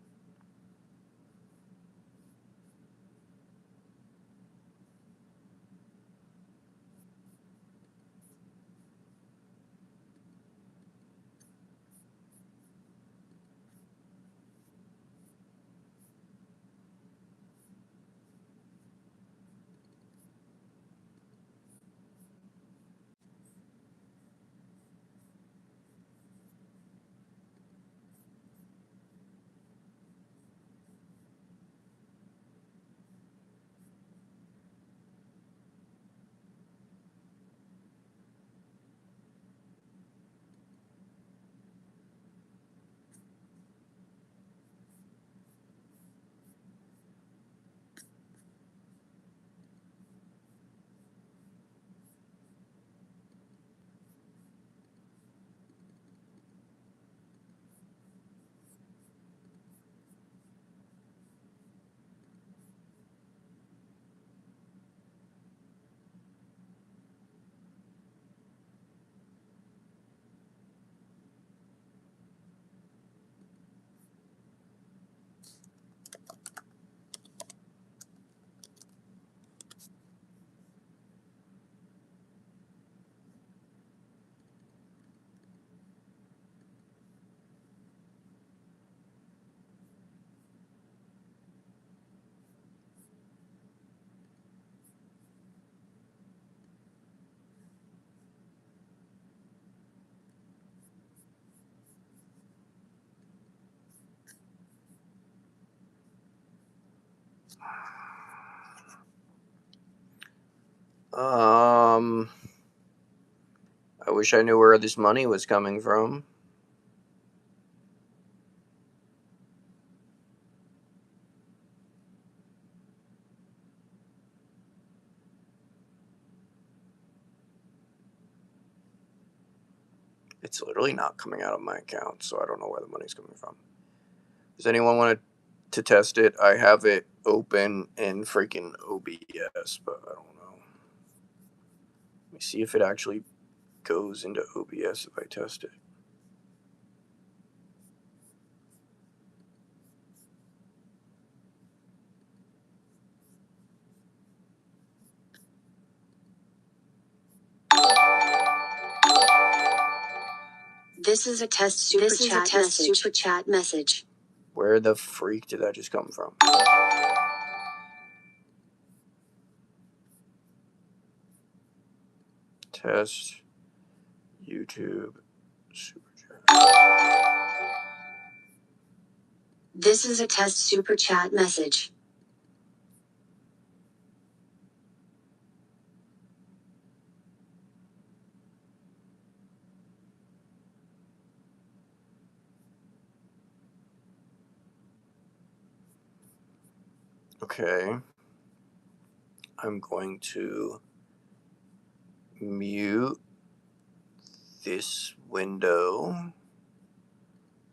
I wish I knew where this money was coming from. It's literally not coming out of my account, so I don't know where the money's coming from. Does anyone want to test it? I have it open in freaking OBS, but I don't know. Let me see if it actually goes into OBS if I test it. This is a test super chat message. Where the freak did that just come from? Test YouTube super chat. This is a test super chat message. Okay. I'm going to mute this window.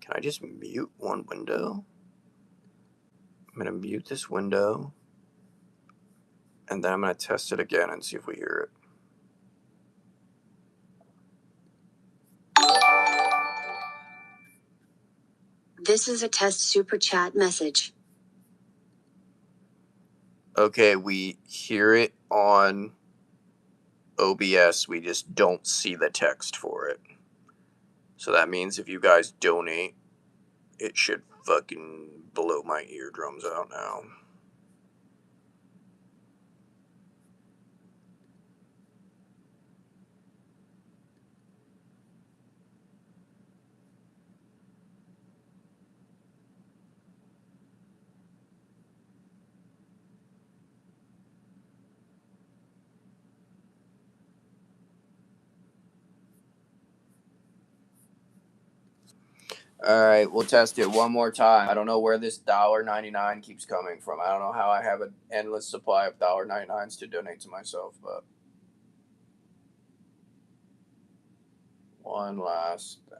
Can I just mute one window? I'm going to mute this window. And then I'm going to test it again and see if we hear it. This is a test super chat message. Okay, we hear it on OBS. We just don't see the text for it. So that means if you guys donate, it should fucking blow my eardrums out now. Alright, we'll test it one more time. I don't know where this $1.99 keeps coming from. I don't know how I have an endless supply of $1.99s to donate to myself, but one last thing.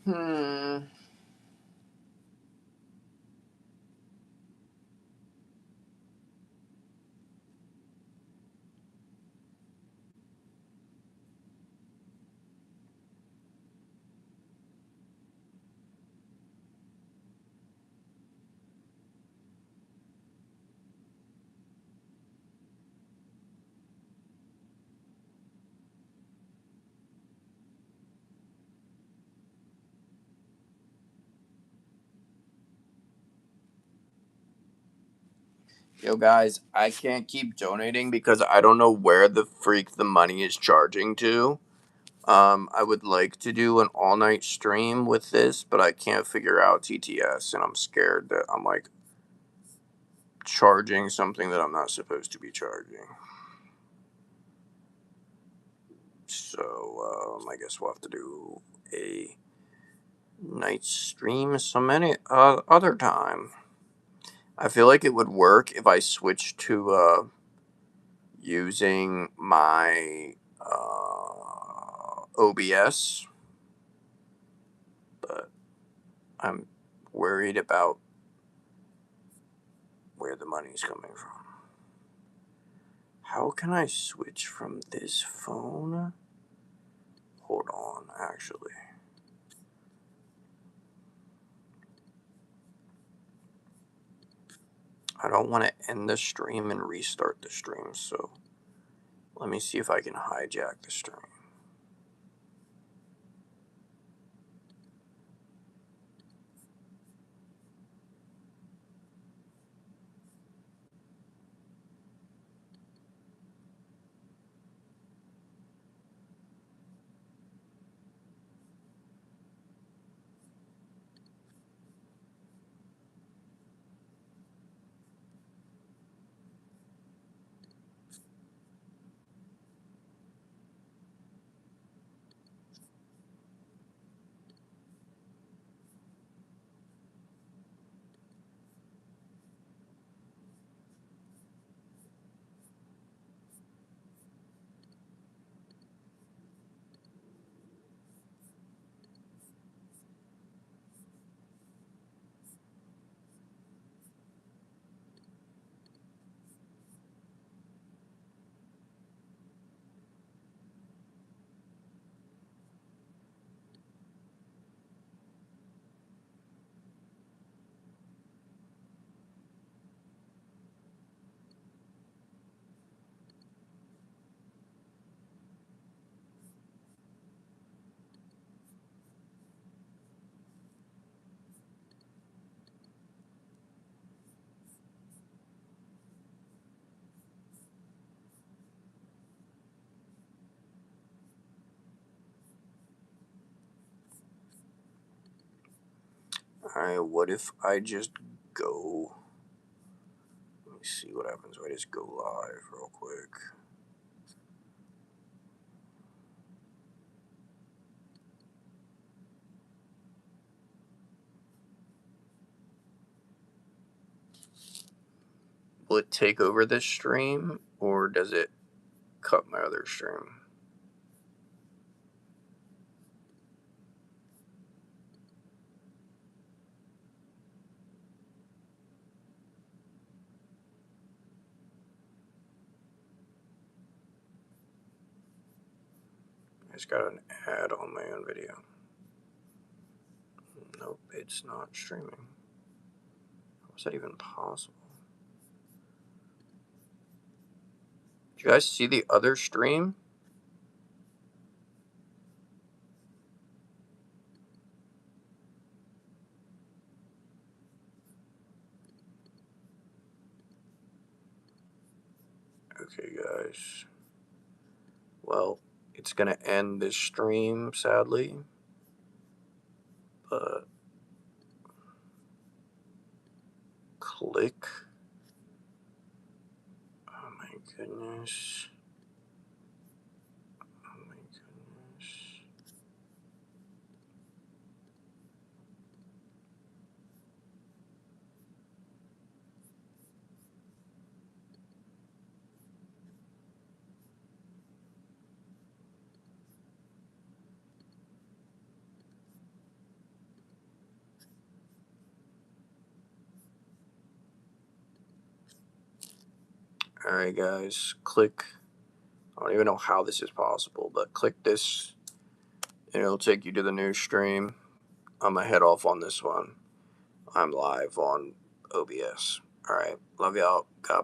Hmm. Yo, guys, I can't keep donating because I don't know where the freak the money is charging to. I would like to do an all-night stream with this, but I can't figure out TTS, and I'm scared that I'm, like, charging something that I'm not supposed to be charging. So, I guess we'll have to do a night stream some other time. I feel like it would work if I switched to, using my OBS, but I'm worried about where the money's coming from. How can I switch from this phone? Hold on, actually. I don't want to end the stream and restart the stream, so let me see if I can hijack the stream. Alright, what if I just go... Let me see what happens if I just go live real quick. Will it take over this stream, or does it cut my other stream? I just got an ad on my own video. Nope, it's not streaming. How is that even possible? Did you guys see the other stream? Okay, guys. Well, it's gonna end this stream, sadly. But click. Oh my goodness. Oh my goodness. Alright, guys. Click. I don't even know how this is possible, but click this and it'll take you to the new stream. I'm gonna head off on this one. I'm live on OBS. Alright. Love y'all. God